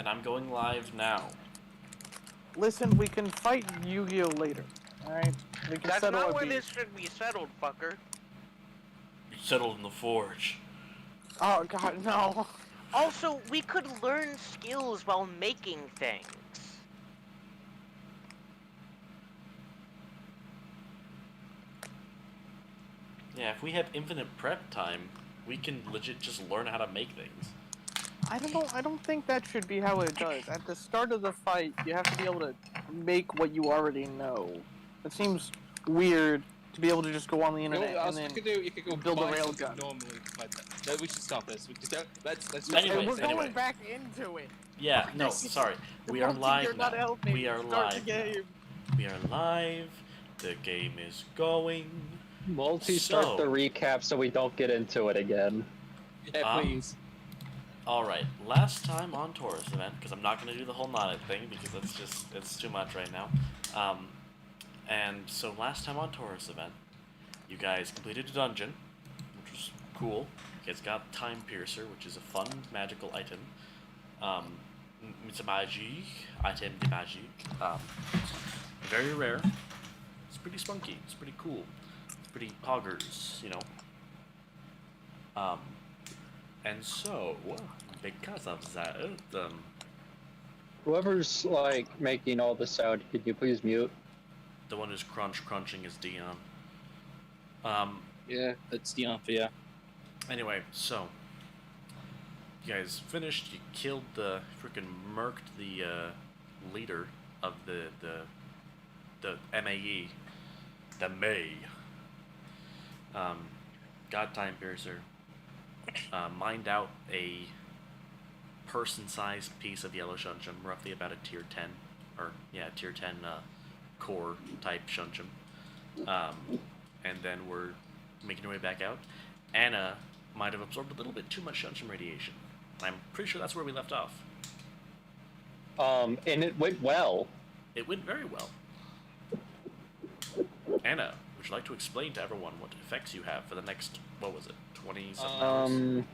and I'm going live now. Listen, we can fight Yu-Gi-Oh later. Alright? We can That's settle not our where beef. this should be settled, fucker. It's settled in the forge. Oh god, no. Also, we could learn skills while making things. Yeah, if we have infinite prep time, we can legit just learn how to make things. I don't think that should be how it does. At the start of the fight, you have to be able to make what you already know. It seems weird to be able to just go on the internet and then you could go build a buy rail something gun. normally to fight that. No, we should stop this. Let's Anyway. We're going back into it. Yeah, no, sorry. We are live You're not now. helping. We are Start live the game. now. We are live. The game is going. Start the recap so we don't get into it again. Yeah, please. Alright, last time on Torus event, because I'm not going to do the whole knotted thing, because it's too much right now. And so last time on Torus event, you guys completed a dungeon, which was cool. You guys got Time Piercer, which is a fun magical item. It's a magic item de magic. Very rare. It's pretty spunky. It's pretty cool. It's pretty poggers, you know. And so, because of that, Whoever's like making all the sound, could you please mute? the one who's crunching is Dion. Yeah, that's the yeah. Anyway, so you guys finished. You killed freaking murked the leader of the MAE, the May. Got Time Piercer. Mined out a person-sized piece of yellow shunchum, roughly about a tier 10, tier 10 core type shunchum. And then we're making our way back out. Anna might have absorbed a little bit too much shunchum radiation. I'm pretty sure that's where we left off. And it went well. It went very well. Anna, would you like to explain to everyone what effects you have for the next, 20-something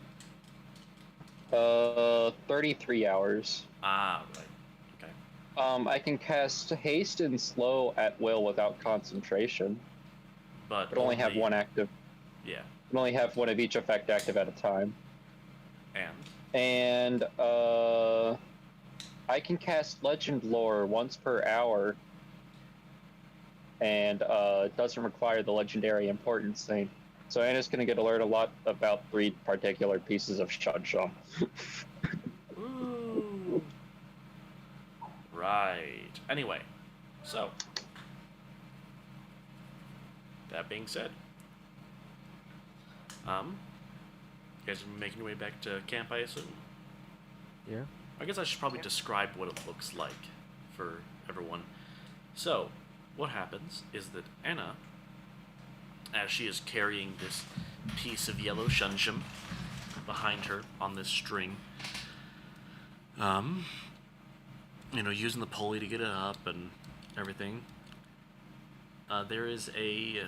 hours? 33 hours. Ah, right. Okay. I can cast haste and slow at will without concentration. But only have one active. Yeah. Can only have one of each effect active at a time. And I can cast Legend Lore once per hour, and it doesn't require the legendary importance thing. So Anna's going to get alert a lot about 3 particular pieces of shunchum. Ooh. Right. Anyway, so that being said, you guys are making your way back to camp, I assume? Yeah. I guess I should probably describe what it looks like for everyone. So, what happens is that Anna, as she is carrying this piece of yellow shunchum behind her on this string, using the pulley to get it up and everything, there is a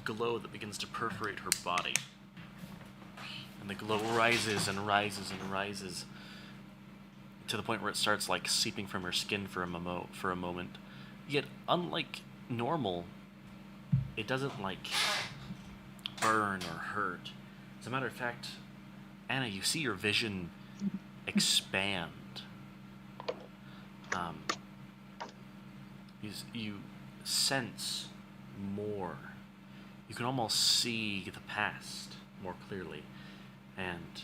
glow that begins to perforate her body. And the glow rises and rises and rises to the point where it starts like seeping from her skin for a moment. Yet, unlike normal, it doesn't like burn or hurt. As a matter of fact, Anna, you see your vision expand. You sense more. You can almost see the past more clearly. And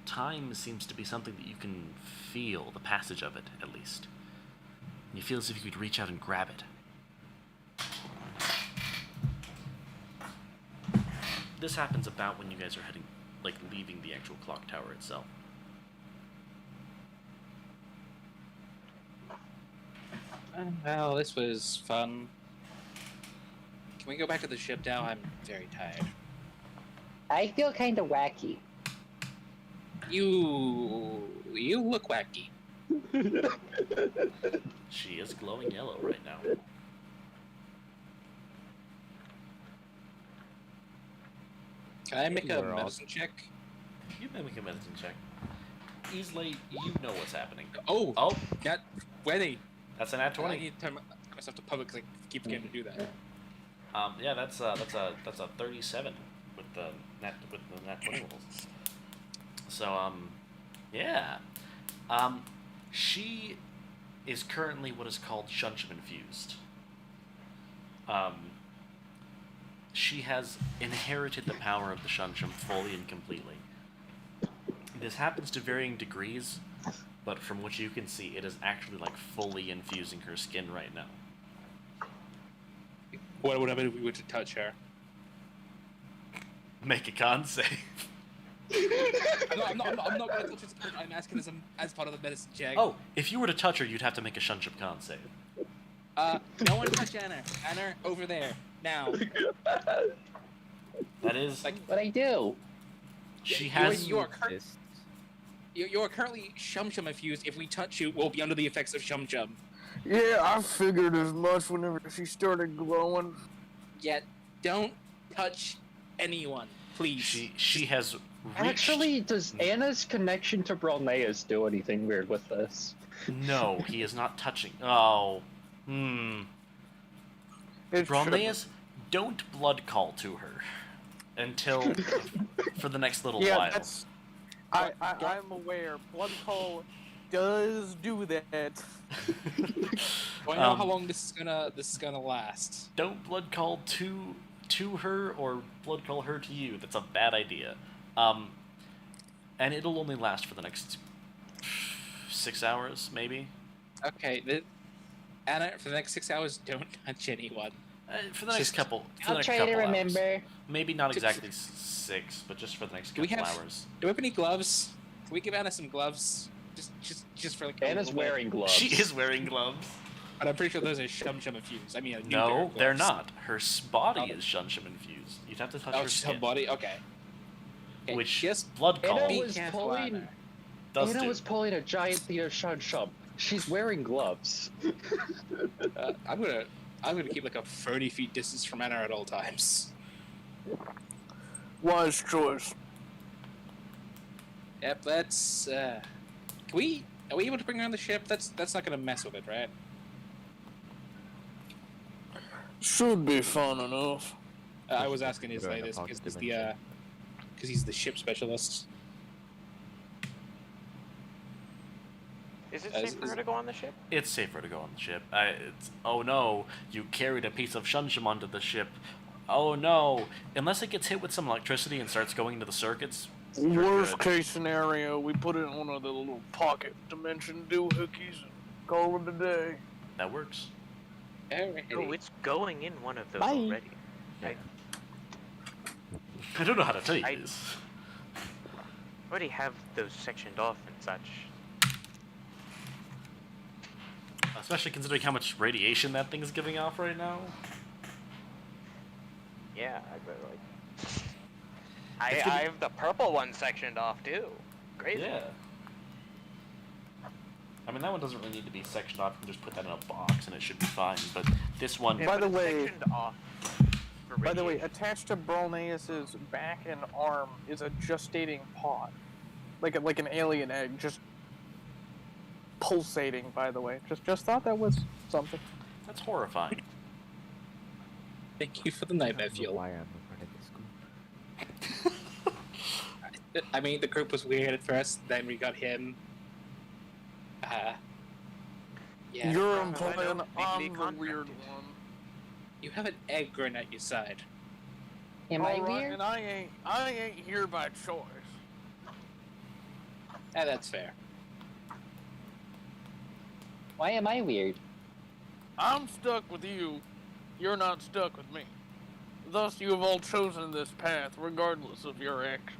time seems to be something that you can feel, the passage of it, at least. You feel as if you could reach out and grab it. This happens about when you guys are leaving the actual clock tower itself. Well, this was fun. Can we go back to the ship now? I'm very tired. I feel kind of wacky. You look wacky. She is glowing yellow right now. Can I make a medicine check? You may make a medicine check. easily, you know what's happening. Oh, Oh, got Wendy. that's an nat I 20. need to turn myself to public because I keep forgetting to do that. Yeah, that's a 37 with the nat 20 rolls. So yeah, she is currently what is called Shunchum infused. She has inherited the power of the Shunchum fully and completely. This happens to varying degrees, but from what you can see, it is actually like fully infusing her skin right now. What would happen if we were to touch her? Make a con save. No, I'm not going to touch her. I'm asking as part of the medicine check. Oh, if you were to touch her, you'd have to make a Shunchum con save. No one touch Anna. Anna, over there. Now. That is... Like, What I do? she has... You are currently Shum-Shum infused. If we touch you, we'll be under the effects of Shum-Shum. Yeah, I figured as much whenever she started glowing. Yet, don't touch anyone, please. She has reached... Actually, does Anna's connection to Brolnea's do anything weird with this? No, he is not touching... Oh. Brolneus, don't blood call to her until for the next little while. That's. I'm aware. Blood call does do that. Do I know how long this is gonna last? Don't blood call to her or blood call her to you. That's a bad idea. And it'll only last for the next 6 hours, maybe. Okay, Anna, for the next 6 hours, don't touch anyone. For the next couple. For the I'll next try couple to hours. remember. Maybe not exactly 6, but just for the next Do we couple have- hours. Do we have any gloves? Can we give Anna some gloves? Just for like. a Anna's little bit? wearing gloves. She is wearing gloves. But I'm pretty sure those are Shum-Shum infused. I mean, a new pair No, of they're gloves. not. Her body is Shunshum infused. You'd have to touch Oh, her just skin. her body. Okay. Which just blood call Anna be was careful, pulling- Anna. does Anna do. was pulling a giant Peter Shun. She's wearing gloves. I'm gonna keep like a 30 feet distance from Anna at all times. Wise choice. Yep, let's. Are we able to bring her on the ship? That's not gonna mess with it, right? Should be fun enough. I was asking his Go in a latest pocket because dimension. he's the ship specialist. Is it As- safe for her to go on the ship? It's safer to go on the ship. Oh no, you carried a piece of Shunshum onto the ship. Oh no. Unless it gets hit with some electricity and starts going into the circuits. you're Worst good. case scenario, we put it in one of the little pocket dimension doohickeys and call it a day. That works. Alrighty. Oh, it's going in one of those Bye. already. I don't know how to tell you I- this. Already have those sectioned off and such. Especially considering how much radiation that thing is giving off right now. Yeah, I really like. It's I gonna- have the purple one sectioned off too. Crazy. Yeah. I mean, that one doesn't really need to be sectioned off. You can just put that in a box and it should be fine. But this one... Yeah, By but the it's way- sectioned off for By the way, radiation. attached to Brolneus's back and arm is a gestating pod, like an alien egg, just pulsating. By the way, just thought that was something. That's horrifying. Thank you for the nightmare I don't know fuel. why I'm a part of this group. I mean, the group was weird at first. Then we got him. Yeah. You're I know, implying legally I'm the contracted. weird one. You have an egg growing at your side. Am I Alright, weird? and I ain't here by choice. That's fair. Why am I weird? I'm stuck with you. You're not stuck with me. Thus, you have all chosen this path, regardless of your action.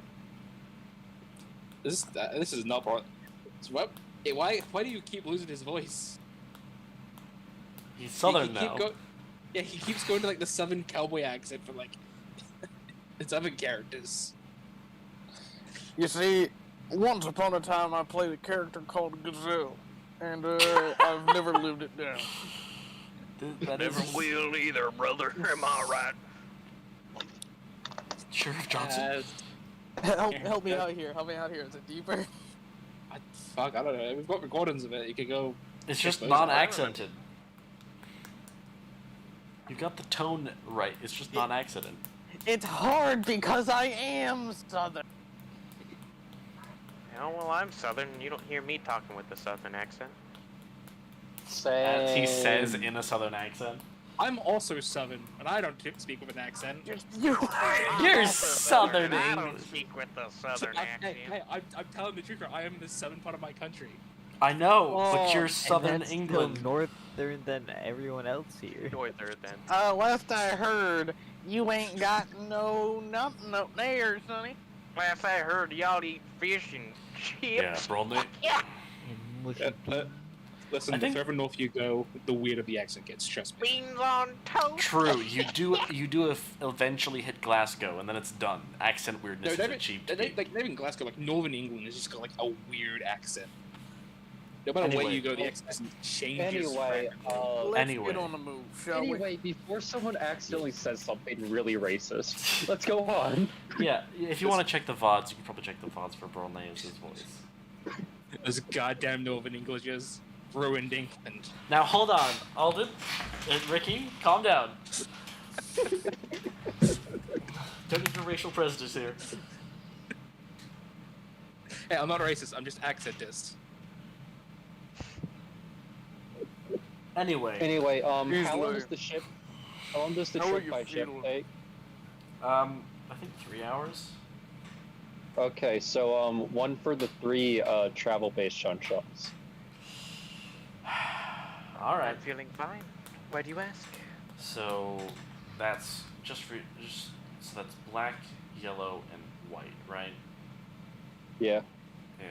This is not part. So what? Hey, why do you keep losing his voice? He's southern He now. Yeah, he keeps going to like the southern cowboy accent for like his other characters. You see, once upon a time, I played a character called Gazelle, and I've never lived it down. That is will either, brother. Am I right? Sheriff Johnson. Uh, Help me out here. Help me out here. Is it deeper? Fuck, I don't know. We've got recordings of it. You could go. It's just Suppose- non-accented. You got the tone right. It's just non-accented. It's hard because I am Southern. Oh, well, I'm Southern, and you don't hear me talking with a Southern accent. As he says in a Southern accent. I'm also Southern, and I don't speak with an accent. You You're Southern I don't English. speak with a Southern accent. Hey, I'm telling the truth. I am in the southern part of my country. I know, but Oh, you're and Southern and that's England. still northern than everyone else here. Northern, then. last I heard, you ain't got nothing up there, sonny. Last I heard, y'all eat fish and Yeah, chips. bro. Yeah. And mushy Listen, I the think- further north you go, the weirder the accent gets. Trust me. Beans on toast. True, you do eventually hit Glasgow, and then it's done. Accent weirdness is achieved. to be- Like even Glasgow, like Northern England, has just got like a weird accent. No matter where Anyway. you go, the accent changes. Anyway, Let's Anyway. get on the move, shall we? anyway, before someone accidentally says something really racist, let's go on. Yeah, if you want to check the VODs, you can probably check the VODs for Brolnaeus' voice. Those goddamn Northern Englishes ruined England. Now hold on, Alden and Ricky, calm down. Don't need your racial prejudice here. Hey, I'm not racist. I'm just accentist. Anyway, Anyway, how long Usually. does the ship? How long does the How are trip you by ship feeling? take? I think 3 hours. Okay, so one for the 3 travel-based chunchucks. All right. I'm feeling fine. Why do you ask? So that's just so that's black, yellow, and white, right? Yeah, Yeah.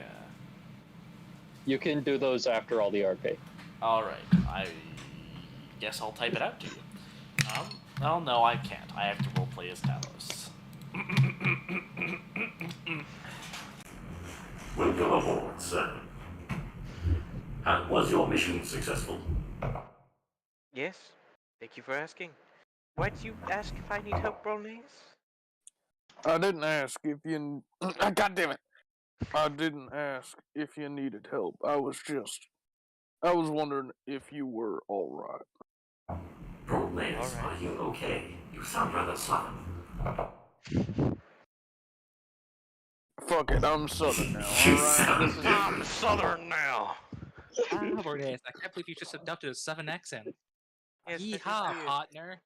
you can do those after all the RP. All right. I guess I'll type it out to you. Oh no, I can't. I have to roleplay as Talos. Welcome aboard, sir. And was your mission successful? Yes. Thank you for asking. Why'd you ask if I need help, Brolnaise? I didn't ask if you. God damn it! I didn't ask if you needed help. I was wondering if you were all right. Brolnaeus, All right. are you okay? You sound rather sullen. Fuck it, I'm Southern now. You All right, sound this is. I'm Southern now. Brolnaeus, I can't believe you just adopted a Southern accent. Yes, Yeehaw, partner.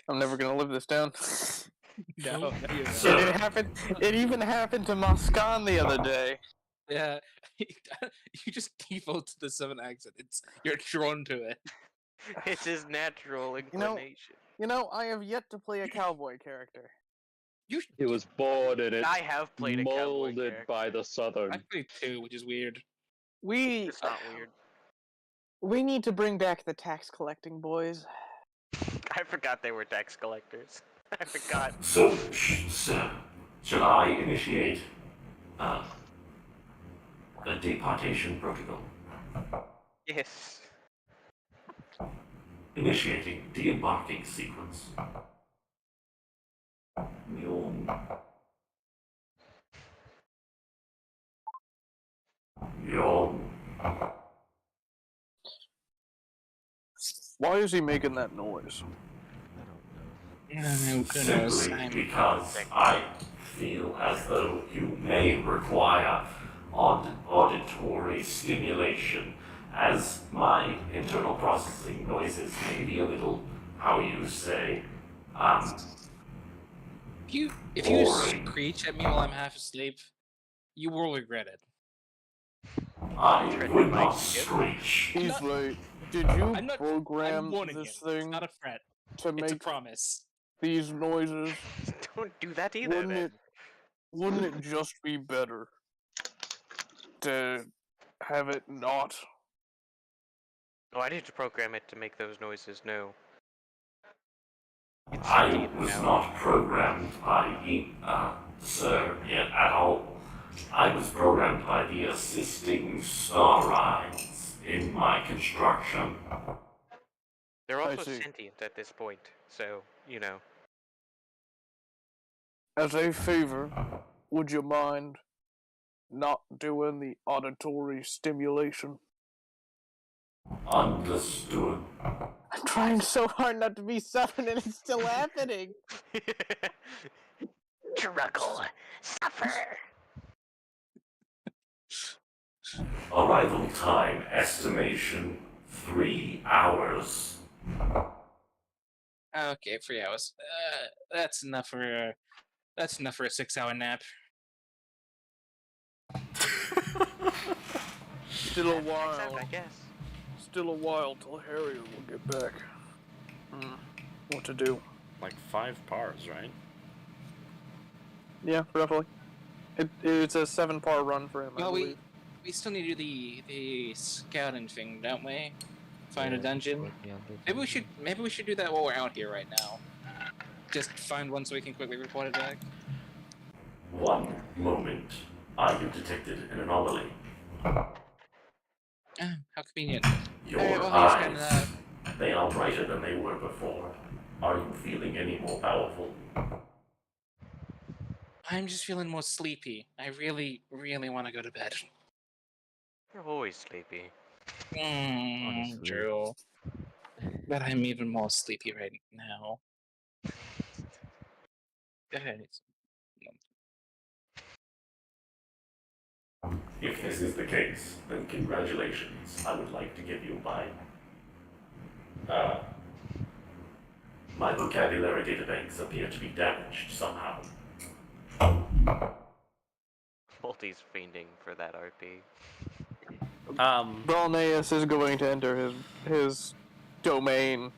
I'm never gonna live this down. No, you So- It happened. It even happened to Moscon the other day. Yeah, you just default to the Southern accent. You're drawn to it. It's his natural know- inclination. You know, I have yet to play a cowboy character. You, He was born in it, I have played a cowboy molded character. by the Southern. I played 2, which is weird. We It's not weird. we need to bring back the tax collecting boys. I forgot they were tax collectors. I forgot. So, sir, shall I initiate a deportation protocol? Yes. Initiating de-embarking sequence. Yawn. Yawn. Why is he making that noise? Simply because I feel as though you may require auditory stimulation, as my internal processing noises may be a little, how you say, If you Boring. screech at me while I'm half asleep, you will regret it. I would not Like, screech. He's not- like, did you I'm not. program I'm warning this you. It's thing not a threat. to It's a make promise. these noises? Don't do that either. Wouldn't Then. it? Wouldn't it just be better to have it not? Oh, I need to program it to make those noises. No. It's I sentient was now. not programmed by Sir yet at all. I was programmed by the assisting star rides in my construction. They're I also see. sentient at this point, so you know. as a favor, would you mind not doing the auditory stimulation? Understood. I'm trying so hard not to be sudden and it's still happening. Struggle. Suffer. Arrival time estimation 3 hours. Okay, 3 hours. That's enough for a 6-hour nap. Still a Checks out, while. I guess. Still a while till Harrier will get back. What to do? Like 5 pars, right? Yeah, roughly. It's a 7-par run for him. I Well, believe. we still need to do the scouting thing, don't we? Find a Yeah, dungeon. working on the Maybe we should do that while we're out here right now. Just find one so we can quickly report it back. 1 moment. I have detected an anomaly. Ah, how convenient. Your Alright, well, he's kind eyes, of. they are brighter than they were before. Are you feeling any more powerful? I'm just feeling more sleepy. I really, really want to go to bed. You're always sleepy. Honestly. True. But I'm even more sleepy right now. Guys. If this is the case, then congratulations. I would like to give you my vocabulary databanks appear to be damaged somehow. Multi's fiending for that RP. Balneus is going to enter his domain.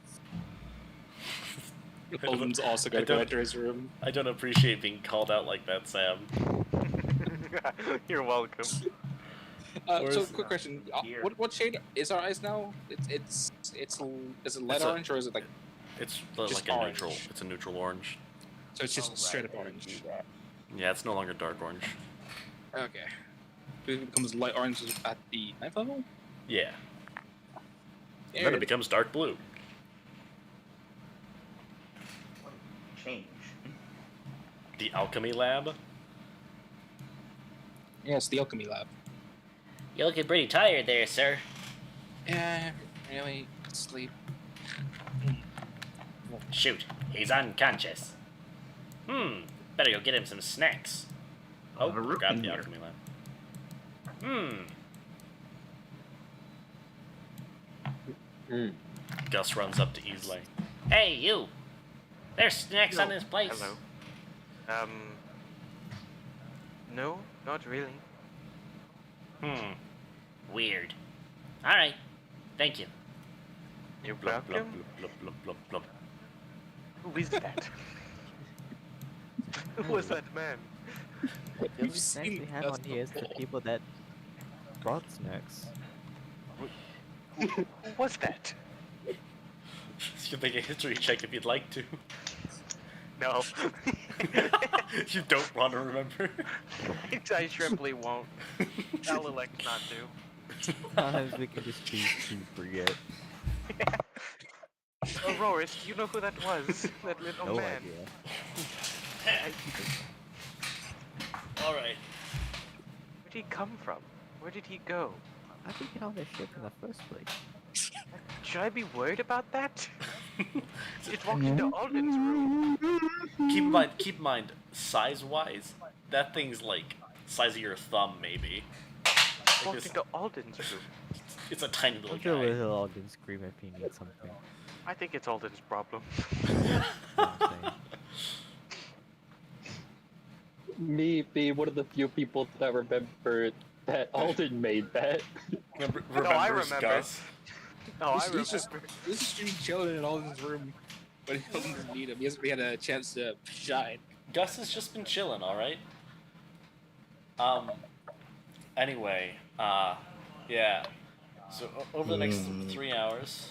Olden's also going to go enter his room. I don't appreciate being called out like that, Sam. You're welcome. So, quick question: what shade is our eyes now? Is it light orange or is it like? It's Just like a orange. neutral. It's a neutral orange. So it's just straight up orange. Yeah, it's no longer dark orange. Okay. It becomes light orange at the 9th level. Yeah. And then it becomes dark blue. Change. The alchemy lab. Yes, the alchemy lab. You're looking pretty tired there, sir. Yeah, really sleep. Shoot, he's unconscious. Better go get him some snacks. Oh, have a rook grab in the here. alchemy lab. Gus runs up to Easley. Hey, you! There's snacks on this place. Hello. No, not really. Weird. Alright, thank you. You're Blub, blub, welcome. blub, blub, blub, blub. Who is that? Who was that man? The only snacks we have on here is the people that brought snacks. Who was that? You can make a history check if you'd like to. No. You don't want to remember. I simply won't. I'll elect not to. Sometimes we can just choose to forget. Auroras, do you know who that was? That little No man. idea. Alright. Where did he come from? Where did he go? How did he get on this ship in the first place? Should I be worried about that? Just walked into Alden's room. Keep in mind, size-wise, that thing's like size of your thumb, maybe. Like Walked this- into Alden's room. it's a tiny little I'm sure guy. little Alden scream if he needs something. I think it's Alden's problem. Me being one of the few people that remember that Alden made that. I Remembers remember. Gus. Oh, I He's just remember. chilling in Alden's room, but he doesn't need him. He hasn't had a chance to shine. Gus has just been chilling, alright? Anyway, yeah. So, over the next 3 hours,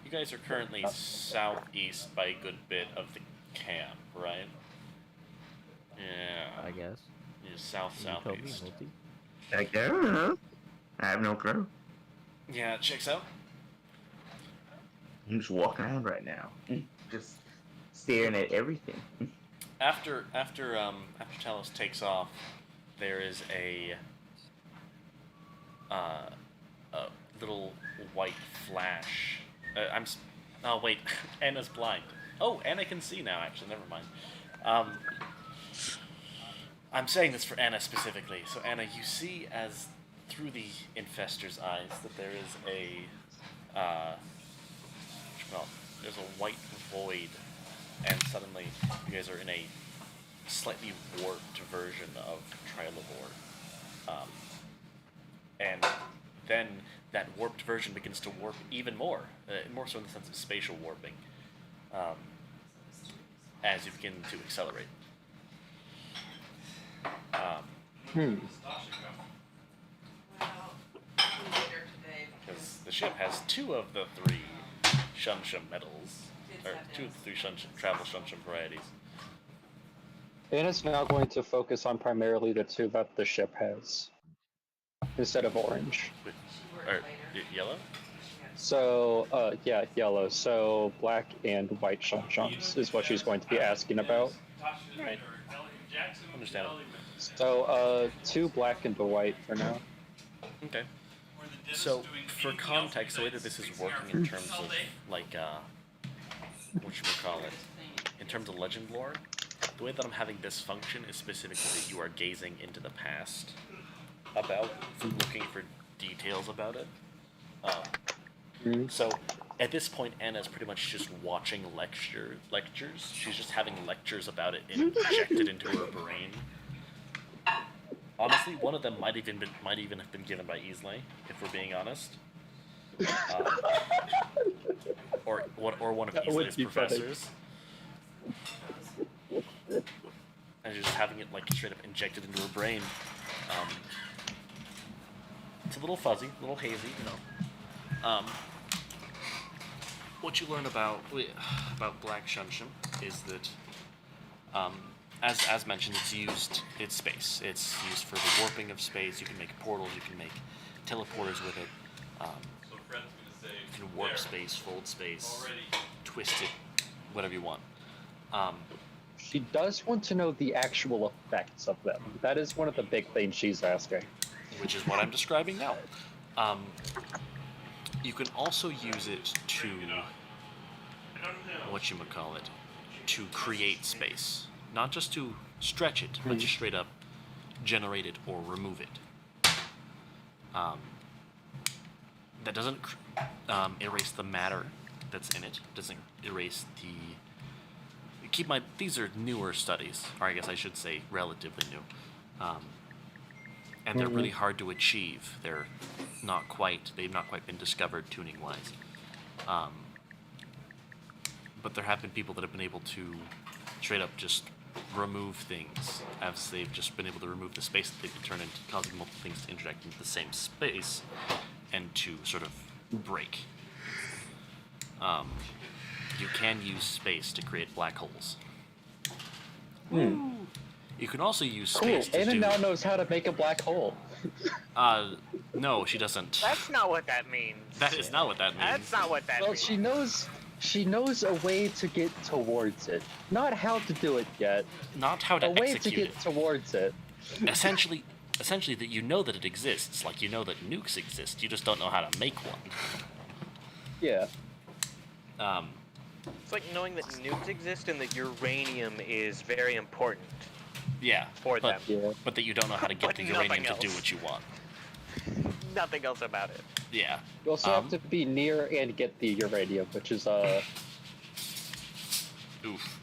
you guys are currently southeast by a good bit of the camp, right? Yeah. I guess. Yeah, You told me, southeast. Multi. Like, I don't know. I have no clue. Yeah, it checks out. I'm just walking around right now. Just staring at everything. after Talos takes off, there is a little white flash. Oh wait, Anna's blind. Oh, Anna can see now. Actually, never mind. I'm saying this for Anna specifically. So Anna, you see as through the infestor's eyes that there is there's a white void, and suddenly you guys are in a slightly warped version of Trilobor. And then that warped version begins to warp even more, more so in the sense of spatial warping, as you begin to accelerate. Because the ship has 2 of the 3 Shunshum metals, or 2 of the 3 travel Shunshum varieties. Anna's now going to focus on primarily the 2 that the ship has, instead of orange. Yellow? So, yeah, yellow. So, black and white Shunshums is what she's going to be asking about. Right. Understandable. So, 2 black and 2 white for now. Okay. So, for context, the way that this is working in terms of, like, in terms of legend lore, the way that I'm having this function is specifically that you are gazing into the past looking for details about it. So, at this point, Anna's pretty much just watching lectures. She's just having lectures about it injected into her brain. Honestly, one of them might even have been given by Islay, if we're being honest. Or one of Islay's professors. And just having it like straight up injected into her brain. It's a little fuzzy, a little hazy, you know. What you learn about Black Shunshum is that, as mentioned, it's space. It's used for the warping of space. You can make portals. You can make teleporters with it. You can warp space, fold space, twist it, whatever you want. She does want to know the actual effects of them. That is one of the big things she's asking. Which is what I'm describing now. You can also use it to, to create space. Not just to stretch it, but just straight up generate it or remove it. That doesn't erase the matter that's in it. Doesn't erase the... These are newer studies, or I guess I should say relatively new. And they're really hard to achieve. They've not quite been discovered tuning-wise. But there have been people that have been able to straight up just remove things, as they've just been able to remove the space that they've determined, causing multiple things to interact into the same space, and to sort of break. You can use space to create black holes. You can also use space to Anna now knows how to make a black hole. No, she doesn't. That's not what that means. That is not what that means. That's not what that means. Well, she knows a way to get towards it. Not how to do it yet. Not how to execute it. A way to get towards it. Essentially that you know that it exists, like you know that nukes exist, you just don't know how to make one. Yeah. It's like knowing that nukes exist and that uranium is very important. Yeah, for them. Yeah. But that you don't know how to get the uranium to do what you want. Nothing else about it. Yeah. You also have to be near and get the uranium, which is oof.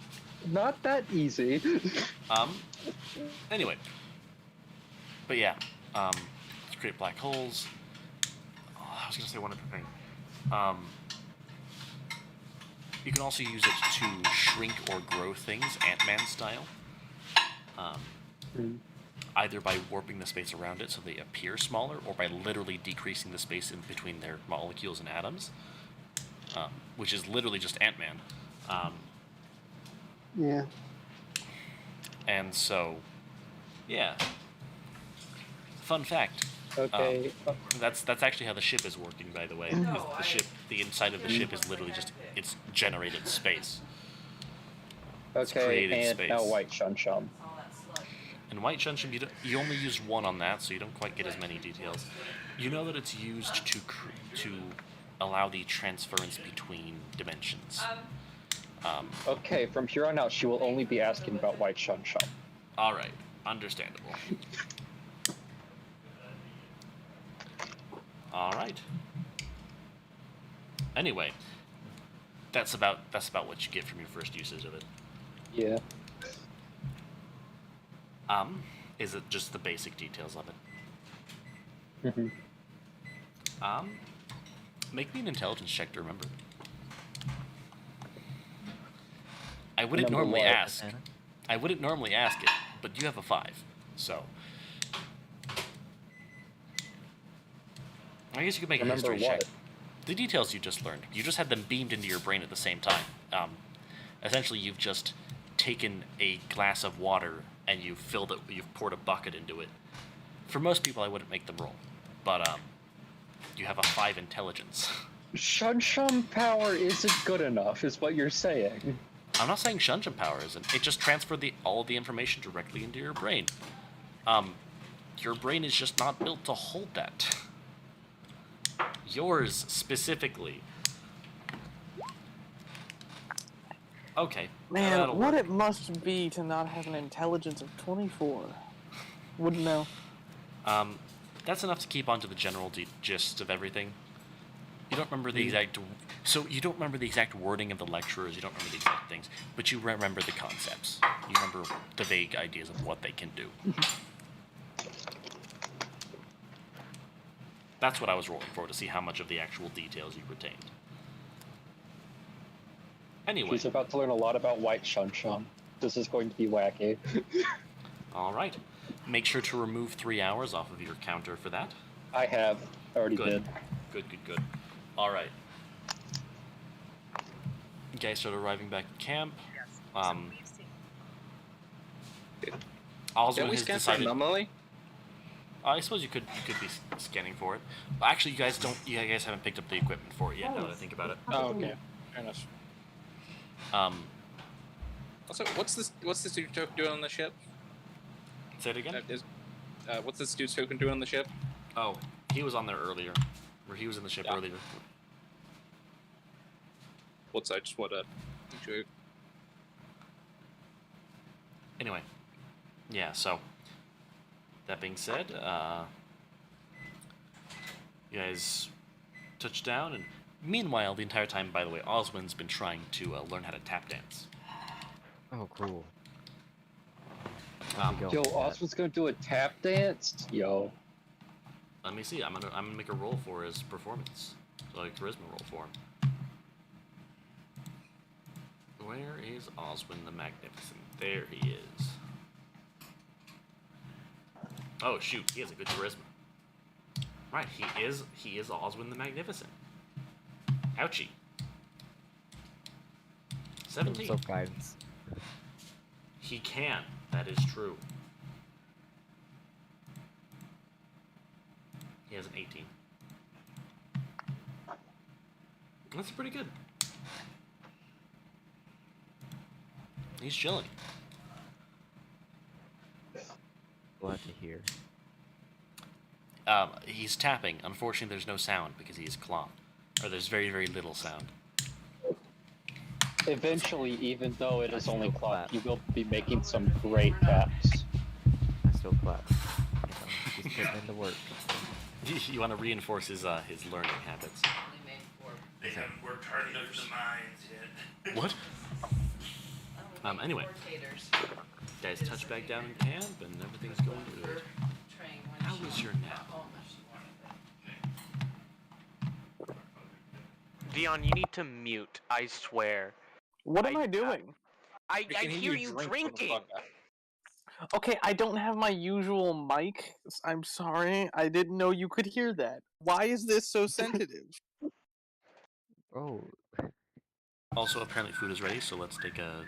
Not that easy. Anyway. But yeah, to create black holes. Oh, I was gonna say one other thing. You can also use it to shrink or grow things, Ant-Man style. Either by warping the space around it so they appear smaller, or by literally decreasing the space in between their molecules and atoms, which is literally just Ant-Man. Yeah. And so, yeah. Fun fact. Okay. That's actually how the ship is working, by the way. The inside of the ship is literally just it's generated space. It's Okay, creative and space. now white Shun Shun. And white Shunshun, you only use one on that, so you don't quite get as many details. You know that it's used to allow the transference between dimensions. Okay, from here on out, she will only be asking about white Shun Shun. All right, understandable. All right. Anyway, that's about what you get from your first usage of it. Yeah. Is it just the basic details of it? Mm-hmm. Make me an intelligence check to remember. I wouldn't normally ask. I wouldn't normally ask it, but you have a 5, so. I guess you could make a history check. The details you just learned. You just had them beamed into your brain at the same time. Essentially, you've just taken a glass of water and you've filled it. You've poured a bucket into it. For most people, I wouldn't make them roll, but you have a 5 intelligence. Shun Shun power isn't good enough, is what you're saying. I'm not saying Shunshun power isn't. It just transferred all of the information directly into your brain. Your brain is just not built to hold that. Yours specifically. Okay. Man, what it must be to not have an intelligence of 24. Wouldn't know. That's enough to keep on to the general gist of everything. You don't remember the exact... So you don't remember the exact wording of the lecturers, you don't remember the exact things, but you remember the concepts. You remember the vague ideas of what they can do. That's what I was rolling for, to see how much of the actual details you retained. Anyway. She's about to learn a lot about white Shun Shun. This is going to be wacky. Alright. Make sure to remove 3 hours off of your counter for that. I have. Already did. Good. Alright. You guys start arriving back at camp. Oswin has decided... anomaly? I suppose you could be scanning for it. Actually, you guys haven't picked up the equipment for it yet, now that I think about it. Oh, okay. Fair enough. Also, what's this dude token doing on the ship? Say it again? What's this dude's token doing on the ship? Oh, he was on there earlier. Or he was in the ship earlier. What's I just want to enjoy. Anyway. Yeah, so that being said, you guys touch down, and meanwhile, the entire time, by the way, Oswin's been trying to learn how to tap dance. Oh, cool. Yo, Oswald's gonna do a tap dance? Yo. Let me see. I'm gonna make a roll for his performance. So a charisma roll for him. Where is Oswin the Magnificent? There he is. Oh shoot, he has a good charisma. Right, he is Oswin the Magnificent. Ouchie. 17. Self-guidance. He can. That is true. He has an 18. That's pretty good. He's chilling. Glad to hear. He's tapping. Unfortunately, there's no sound because he is cloth. Or there's very, very little sound. Eventually, even though it is only cloth, you will be making some great taps. I still clap. He's putting in the work. You want to reinforce his learning habits. They haven't worked hard enough for the mines yet. What? Anyway. Guys touch back down in camp and everything's going good. How was your nap? Dion, you need to mute, I swear. What am I doing? I hear you drinking! Okay, I don't have my usual mic. I'm sorry. I didn't know you could hear that. Why is this so sensitive? Oh. Also, apparently food is ready, so let's take a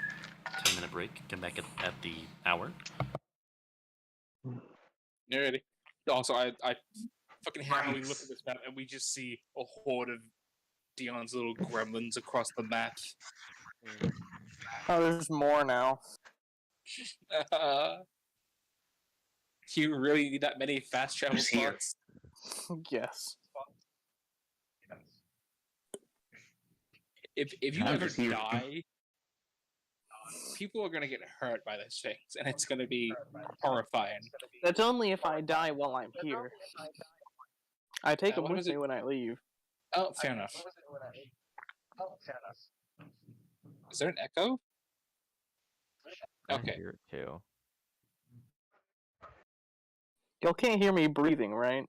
10-minute break. Come back at the hour. You're ready. Also, I fucking hate how we look at this map and we just see a horde of Dion's little gremlins across the map. Oh, there's more now. You really need that many fast travel Who's here? spots? Yes. If you I'm ever just here. die, people are gonna get hurt by those things, and it's gonna be horrifying. That's only if I die while I'm here. I take them what with was me it? when I leave. Oh, fair enough. Is there an echo? I Okay. hear it too. Y'all can't hear me breathing, right?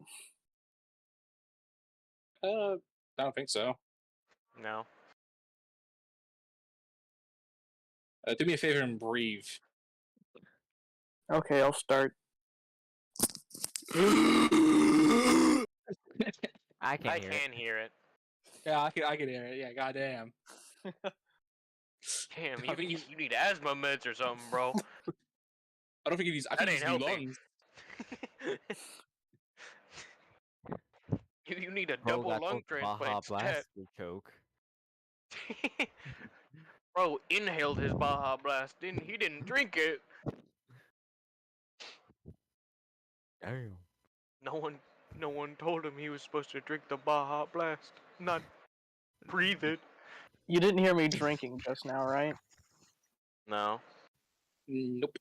I don't think so. No. Do me a favor and breathe. Okay, I'll start. I can I hear can hear it. Yeah, I can hear it. Yeah, goddamn. Damn, I think you need asthma meds or something, bro. I don't think he needs. I That think ain't he's new healthy. lungs. you need a Bro double got lung those Baja transplant stat. Blast to choke. Bro inhaled his Baja Blast. He didn't drink it. Damn. No one told him he was supposed to drink the Baja Blast, not breathe it. You didn't hear me drinking just now, right? No. Nope.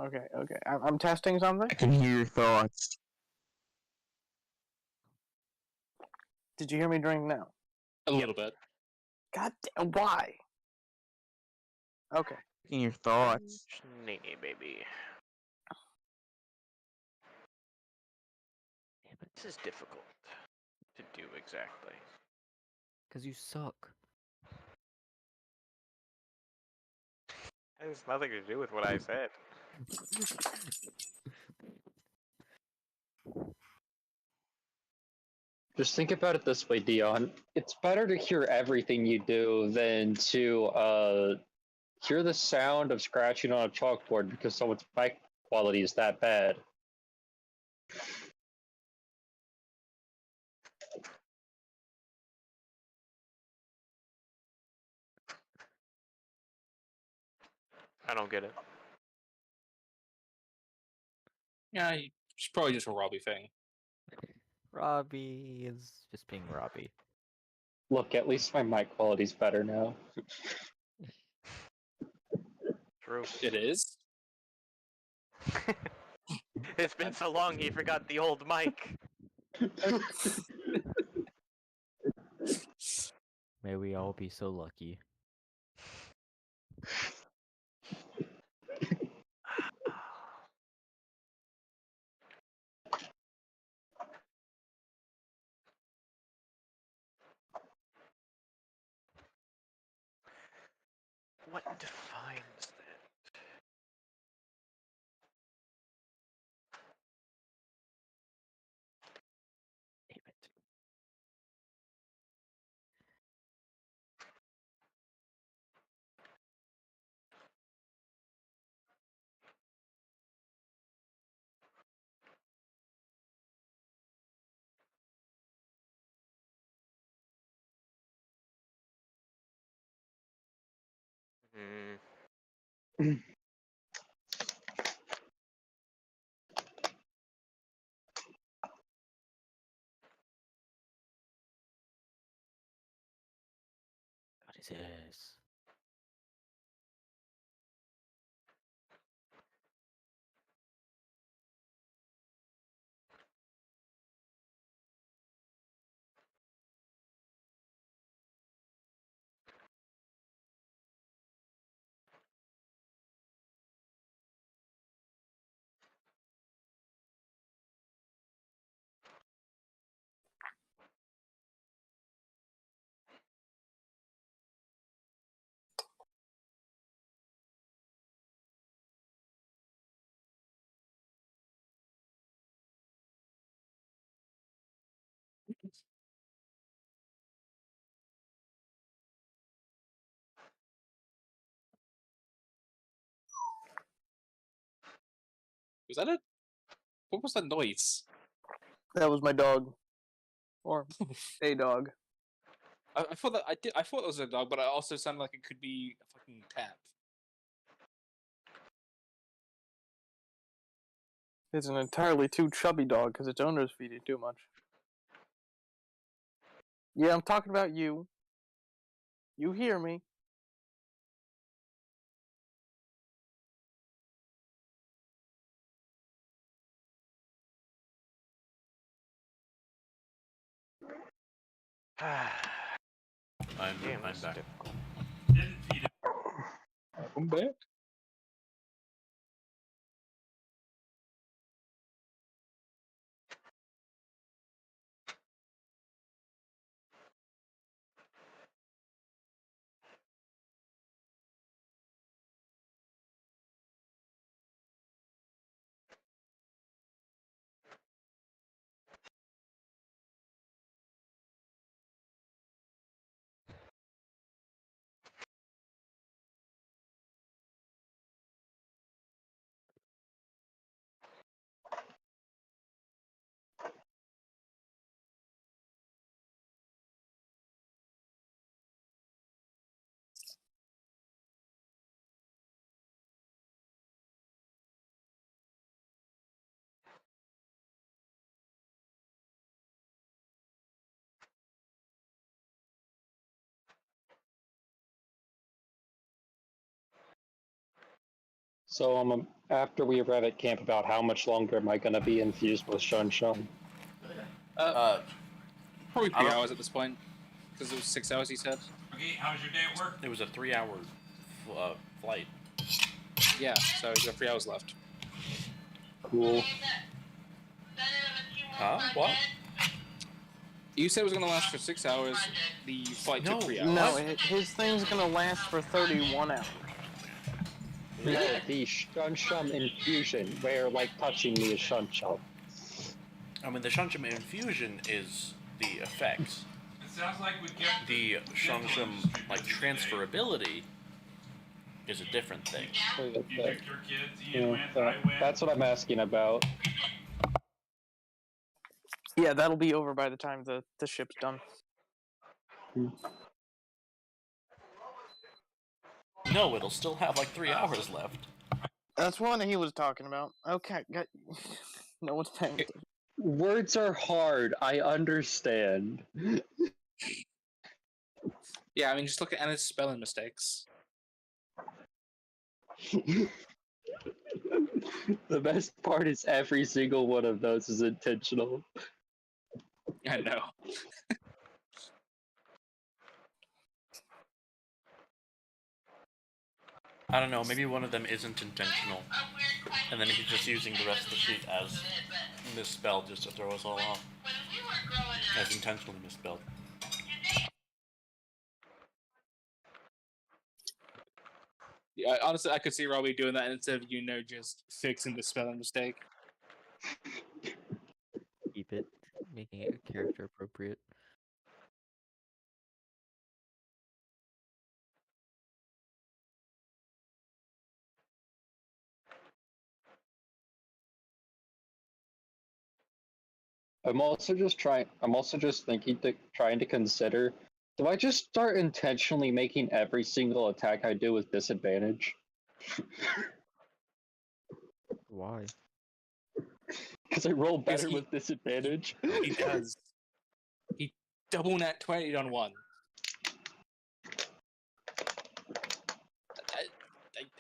Okay, okay. I'm testing something. I can hear your thoughts. Did you hear me drink now? A little bit. God damn, why? Okay. In your thoughts. Nee, baby. This is difficult to do exactly. Cause you suck. It has nothing to do with what I said. Just think about it this way, Dion. It's better to hear everything you do than to hear the sound of scratching on a chalkboard because someone's mic quality is that bad. I don't get it. Yeah, it's probably just a Robbie thing. Robbie is just being Robbie. Look, at least my mic quality's better now. True. It is. It's been so long he forgot the old mic. May we all be so lucky. What defines that? Damn it. Hmm. What is this? Was that it? What was that noise? That was my dog. Or a dog. I thought that I thought it was a dog, but it also sounded like it could be a fucking tap. It's an entirely too chubby dog because its owner's feeding too much. Yeah, I'm talking about you. You hear me. I'm that's back. difficult. I'm back. So after we arrive at camp, about how much longer am I going to be infused with Shun Shun? Probably I 3 don't- hours at this point, because it was 6 hours. He said. Okay, how was your day at work? It was a 3-hour flight. Yeah, so he's got 3 hours left. Cool. Huh? What? You said it was gonna last for 6 hours. The flight took No, 3 hours. No, his thing's gonna last for 31 hours. Yeah, the Shun Shun infusion, where like touching me is Shun Shun. I mean, the Shunshum infusion is the effects. It sounds like we kept The Shunshum, like, transferability is a different thing. you took your kids, Ian went, I went. That's what I'm asking about. Yeah, that'll be over by the time the ship's done. No, it'll still have like 3 hours left. That's one he was talking about. Okay, no one's paying attention. Words are hard, I understand. Yeah, I mean, just look at Anna's spelling mistakes. The best part is every single one of those is intentional. I know. I don't know, maybe one of them isn't intentional. And then he's just using the rest of the sheet as misspelled just to throw us all off. As intentionally misspelled. Yeah, honestly, I could see Robbie doing that instead of, just fixing the spelling mistake. Keep it, making it character appropriate. I'm also just trying to consider, do I just start intentionally making every single attack I do with disadvantage? Why? Because I roll better he- with disadvantage. He does. He double nat 20 on one.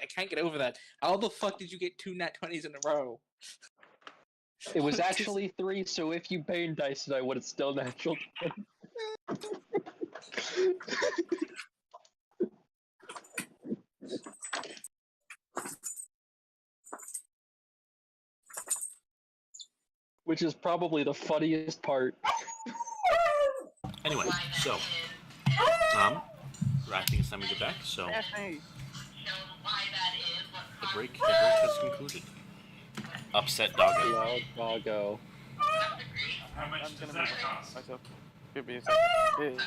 I can't get over that. How the fuck did you get 2 nat 20s in a row? It was actually 3, so if you bane dice it, I would have still natural 20. Which is probably the funniest part. Anyway, so, I think it's time we get back, so the break has concluded. Upset doggo. Loud doggo. How much I'm does gonna that move cost? myself. Give me a second.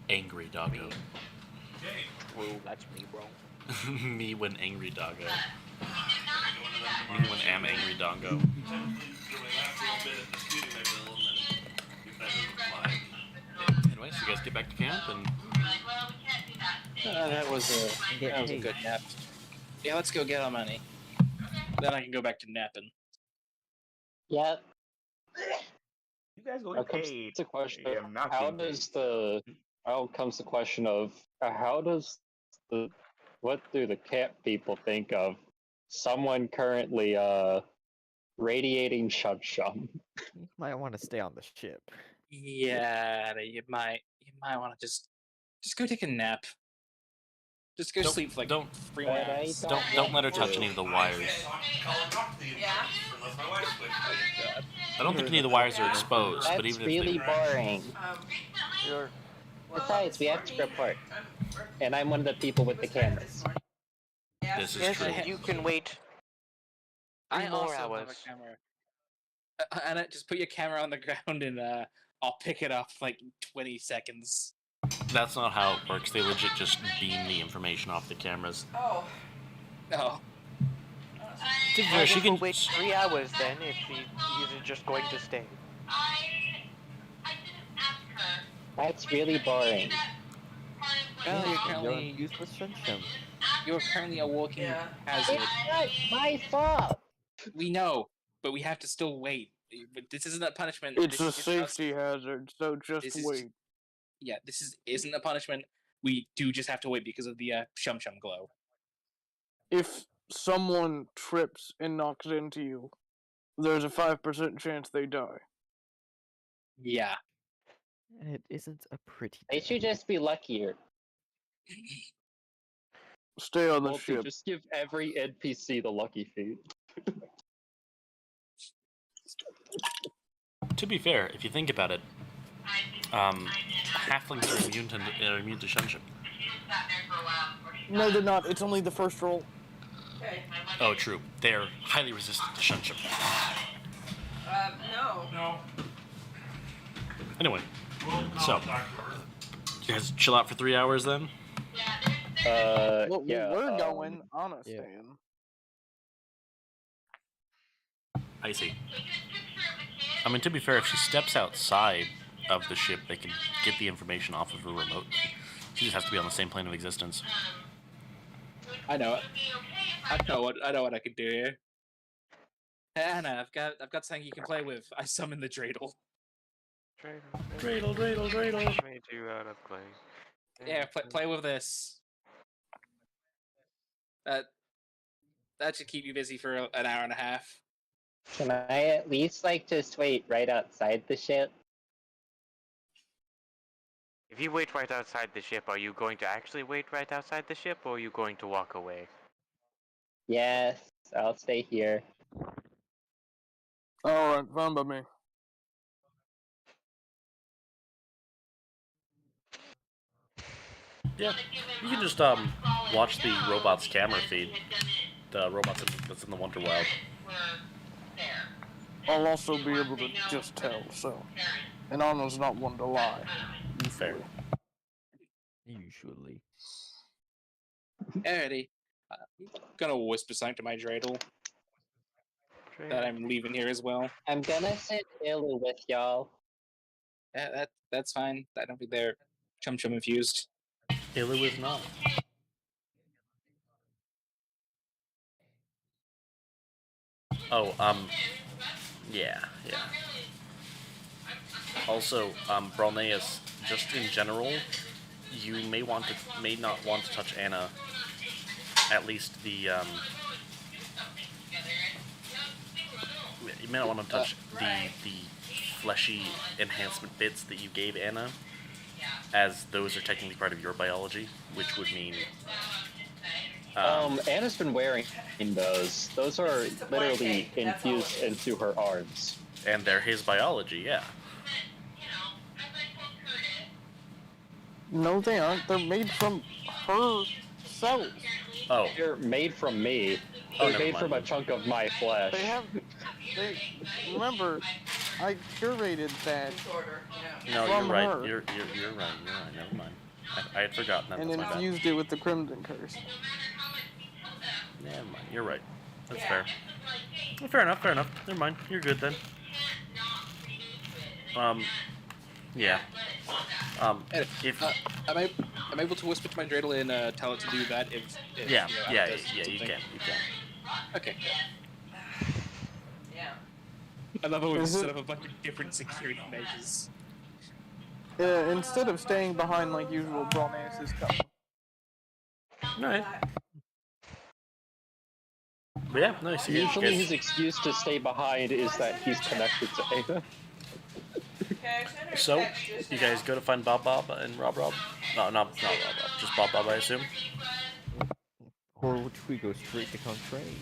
Angry doggo. Okay. Whoa, that's me, bro. Me when angry doggo. Me when am angry doggo. you guys get back to camp and. That was a good nap. Yeah, let's go get our money. Then I can go back to napping. Yep. You guys go Now get comes paid. the question Yeah, of I'm not how getting does paid. what do the camp people think of someone currently radiating Shum? You might want to stay on the ship. Yeah, you might want to just go take a nap. Just go sleep for like don't 3 more hours. Don't let her touch any of the wires. I don't think any of the wires are exposed, but That's even really if boring. Besides, we have to report, and I'm one of the people with the cameras. this is Yes, true. and you can wait I 3 more also hours. have a camera. Anna, just put your camera on the ground and I'll pick it up in like 20 seconds. That's not how it works. They legit just beam the information off the cameras. Oh. Oh. To be I fair, she guess can we'll wait 3 hours then if she isn't just going to stay. That's really boring. Well, you're You're currently useless Shunshun. you're currently a walking hazard. It's not my fault. We know, but we have to still wait. But this isn't a punishment. It's this a is just us. safety hazard, so just This is wait. Yeah, isn't a punishment. We do just have to wait because of the Shum glow. If someone trips and knocks into you, there's a 5% chance they die. Yeah. And it isn't a pretty They day. should just be luckier. Stay on the Multi, ship. just give every NPC the lucky feat. To be fair, if you think about it, halflings are immune to Shunshun. No, they're not. It's only the first roll. Oh, true. They're highly resistant to Shunshun. No. Anyway, so you guys chill out for 3 hours then. Well, Yeah. we're going on a yeah. stand. I see. I mean, to be fair, if she steps outside of the ship, they can get the information off of her remote. She just has to be on the same plane of existence. I know it. I know what I can do here. Anna, I've got something you can play with. I summon the dreidel. Dreidel. Made you out of clay. Yeah, play with this. That should keep you busy for an hour and a half. Can I at least just wait right outside the ship? If you wait right outside the ship, are you going to actually wait right outside the ship, or are you going to walk away? Yes, I'll stay here. Alright, fine by me. Yeah, you can just watch the robot's camera feed. The robots that's in the Wonder Wild. I'll also be able to just tell, so. And Anna's not one to lie. Fair. Usually. Alrighty. I'm gonna whisper something to my dreidel that I'm leaving here as well. I'm gonna sit ill with y'all. Yeah, that's fine. I don't think they're chum infused. Ilu is not. Oh, yeah. Also, Bralneus, just in general, you may not want to touch Anna. At least the, you may not want to touch the fleshy enhancement bits that you gave Anna, as those are technically part of your biology, which would mean... Anna's been wearing those. Those are literally infused into her arms. And they're his biology, yeah. No, they aren't. They're made from her cells. Oh. They're made from me. Oh, They're never made mind. from a chunk of my flesh. Remember, I curated that No, from you're right. her You're right. Never mind. I had forgotten that. and That's my bad. infused it with the Crimson Curse. Never mind. You're right. That's fair. Well, fair enough. Never mind. You're good then. Yeah. And, If am I able to whisper to my dreidel and tell it to do that? If yeah, you know, Adam yeah, does you something? can, you can. Okay. Yeah. I love how we Is set it- up a bunch of different security measures. Instead of staying behind like usual, Bromance is coming. All right. But yeah, nice. You Usually guys, his excuse to stay behind is that he's connected to Ava. so you guys go to find Bob and Rob. No, not Rob. Just Bob. I assume. Or would we go straight to Contrain?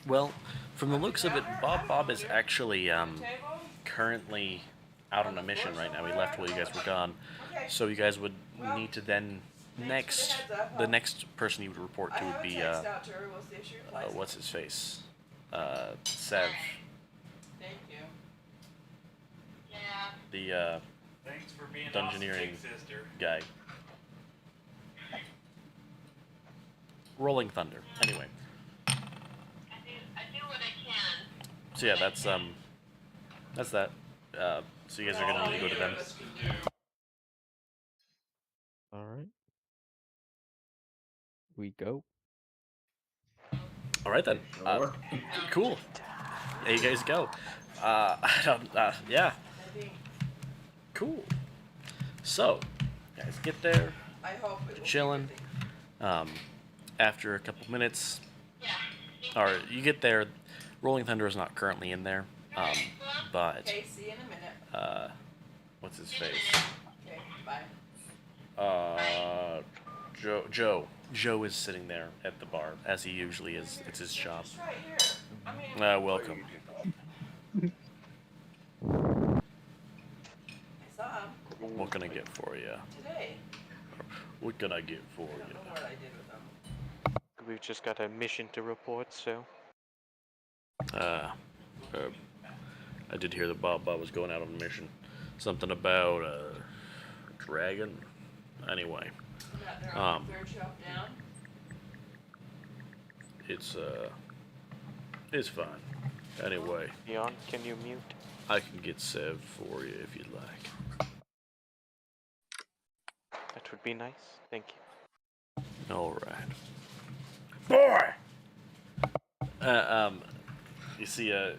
Well, from the looks of it, Bob is actually currently out on a mission right now. He left while you guys were gone, so you guys would need to then the next person you would report to would be what's his face, Sev. Thank you. The Thanks for being dungeoneering awesome, big sister. guy. Rolling Thunder. Anyway. I do what I can. So yeah, that's that. So you guys are gonna need to go to them. Alright. We go. All right then. Cool. There you guys go. Yeah. Cool. So, guys get there. I hope it will Chilling. After a couple minutes, or you get there. Rolling Thunder is not currently in there. But Okay, see you in a minute. what's his face? Okay, bye. Joe is sitting there at the bar as he usually is. It's his shop. It's right here. I mean, Welcome. I saw him What can I get for you? today. What can I get for I don't know you? what I did with him. We've just got a mission to report, so. I did hear that Bob was going out on a mission. Something about a dragon. Anyway, We got there on the third shelf down. it's fine. Anyway, Leon, can you mute? I can get Sev for you if you'd like. That would be nice. Thank you. All right. Boy. You see a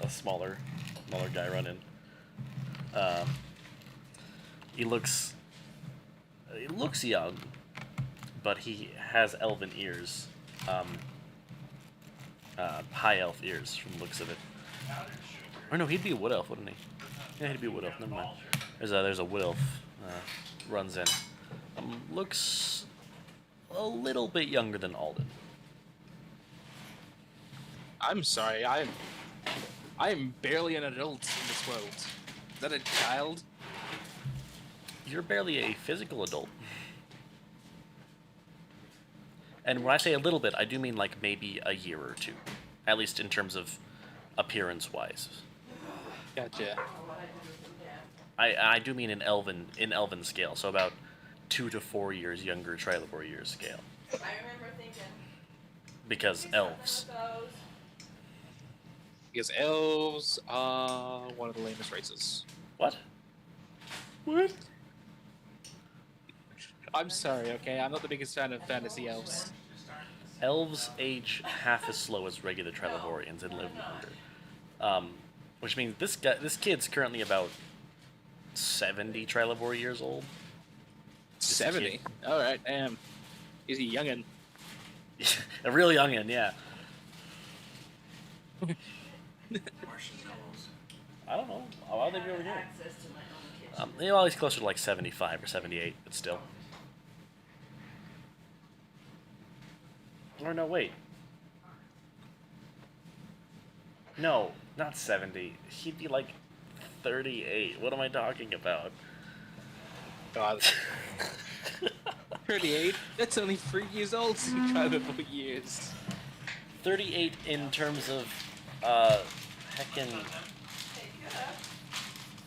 smaller guy run in. He looks young, but he has elven ears. High elf ears from the looks of it. Or no, he'd be a wood elf, wouldn't he? Yeah, he'd be a wood elf. Never mind. There's a wood elf runs in. Looks a little bit younger than Alden. I'm sorry, I am barely an adult in this world. Is that a child? You're barely a physical adult. And when I say a little bit, I do mean like maybe a year or two. At least in terms of appearance-wise. Gotcha. I do mean in elven scale, so about 2 to 4 years younger Trilobor years scale. I remember thinking. Because elves. Because elves are one of the lamest races. What? What? I'm sorry, okay? I'm not the biggest fan of fantasy elves. Elves age half as slow as regular Triloborians and live longer. Which means this kid's currently about 70 Trilobor years old. 70? Alright, damn. He's a youngin'. A real youngin', yeah. I don't know. How are they over here? He's closer to like 75 or 78, but still. Or no, wait. No, not 70. He'd be like 38. What am I talking about? God. 38? That's only 3 years old. Incredible years. 38 in terms of, heckin'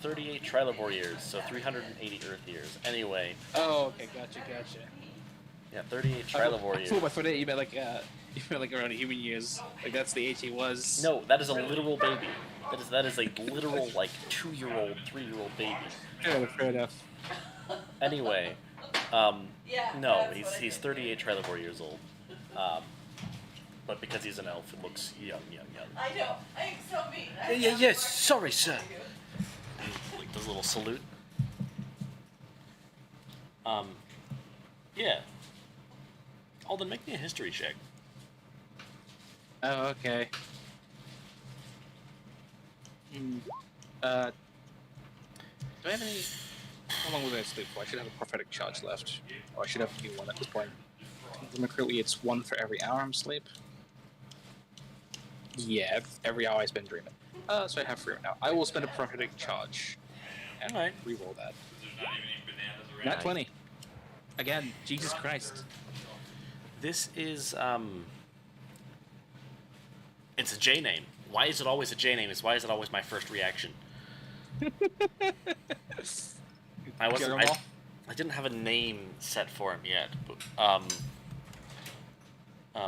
38 Trilobor years, so 380 Earth years. Anyway. Oh, okay, gotcha. Yeah, 38 Trilobor years. Cool, by 38 you meant like around human years. Like that's the age he was. No, that is a literal baby. That is a literal, like, 2-year-old, 3-year-old baby. Fair enough. Anyway, no, he's 38 Trelevor years old. But because he's an elf, it looks young. I know. I'm so mean. Yes, sorry, sir. Like the little salute. Yeah. Alden, make me a history check. Oh, okay. Do I have any... How long was I asleep for? I should have a prophetic charge left. Or I should have a new one at this point. Currently, it's 1 for every hour I'm asleep. Yeah, every hour I spend dreaming. So I have 3 right now. I will spend a prophetic charge. And re-roll that. Not 20. Again, Jesus Christ. This is, it's a J name. Why is it always a J name? Why is it always my first reaction? I didn't have a name set for him yet, but,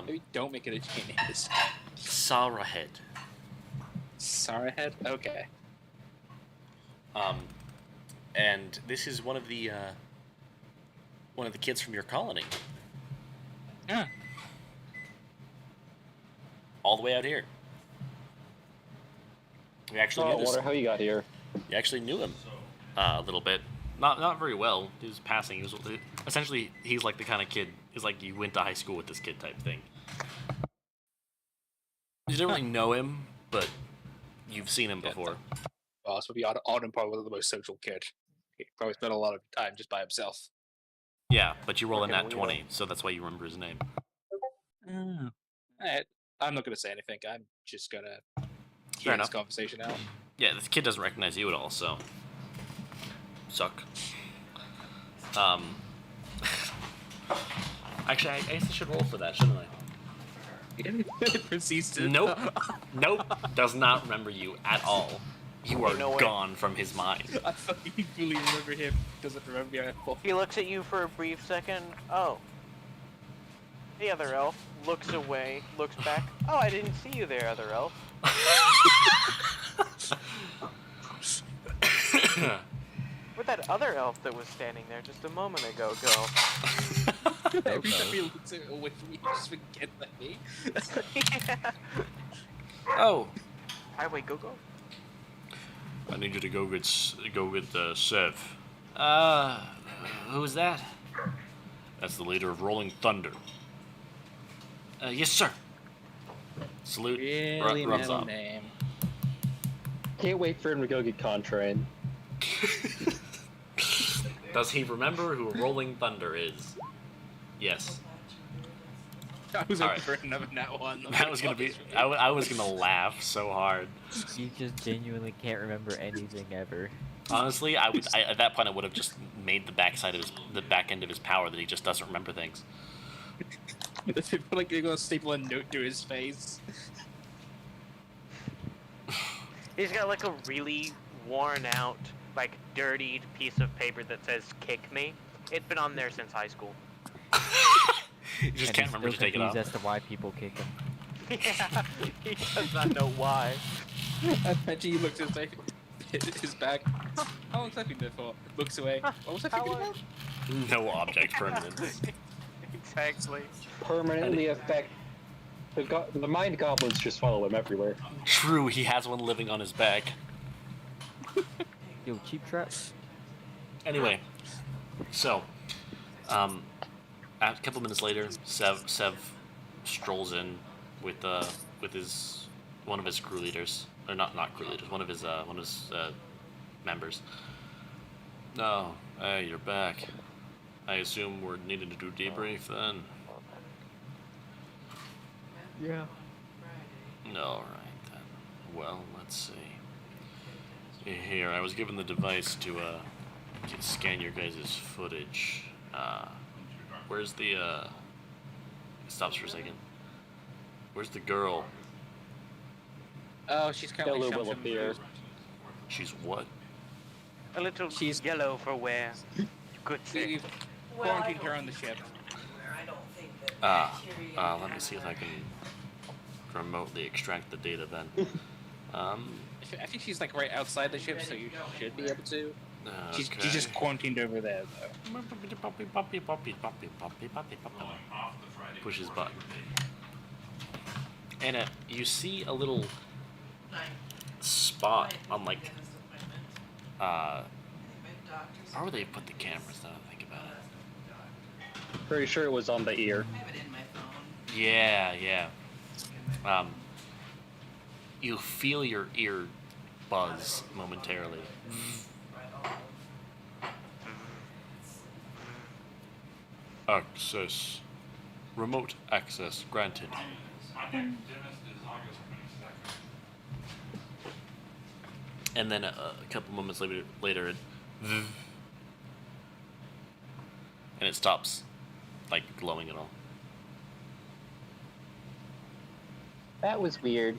maybe don't make it a J name this time. Sarahead. Sarahead? Okay. And this is one of the kids from your colony. Yeah. All the way out here. We actually knew I wonder how you got here. You actually knew him a little bit. Not very well. He was passing. Essentially, he's like the kind of kid. He's like you went to high school with this kid type thing. You didn't really know him, but you've seen him before. Well, this would be Auden probably the most social kid. He probably spent a lot of time just by himself. Yeah, but you roll a nat 20, so that's why you remember his name. Alright. I'm not gonna say anything. I'm just gonna Fair hear enough. this conversation out. Yeah, this kid doesn't recognize you at all, so suck. Actually, I guess I should roll for that, shouldn't I? Proceeds to... Nope. Does not remember you at all. You are gone from his mind. I fucking fully remember him. Doesn't remember me at all. He looks at you for a brief second. Oh. The other elf looks away, looks back. Oh, I didn't see you there, other elf. Where'd that other elf that was standing there just a moment ago go? Every time he looks away from me, he just forgets that me. Yeah. Oh. Highway, go. I need you to go get Sev. Who's that? That's the leader of Rolling Thunder. Yes, sir. Salute. Really runs middle up. name. Can't wait for him to go get Contrain. Does he remember who Rolling Thunder is? Yes. I was All looking for another nat one. That was gonna be. I was gonna laugh so hard. You just genuinely can't remember anything ever. Honestly, at that point I would have just made the back end of his power that he just doesn't remember things. There's people like they're gonna staple a note to his face. He's got like a really worn out, like dirtied piece of paper that says "kick me." It's been on there since high school. You just can't remember to take it off. As to why people kick him. Yeah, he does not know why. I bet you he looks at his back. How long's that been there for? Looks away. What was I thinking about? No object permanence. Exactly. Permanently affect... The mind goblins just follow him everywhere. True, he has one living on his back. Yo, cheap traps. Anyway, so, a couple minutes later, Sev strolls in with one of his crew leaders, or not crew leaders, one of his members. Oh, hey, you're back. I assume we're needing to do debrief then. Yeah. All right then. Well, let's see. Here, I was given the device to scan your guys' footage. Where's the It stops for a second. Where's the girl? Oh, she's currently Hello, shoved will in appear. food. She's what? A little yellow for wear. You could say. We've quarantined her on the ship. Let me see if I can remotely extract the data then. I think she's like right outside the ship, so you should be able to. Okay. She's just quarantined over there, though. Pushes button. And you see a little spot on like where would they put the cameras now that I think about it? Pretty sure it was on the ear. Yeah. You feel your ear buzz momentarily. Access. Remote access granted. And then a couple moments later it and it stops, like glowing at all. That was weird.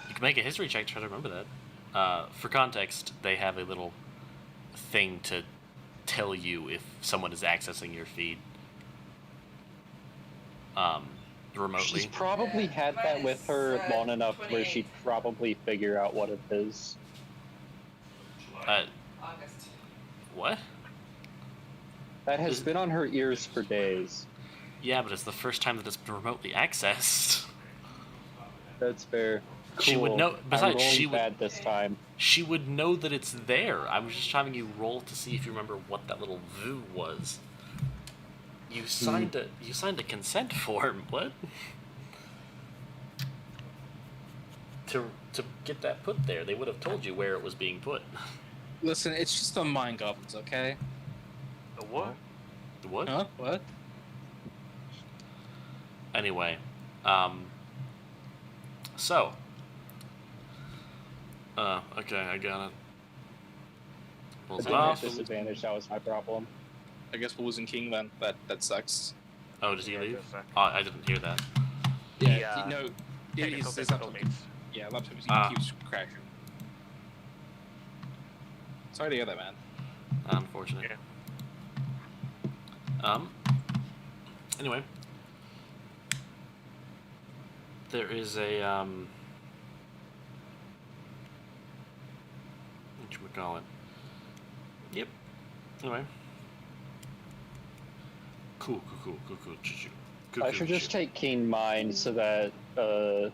You can make a history check to try to remember that. For context, they have a little thing to tell you if someone is accessing your feed remotely. She's probably had that with her long enough where she'd probably figure out what it is. What? That has been on her ears for days. Yeah, but it's the first time that it's been remotely accessed. That's fair. Cool. She would know. Besides, she would. Bad this time. She would know that it's there. I was just having you roll to see if you remember what that little VU was. You signed a consent form. What? To get that put there, they would have told you where it was being put. Listen, it's just the mind goblins, okay? The what? The what? Huh? What? Anyway, so, okay, I got it. Pulls it off. Disadvantage, that was my problem. I guess we're losing King then. That sucks. Oh, does he leave? Oh, I didn't hear that. Yeah, no. Technical His difficulties. Yeah, laptop keeps crashing. Sorry to hear that, man. Unfortunate. Yeah. Anyway. There is a, whatchamacallit. Yep. Anyway. Cool. I should just take Keen Mind so that, you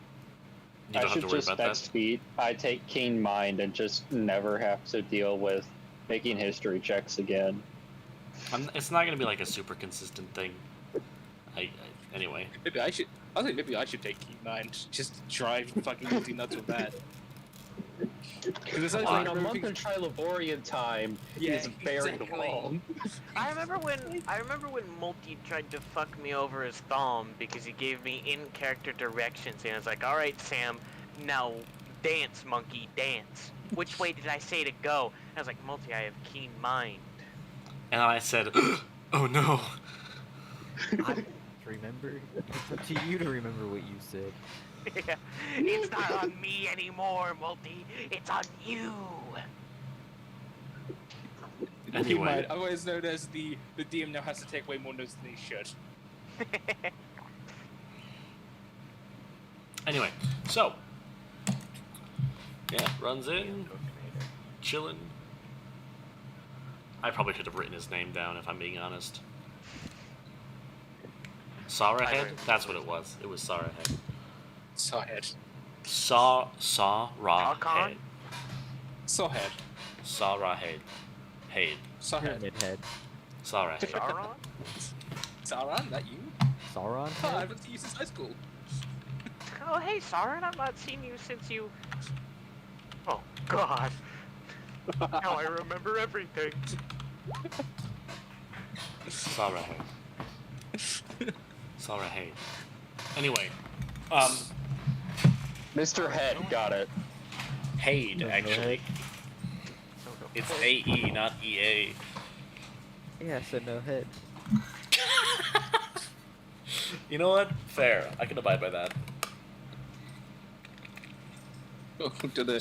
don't have to worry about next feat, I take Keen Mind and just never have to deal with making history checks again. It's not going to be like a super consistent thing. Anyway. Maybe I should take Keen Mind. Just drive fucking multi nuts with that. A month of Triloborian time is very long. I remember when Multi tried to fuck me over his thumb because he gave me in-character directions and I was like, "All right, Sam, now dance, monkey, dance. Which way did I say to go?" I was like, "Multi, I have keen mind." And I said, "Oh no." Remember? It's up to you to remember what you said. Yeah. It's not on me anymore, Multi. It's on you. Anyway. Otherwise known as the DM now has to take way more notes than he should. Anyway, so. Yeah, runs in. Chillin'. I probably should have written his name down if I'm being honest. Sawrahead? That's what it was. It was Sawrahead. Sawhead. Sawrahead. Sawhead. Sawrahead. Haid. Sawhead. Head. Sawrahead. Sauron? Sauron, that you? Sauron? Oh, I haven't seen you since high school. Oh, hey, Sauron, I've not seen you since you... Oh, God. Now I remember everything. Sawrahead. Sawrahead. Anyway, Mr. Head got it. Haid, actually. It's A-E, not E-A. Yeah, so no head. You know what? Fair. I can abide by that. Welcome to the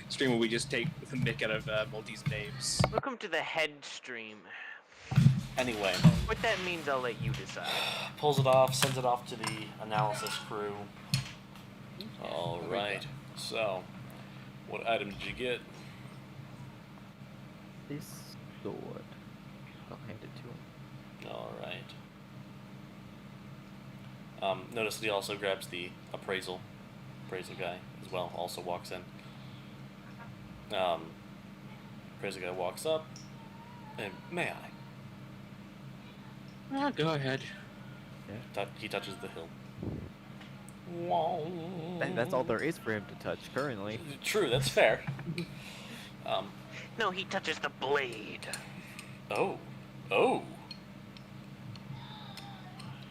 stream where we just take the mick out of Multi's names. Welcome to the head stream. Anyway. What that means, I'll let you decide. Pulls it off, sends it off to the analysis crew. All right. So, what item did you get? This sword. I'll hand it to him. All right. Notice that he also grabs the appraisal guy as well. Also walks in. Appraisal guy walks up, and may I? Go ahead. He touches the hill. That's all there is for him to touch currently. True, that's fair. No, he touches the blade. Oh.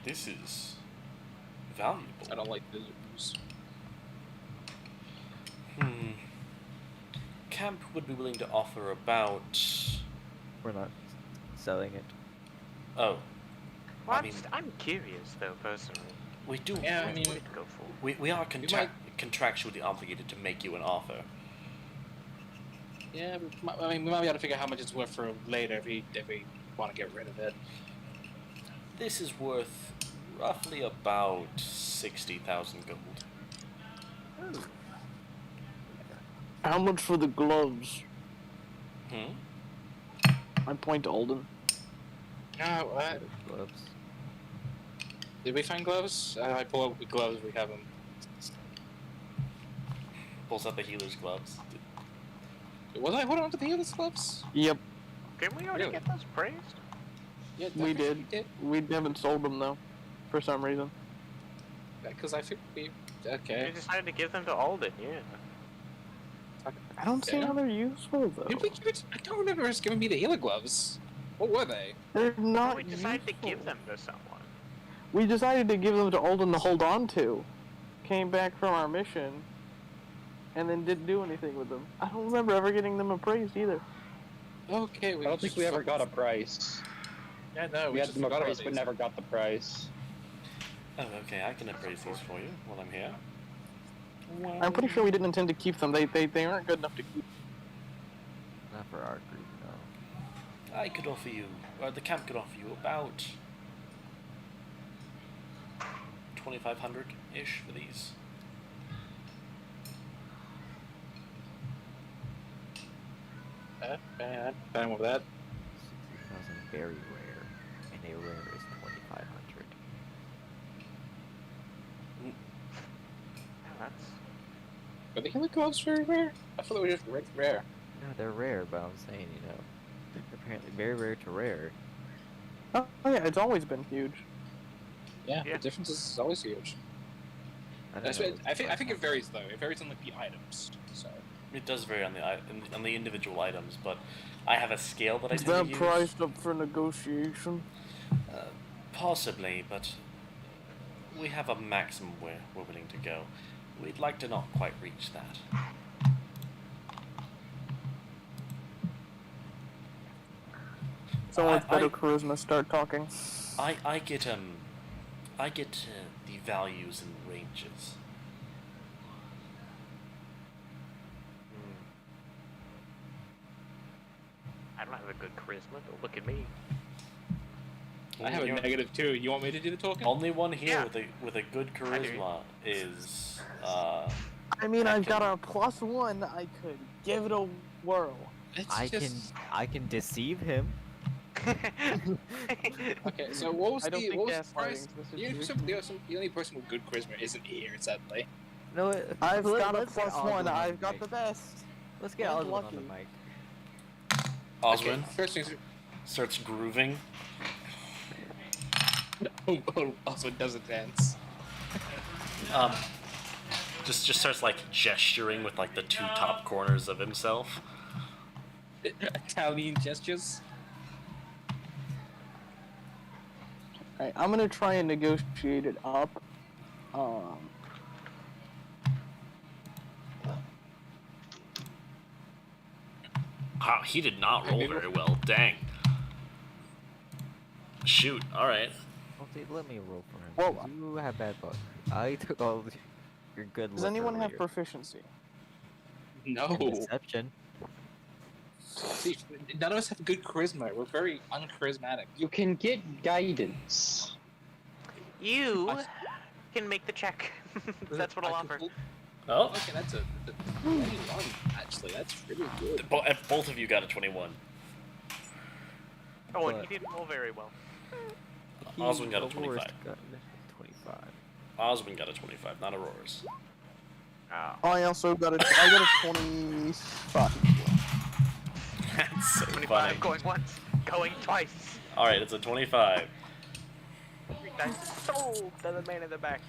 This is valuable. I don't like visitors. Camp would be willing to offer about... We're not selling it. Oh. Well, I mean, I'm curious, though, personally. we do... Yeah, I What mean, would it go for? We are might- contractually obligated to make you an offer. Yeah, we might be able to figure out how much it's worth for later if we want to get rid of it. This is worth roughly about 60,000 gold. How much for the gloves? Hmm? I point to Alden. What? Gloves. Did we find gloves? I pull up the gloves, we have them. Pulls out the healer's gloves. Was I holding on to the healer's gloves? Yep, Didn't we already Really? get those praised? Yeah, we definitely did. We haven't sold them though, for some reason. Because I think we... We Okay. decided to give them to Alden, yeah. I don't see Yeah. how they're useful though. Did we give it... I don't remember us giving me the healer gloves. What were they? They're not we decided to give useful. them to someone. We decided to give them to Alden to hold on to. Came back from our mission, and then didn't do anything with them. I don't remember ever getting them appraised either. Okay, I don't think we ever got a price. Yeah, no, We had just them forgot about appraised, but these. never got the price. Oh, okay, I can appraise these for you while I'm here. I'm pretty sure we didn't intend to keep them. They aren't good enough to keep. Not for our group, no. I could offer you, or the camp could offer you about 2,500-ish for these. I'm fine with that. 60,000 very rare, and a rare is 2,500. Yeah, that's... Are the healer gloves very rare? I thought they were just rare. No, they're rare, but I'm saying, you know, apparently very rare to rare. Oh yeah, it's always been huge. Yeah, Yeah. the difference is always huge. I don't know, I think it varies though. It varies on like the items. So It does vary on the individual items, but I have a scale that I Is tend that to use. priced up for negotiation? Possibly, but we have a maximum where we're willing to go. We'd like to not quite reach that. Someone with better I- charisma start talking. I get the values and ranges. I don't have a good charisma, don't look at me. I have a You're- negative too. You want me to do the talking? Only one here Yeah. with a good I do. charisma is I mean, I've got a +1. I could give it a whirl. It's I just... can deceive him. Okay, so what was I don't the think what was gaslighting's the price? Mr. You know, Duke. the only person with good charisma isn't here, sadly. No, I've got a let's get +1. Oswald on I've the got mic. the best. Let's get I'm Oswald on the lucky. mic. Oswin First things. starts grooving. Also doesn't dance. Just starts like gesturing with like the two top corners of himself. Italian gestures. Alright, I'm gonna try and negotiate it up. Wow, he did not roll very well. Dang. Shoot. All right. Okay, let me roll for him. Well, 'cause you have bad luck. I took all your good luck. Does anyone have earlier. proficiency? No. And deception? See, none of us have good charisma. We're very uncharismatic. You can get guidance. You can make the check. That's what I'll offer. Oh, Okay, that's a 21, actually. That's really good. both of you got a 21. Oh, and But- he didn't roll very well. Oswin got a Auror's 25. got 25. Oswin got a 25, not Aurora's. Oh. I also got a 25. That's so 25 funny. going once, going twice. Alright, it's a 25. That's sold to the man in the back.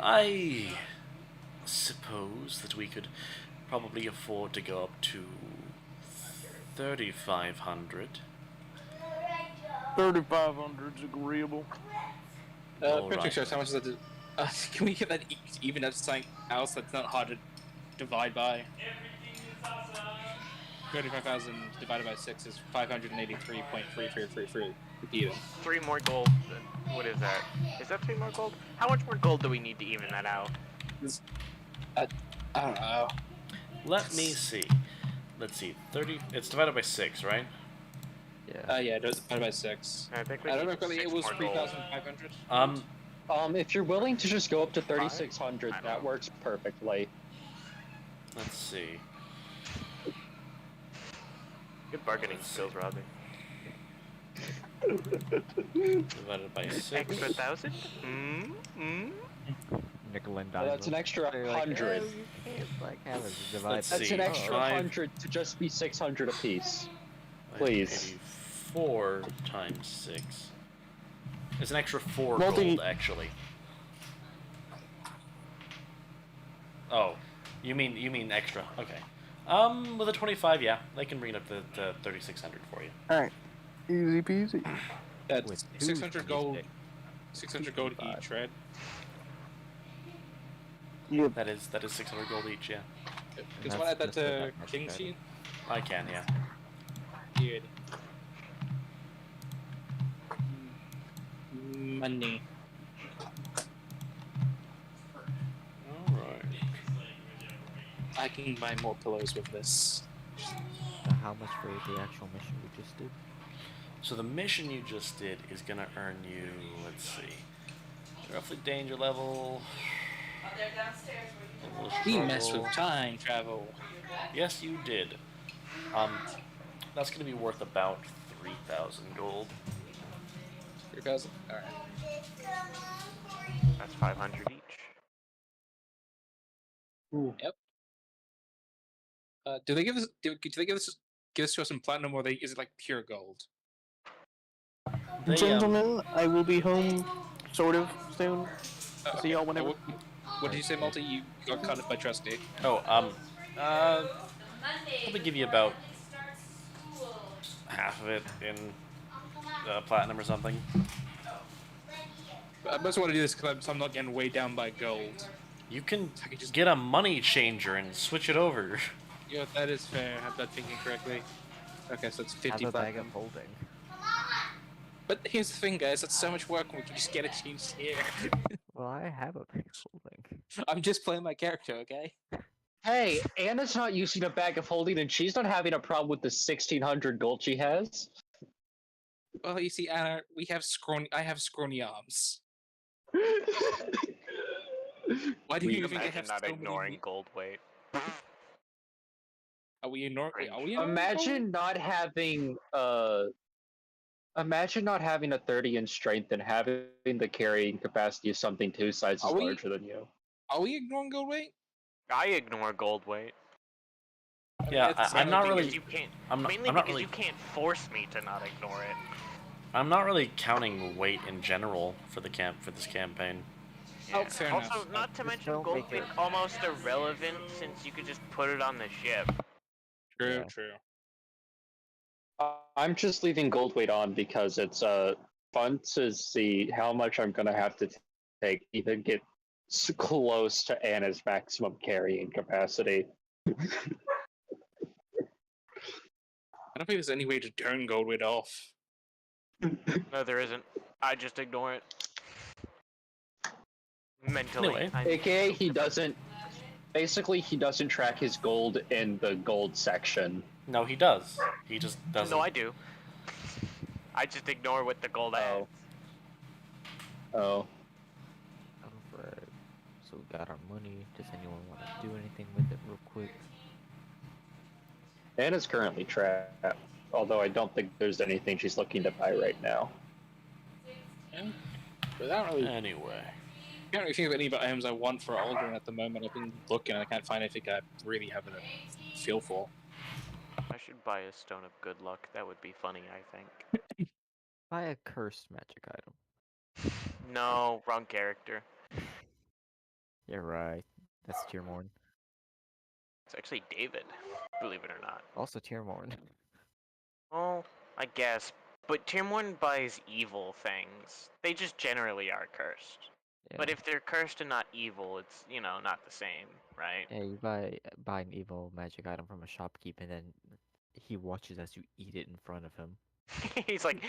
I suppose that we could probably afford to go up to 3,500. 3,500's agreeable. Perfect choice. How much is that? Can we get that even up to something else that's not hard to divide by? 35,000 divided by 6 is 583.3333. Even. 3 more gold. What is that? Is that 3 more gold? How much more gold do we need to even that out? I don't know. Let me see. Let's see. 30. It's divided by 6, right? Yeah. Yeah, divided by 6. I think we I don't need know if it 6 was more gold. 3,500. If you're willing to just go up to 3,600, that works perfectly. Let's see. Good bargaining skills, Robbie. Divided by 6. Extra 1,000? Nickel and Well, dime. that's an extra They're like, 100. "Oh, you can't like have it divide. Let's That's see. an extra 5. 100 to just be 600 apiece. Please. 4 times 6. It's an extra 4 Multi- gold, actually. Oh, you mean extra? Okay. With a 25, yeah, they can bring it up to 3,600 for you. Alright. Easy peasy. That's With 600 2 gold. sticks. 600 gold each, right? Yep. That is 600 gold each, yeah. Because that's- one add that that's not to that much King better. Sheet? I can, yeah. Good. Money. Alright. I can buy more pillows with this. So how much for the actual mission we just did? So the mission you just did is gonna earn you, let's see, roughly danger level. A little We messed struggle. with time travel. Yes, you did. That's gonna be worth about 3,000 gold. 3,000? Alright. That's 500 each. Yep. Do they give us? Do they give us to us in platinum, or is it like pure gold? They, Gentlemen, I will be home sort of soon. See y'all whenever. What did you say, Multi? You got cut by Trusty. Probably give you about half of it in platinum or something. I must want to do this because I'm not getting way down by gold. You can I could just get a money changer and switch it over. Yeah, that is fair. I'm not thinking correctly. Okay, so it's Have 50 a bag platinum. of holding. But here's the thing, guys. That's so much work when we can just get it changed here. Well, I have a bag of holding. I'm just playing my character, okay? Hey, Anna's not using a bag of holding, and she's not having a problem with the 1,600 gold she has. Well, you see, Anna, I have scrawny arms. Why do you even Imagine have not so ignoring many... gold weight. Are we ignoring? Imagine not having Imagine not having a 30 in strength and having the carrying capacity of something 2 sizes larger than you. Are we ignoring gold weight? I ignore gold weight. Yeah, I'm not really. You can't, I'm not. mainly I'm not because really. you can't force me to not ignore it. I'm not really counting weight in general for this campaign. Yeah. fair also, enough. not to Just mention don't gold make weight it- almost irrelevant since you could just put it on the ship. True, Yeah. true. I'm just leaving gold weight on because it's fun to see how much I'm gonna have to take to even get close to Anna's maximum carrying capacity. I don't think there's any way to turn gold weight off. No, there isn't. I just ignore it. Mentally. Anyway. AKA he doesn't. Basically, he doesn't track his gold in the gold section. No, he does. He just doesn't. No, I do. I just ignore what the gold adds. Oh. For So we got our money. Does anyone want to do anything with it real quick? Anna's currently trapped, although I don't think there's anything she's looking to buy right now. But I don't really, Anyway. I can't really think of any items I want for Aldrin at the moment. I've been looking and I can't find anything I really have a feel for. I should buy a Stone of Good Luck. That would be funny, I think. Buy a cursed magic item. No, wrong character. Yeah, right. That's Tiermorn. It's actually David, believe it or not. Also Tiermorn. Well, I guess. But Tiermorn buys evil things. They just generally are cursed. Yeah. But if they're cursed and not evil, it's, you know, not the same, right? Yeah, you buy an evil magic item from a shopkeep, and then he watches as you eat it in front of him. He's like,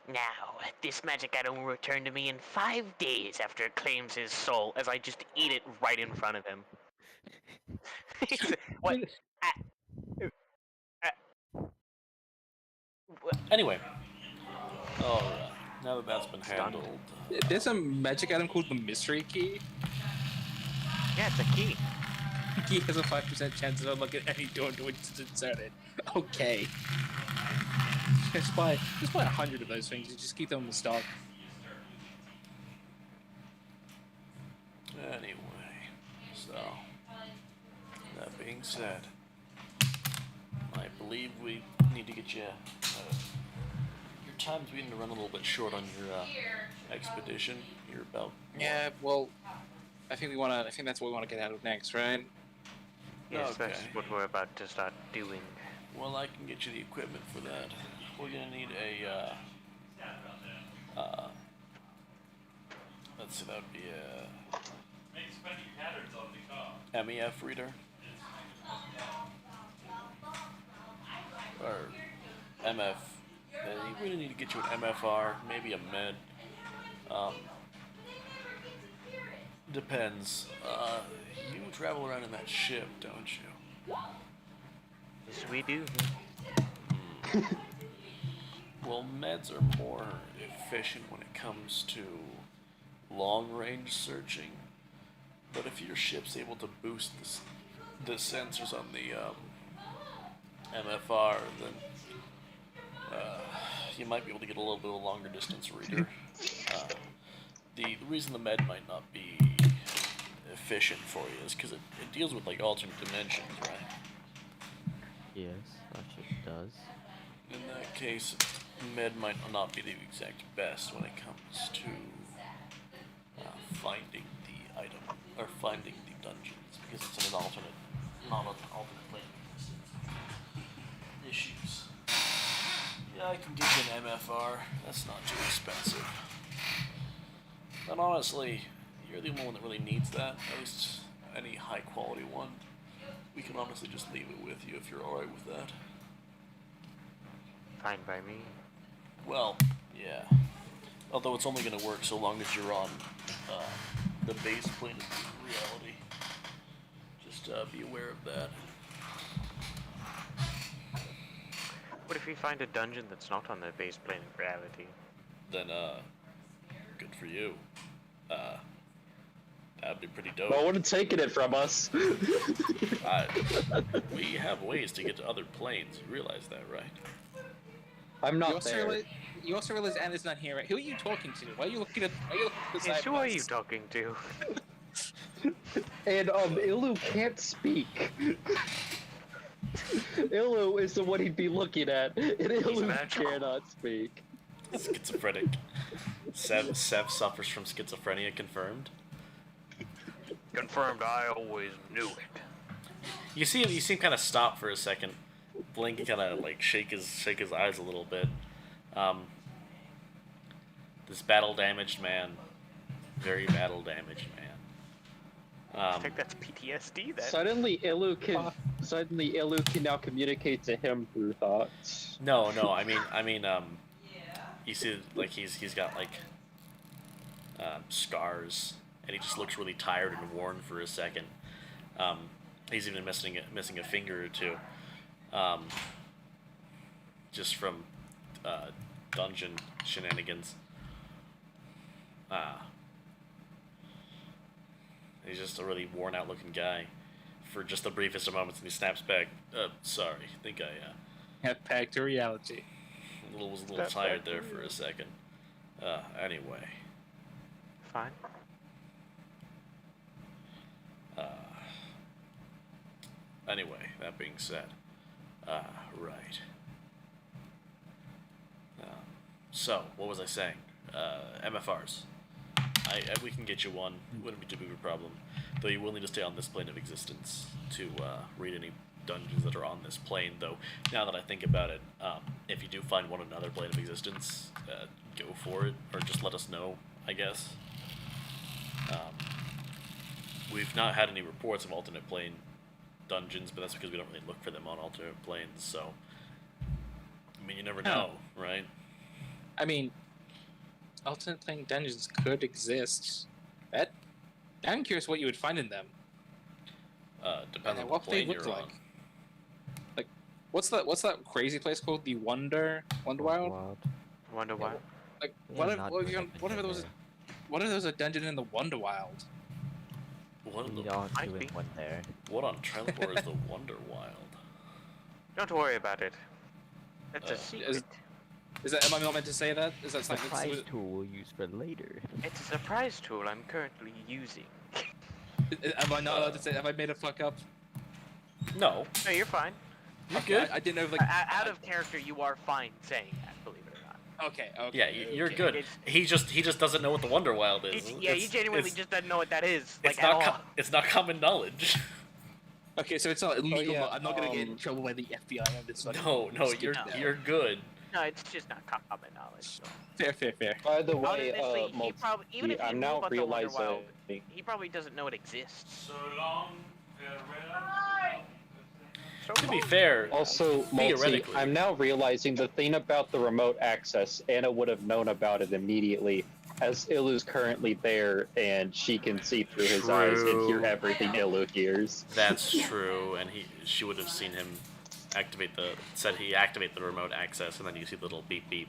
now, this magic item will return to me in 5 days after it claims his soul, as I just eat it right in front of him. What? Anyway. Alright. Now that that's been handled. There's a magic item called the Mystery Key. Yeah, it's a key. The key has a 5% chance of unlocking any door to which it's inserted. Okay. Just buy 100 of those things and just keep them in stock. Anyway. So. That being said. I believe we need to get you... your time's beginning to run a little bit short on your expedition. You're about... Yeah, well, I think that's what we want to get out of next, right? Yes, Okay. that's what we're about to start doing. Well, I can get you the equipment for that. We're gonna need a, let's see, that would be Make spending patterns on the car. MEF reader. Or MF. We're gonna need to get you an MFR, maybe a med. Depends. You travel around in that ship, don't you? Yes, we do. Well, meds are more efficient when it comes to long-range searching. But if your ship's able to boost the sensors on the MFR, then you might be able to get a little bit of a longer distance reader. The reason the med might not be efficient for you is because it deals with like alternate dimensions, right? Yes, that shit does. In that case, med might not be the exact best when it comes to finding the item or finding the dungeons because it's in an alternate, not an alternate plane. Issues. Yeah, I can give you an MFR. That's not too expensive. But honestly, you're the only one that really needs that. At least any high quality one. We can honestly just leave it with you if you're alright with that. Fine by me. Well, yeah. Although it's only going to work so long as you're on the base plane of reality. Just be aware of that. What if we find a dungeon that's not on the base plane of gravity? Then, good for you. That'd be pretty dope. No one had taken it from us. We have ways to get to other planes. You realize that, right? I'm not there. You also realize Anna's not here, right? Who are you talking to? Why are you looking at the side Yes, who of are us? you talking to? And Ilu can't speak. Ilu is the one he'd be looking at, and Ilu magical. cannot speak. Schizophrenic. Sev suffers from schizophrenia, confirmed. Confirmed, I always knew it. You see him kind of stop for a second, blink and kind of like shake his eyes a little bit. This battle damaged man, very battle damaged man. I think that's PTSD then. Suddenly Ilu can now communicate to him through thoughts. No, I mean, you see, like he's got like scars, and he just looks really tired and worn for a second. He's even missing a finger or two, just from dungeon shenanigans. He's just a really worn out looking guy for just the briefest of moments, and he snaps back. Sorry, I think I Have back to reality. was a little tired there for a second. Anyway. Fine. Anyway, that being said, right. So, what was I saying? MFRs. We can get you one. It wouldn't be too big of a problem. Though you will need to stay on this plane of existence to read any dungeons that are on this plane. Though, now that I think about it, if you do find one on another plane of existence, go for it. Or just let us know, I guess. We've not had any reports of alternate plane dungeons, but that's because we don't really look for them on alternate planes, so... I mean, you never know, right? I mean, alternate plane dungeons could exist. I'm curious what you would find in them. Depends on what the plane they look you're like. on. Like, what's that crazy place called? The Wonderwild? Wonderwild? Like, Yeah, what if there was a dungeon in the Wonderwild? We aren't doing one there. What on Trelleborg is the Wonderwild? Don't worry about it. It's a secret. Is that? Am I not meant to say that? Is that something? Surprise tool we'll use for later. It's a surprise tool I'm currently using. Am I not allowed to say? Have I made a fuck up? No. No, you're fine. You're good. I didn't know. Like, Out of character, you are fine saying that. Believe it or not. Okay. Yeah, you're good. He just doesn't know what the Wonderwild is. He genuinely just doesn't know what that is. It's like, at not. all. It's not common knowledge. Okay, so it's not illegal. yeah, I'm not gonna get in trouble by the FBI on this one. No, you're good. No, it's just not common knowledge. So. Fair. By the way, Honestly, he probably, even if he I'm knew now about the realizing. Wonderwild, he probably doesn't know it exists. So long, farewell. To be fair, Also, Multi, theoretically, I'm now realizing the thing about the remote access, Anna would have known about it immediately, as Ilu's currently there, and she can see through his eyes and hear everything Ilu hears. That's true, and she would have seen him activate the remote access, and then you see the little beep beep.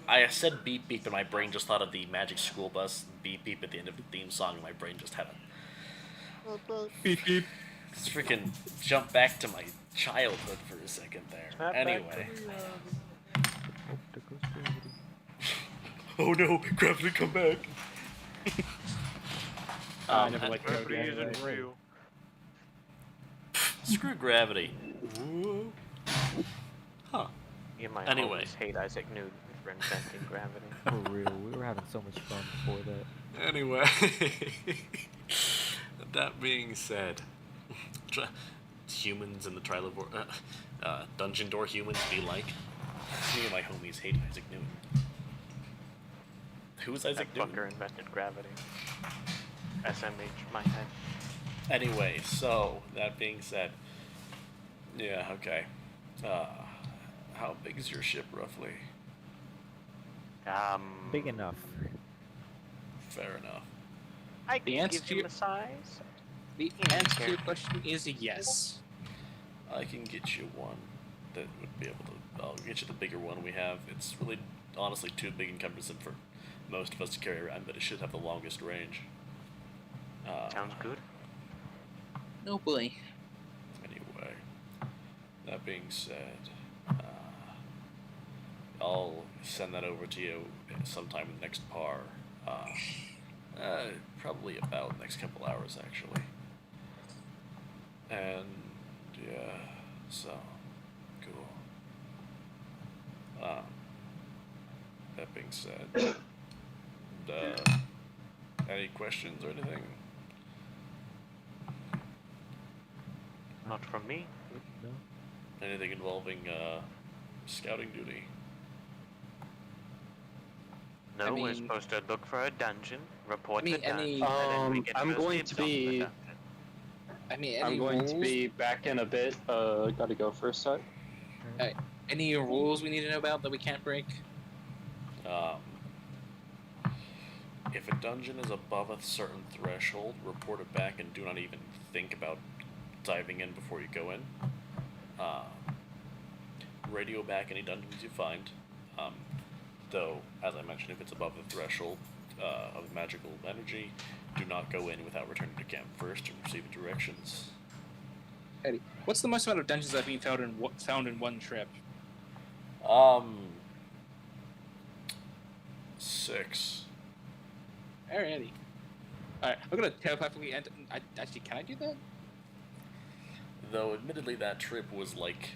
I said beep beep, and my brain just thought of the Magic School Bus beep beep at the end of the theme song, and my brain just had a beep beep. Just freaking jump back to my childhood for a second there. Anyway. Oh no, gravity, come back! I never liked Gravity isn't real. Screw gravity. Whoa. Huh. Me and my Anyway. homies hate Isaac Newton for inventing gravity. For real, we were having so much fun before that. Anyway. That being said, humans in the Trilobor, dungeon door humans be like. Me and my homies hate Isaac Newton. Who's Isaac That Newton? fucker invented gravity. SMH, my head. Anyway, so, that being said, yeah, okay. How big is your ship, roughly? Big enough. Fair enough. I The can answer give to you your- a size. The answer to your question is yes. I can get you one that would be able to. I'll get you the bigger one we have. It's really, honestly, too big and cumbersome for most of us to carry around, but it should have the longest range. Sounds good. No boy. Anyway, that being said, I'll send that over to you sometime in the next par. Probably about the next couple hours, actually. And yeah, so cool. That being said, any questions or anything? Not from me. No. Anything involving scouting duty? No, I we're mean- supposed to look for a dungeon, report I mean, the dungeon, any- and then we get I'm first going dibs to on the be- dungeon. I mean, I'm any going rules? to be back in a bit. Gotta go for a sec. Any rules we need to know about that we can't break? If a dungeon is above a certain threshold, report it back and do not even think about diving in before you go in. Radio back any dungeons you find. Though, as I mentioned, if it's above the threshold, of magical energy. Do not go in without returning to camp first and receiving directions. Eddie, what's the most amount of dungeons that have been found in one trip? 6. Alright, Eddie. Alright, I'm gonna telepathically enter. Actually, can I do that? Though, admittedly, that trip was like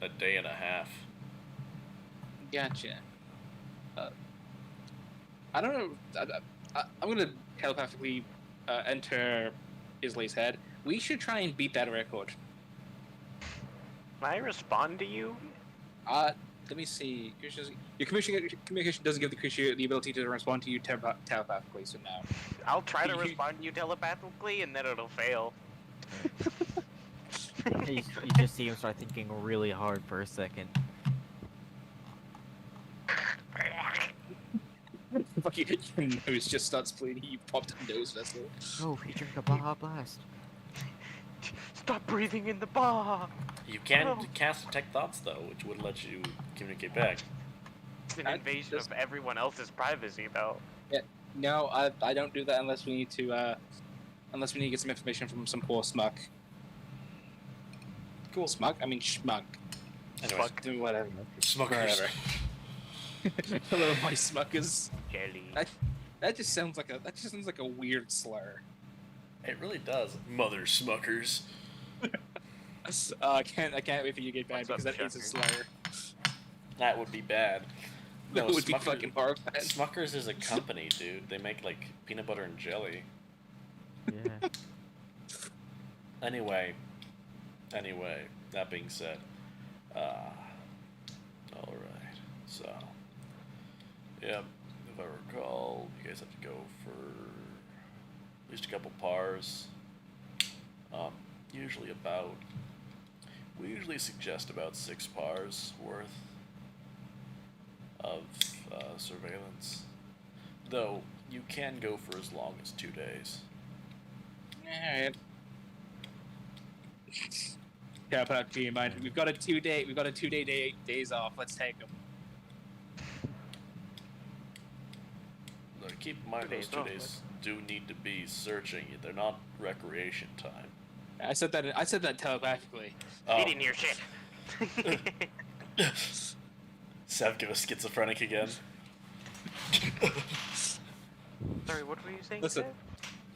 a day and a half. Gotcha. I don't know. I'm gonna telepathically enter Isley's head. We should try and beat that record. Can I respond to you? Let me see. Your communication doesn't give the creature the ability to respond to you telepathically, so no. I'll try to respond to you telepathically, and then it'll fail. You just see him start thinking really hard for a second. Fuck you, your nose just starts bleeding. You popped a nose vessel. Oh, he drank a Baja Blast. Stop breathing in the bar! You can cast Detect Thoughts, though, which would let you communicate back. It's an invasion of everyone else's privacy, though. Yeah, no, I don't do that unless we need to get some information from some poor smuck. Cool. Smuck? I mean schmuck. Anyways. Smuck, whatever. Smuckers. Hello, my smuckers. Jelly. That just sounds like a weird slur. It really does. Mother Smuckers. I can't wait for you to get banned because that is a slur. That would be bad. That would be fucking horrifying. Smuckers is a company, dude. They make like peanut butter and jelly. Yeah. Anyway, that being said, alright, so, yeah, if I recall, you guys have to go for at least a couple pars, we usually suggest about 6 pars worth of surveillance, though you can go for as long as 2 days. Alright. Yeah, but keep in mind, we've got a 2 day days off. Let's take them. Keep in mind those 2 days do need to be searching. They're not recreation time. I said that telepathically. He didn't hear shit. Sev, give us schizophrenic again. Sorry, what were you saying? Listen,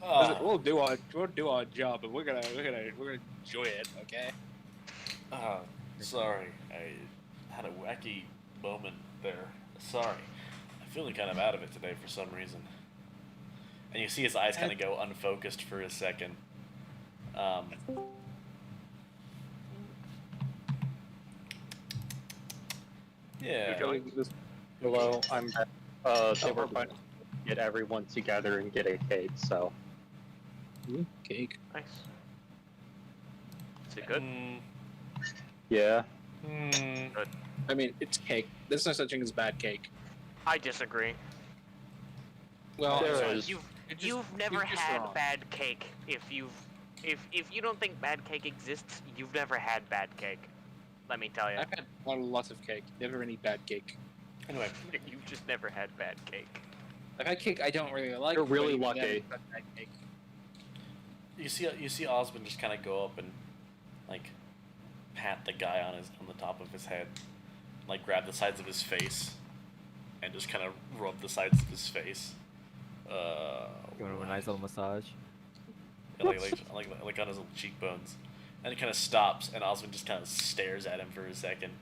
Sev? we'll do our job, but we're gonna enjoy it, okay? Sorry, I had a wacky moment there. Sorry, I'm feeling kind of out of it today for some reason. And you see his eyes kind of go unfocused for a second. Yeah. Hello, I'm back. They were trying to get everyone together and get a cake, so. Cake. Nice. Is it good? Yeah. Good. I mean, it's cake. There's no such thing as bad cake. I disagree. Well, There is. You've never you're just had wrong. bad cake. If you don't think bad cake exists, you've never had bad cake. Let me tell you. I've had lots of cake. Never any bad cake. Anyway, You've just never had bad cake. I've had cake I don't really like. You're really but even then, lucky. I've had bad cake. you see Osmond just kind of go up and like pat the guy on the top of his head, like grab the sides of his face, and just kind of rub the sides of his face. You want a nice little massage? like on his little cheekbones, and it kind of stops, and Osmond just kind of stares at him for a second.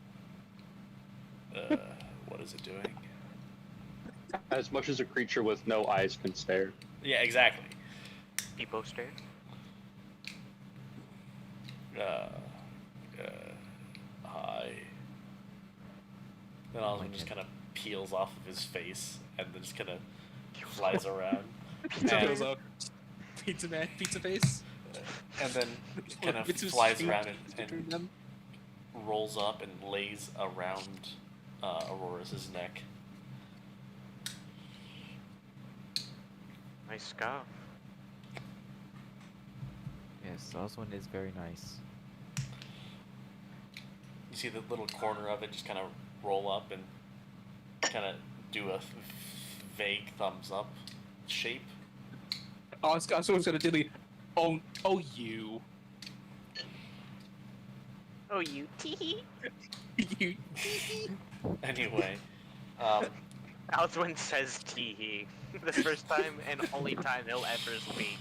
What is it doing? As much as a creature with no eyes can stare. Yeah, exactly. People stare. Hi. Then Osmond just kind of peels off of his face, and then just kind of flies around. Pizza and, goes up. Pizza man, pizza face. and then kind of It's his flies feet around between and them. rolls up and lays around Aurora's neck. Nice scarf. Yes, this one is very nice. You see the little corner of it just kind of roll up and kind of do a vague thumbs up shape. Oh, someone's gonna dilly. Oh, you. Oh, you teehee. You. Anyway, Alswin says teehee. The first time and only time he'll ever speak.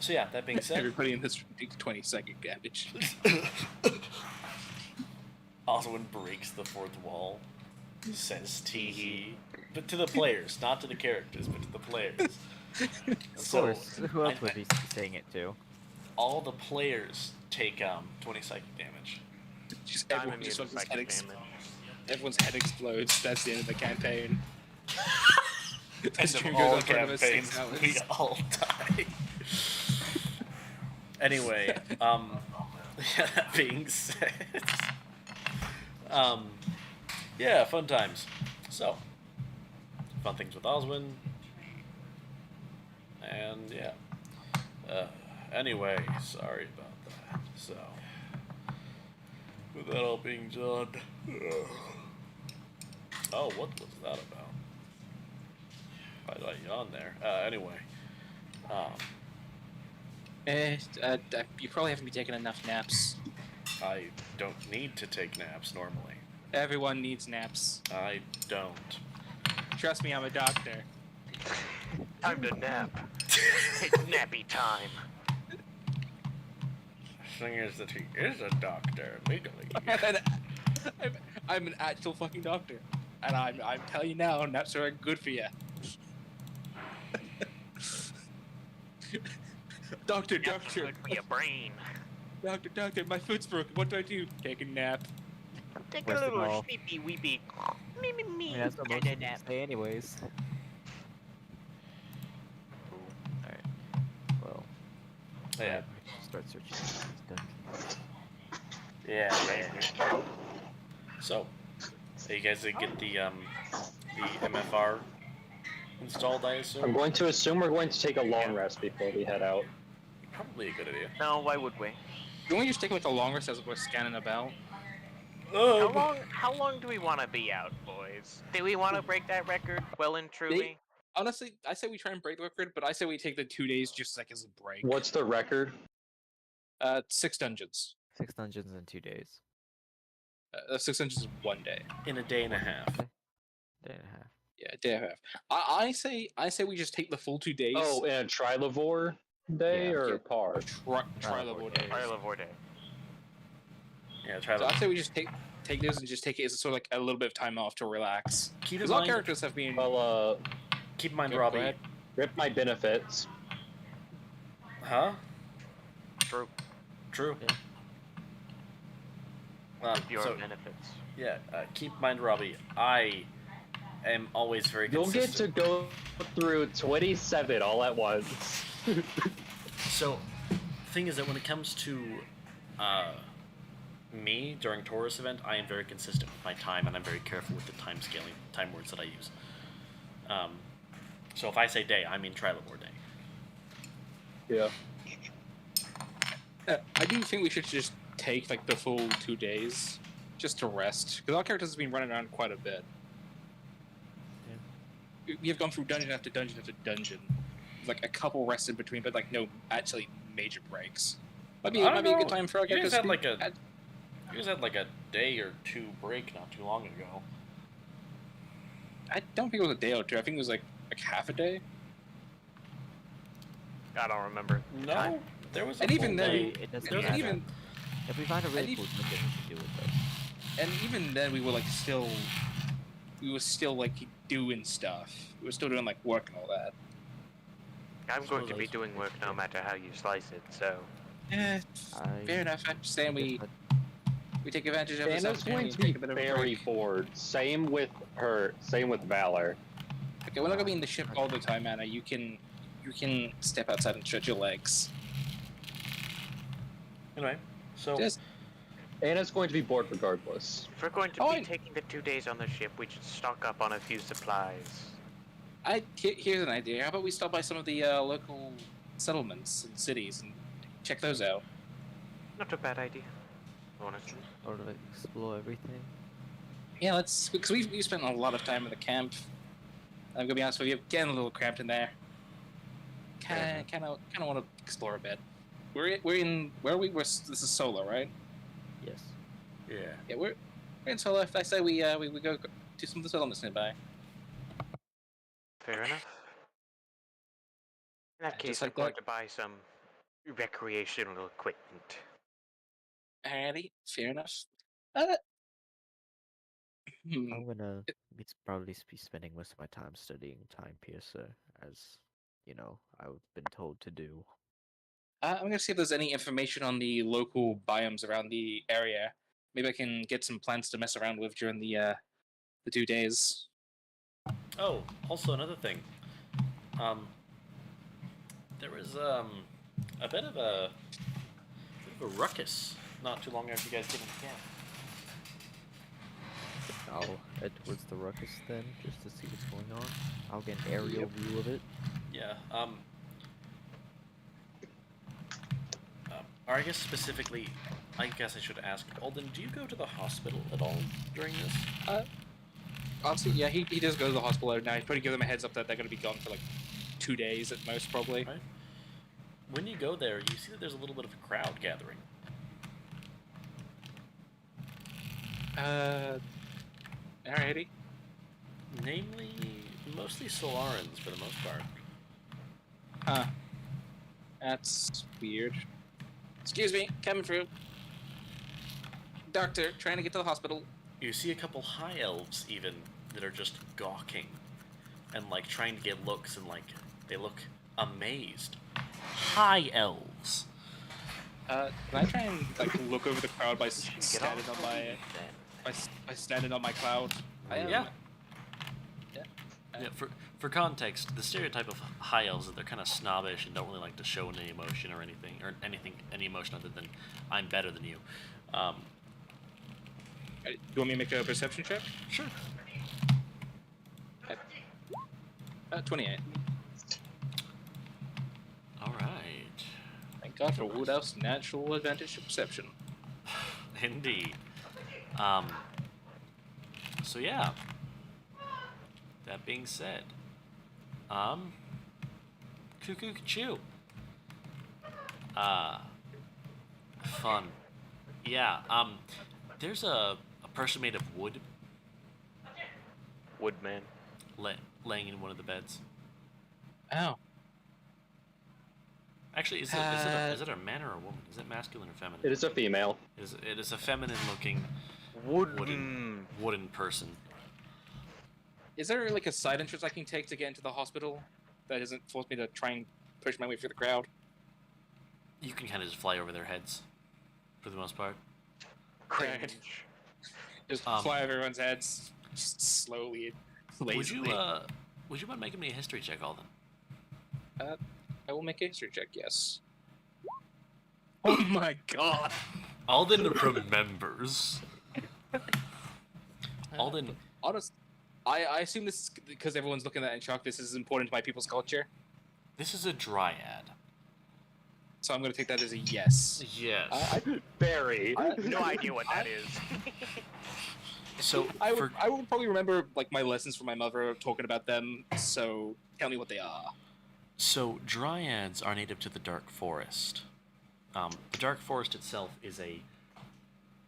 so yeah, that being said, Everybody in this room takes 20 psychic damage. Oswin breaks the fourth wall, says tee, but to the players, not to the characters, but to the players. Of course, who else would be saying it to? All the players take 20 psychic damage. Just I'm everyone immune just to fucking psychic head damage. everyone's head explodes. That's the end of the campaign. The End stream of goes all on for another 6 campaigns, hours. we all die. Anyway, yeah, that being said, yeah, fun times. So, fun things with Oswin, and yeah. Anyway, sorry about that. So, with that all being done, oh, what was that about? Why did I yawn there? Anyway, You probably haven't been taking enough naps. I don't need to take naps normally. Everyone needs naps. I don't. Trust me, I'm a doctor. Time to nap. It's nappy time. Thing is that he is a doctor legally. I'm an actual fucking doctor, and I'm telling you now, naps are good for you. Doctor, Naps are good for your brain. doctor, my foot's broken. What do I do? Take a nap. Take Rest a of little all. sleepy weepy. Me, me, I me. mean, that's what most Kinda people nap. say anyways. Alright. Well, Yeah. start searching these dungeons. Yeah, man. So, you guys did get the MFR installed, I assume? I'm going to assume we're going to take a long rest before we head out. Probably a good idea. No, why would we? Can we just take like a longer as we're scanning about? How long do we want to be out, boys? Do we want to break that record well and truly? Honestly, I say we try and break the record, but I say we take the 2 days just like as a break. What's the record? 6 dungeons. 6 dungeons in 2 days. 6 dungeons in 1 day. In a day and a half. Day and a half. Yeah, a day and a half. I say we just take the full 2 days. Oh, in a Trilivore day Yeah. or Yeah. par? Trilivore days. Trilivore day. Yeah, try So I that. say we just take this and just take it as sort of like a little bit of time off to relax. Keep in Because all mind, characters have been. Well, keep in mind, Go Robbie. ahead. rip my benefits. Huh? True. True. Your So, benefits. yeah, keep in mind, Robbie, I am always very You'll get to consistent. go through 27 all at once. So, thing is that when it comes to me during Torus event, I am very consistent with my time, and I'm very careful with the time scaling, time words that I use. So if I say day, I mean Trilivore day. Yeah. I do think we should just take like the full 2 days just to rest, because our characters have been running around quite a bit. We have gone through dungeon after dungeon after dungeon, like a couple rests in between, but like no actually major breaks. Might be a good time for our You guys characters. had to like be- a, you guys had like a day or two break not too long ago. I don't think it was a day or two. I think it was like half a day. I don't remember. No, there was a And even full then, day. It doesn't and matter. even If we find a really and cool dungeon, we should do it though. and even then we were like still like doing stuff. We were still doing like work and all that. I'm going to be those- doing work no matter how you slice it, so... Yeah, I fair enough. I understand we take advantage of this Anna's going opportunity to and be take a bit of a very break. bored. Same with her. Same with Valor. Okay, we're not gonna be in the ship all the time, Anna. You can step outside and stretch your legs. Anyway, so Just Anna's going to be bored regardless. If we're going to Oh, be I- taking the 2 days on the ship, we should stock up on a few supplies. here's an idea. How about we stop by some of the local settlements and cities and check those out? Not a bad idea, honestly. Or to like, explore everything. Yeah, let's, because we spent a lot of time in the camp. I'm gonna be honest with you, getting a little cramped in there. Kind of want to explore a bit. We're in where are we? This is Solo, right? Yes. Yeah. Yeah, we're in Solo. If I say we go do some developments nearby. Fair enough. In that case, Just like I'm going that. to buy some recreational equipment. Alrighty, fair enough. I'm gonna probably be spending most of my time studying Time Piercer, as you know I've been told to do. I'm gonna see if there's any information on the local biomes around the area. Maybe I can get some plants to mess around with during the 2 days. Oh, also another thing. There was a bit of a ruckus not too long after you guys get into camp. I'll head towards the ruckus then, just to see what's going on. I'll get an aerial view of it. Yeah. Or I guess specifically, I guess I should ask, Alden, do you go to the hospital at all during this? Honestly, yeah, he does go to the hospital every night. Probably give them a heads up that they're gonna be gone for like 2 days at most, probably. Right. When you go there, you see that there's a little bit of a crowd gathering. Alrighty. Namely, mostly Solarans for the most part. Huh. That's weird. Excuse me, coming through. Doctor, trying to get to the hospital. You see a couple high elves even that are just gawking and like trying to get looks, and like they look amazed. High elves. Can I try and like look over the crowd by standing on my by standing on my cloud? Yeah. For context, the stereotype of high elves is that they're kind of snobbish and don't really like to show any emotion or any emotion other than I'm better than you. Do you want me to make a perception check? Sure. 28. All right. Thank God for Woodhouse's natural advantage to perception. Indeed. So yeah. That being said, cuckoo chew. Fun. Yeah. There's a person made of wood. Woodman. Laying in one of the beds. Oh. Actually, is it a man or a woman? Is it masculine or feminine? It is a female. It is a feminine-looking wooden person. Is there like a side entrance I can take to get into the hospital that doesn't force me to try and push my way through the crowd? You can kind of just fly over their heads, for the most part. Cringe. Just fly over everyone's heads, just slowly, lazily. Would you mind making me a history check, Alden? I will make a history check, yes. Oh my god! Alden remembers. Alden... Honest, I assume this is because everyone's looking at it in shock. This is important to my people's culture. This is a dryad. So I'm going to take that as a yes. Yes. Very. I have no idea what that is. So I would probably remember like my lessons from my mother talking about them. So tell me what they are. So dryads are native to the Dark Forest. The Dark Forest itself is a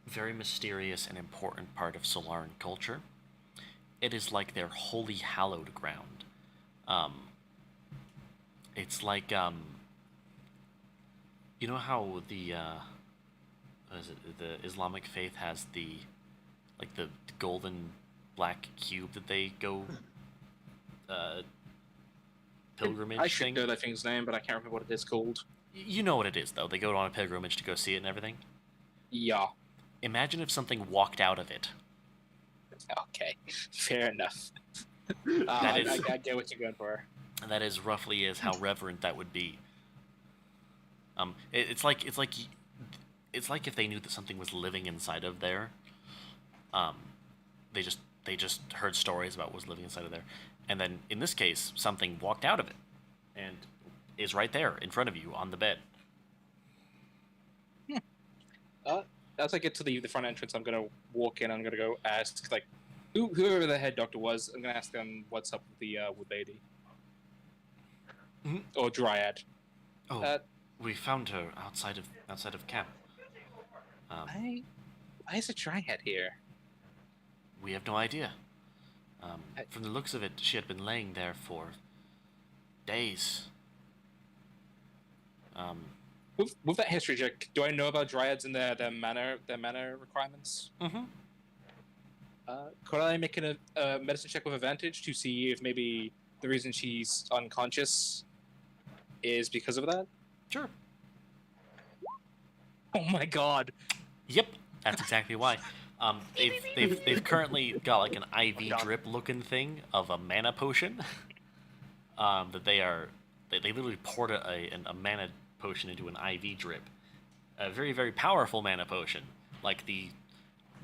very mysterious and important part of Solaran culture. It is like their holy hallowed ground. It's like you know how the the Islamic faith has the golden black cube that they go pilgrimage I should thing? know that thing's name, but I can't remember what it is called. You know what it is, though. They go on a pilgrimage to go see it and everything. Yeah. Imagine if something walked out of it. Okay, fair enough. That is, I get what you're going for. and that is roughly is how reverent that would be. It's like if they knew that something was living inside of there. They just heard stories about what was living inside of there, and then in this case, something walked out of it, and is right there in front of you on the bed. as I get to the front entrance, I'm gonna walk in. I'm gonna go ask like whoever the head doctor was. I'm gonna ask them what's up with the wood lady or dryad. Oh, we found her outside of camp. Why is a dryad here? We have no idea. From the looks of it, she had been laying there for days. With that history check, do I know about dryads and their mana requirements? Mm-hmm. Could I make a medicine check with advantage to see if maybe the reason she's unconscious is because of that? Sure. Oh my god. Yep, that's exactly why. They've currently got like an IV drip looking thing of a mana potion. That they literally poured a mana potion into an IV drip. A very, very powerful mana potion, like the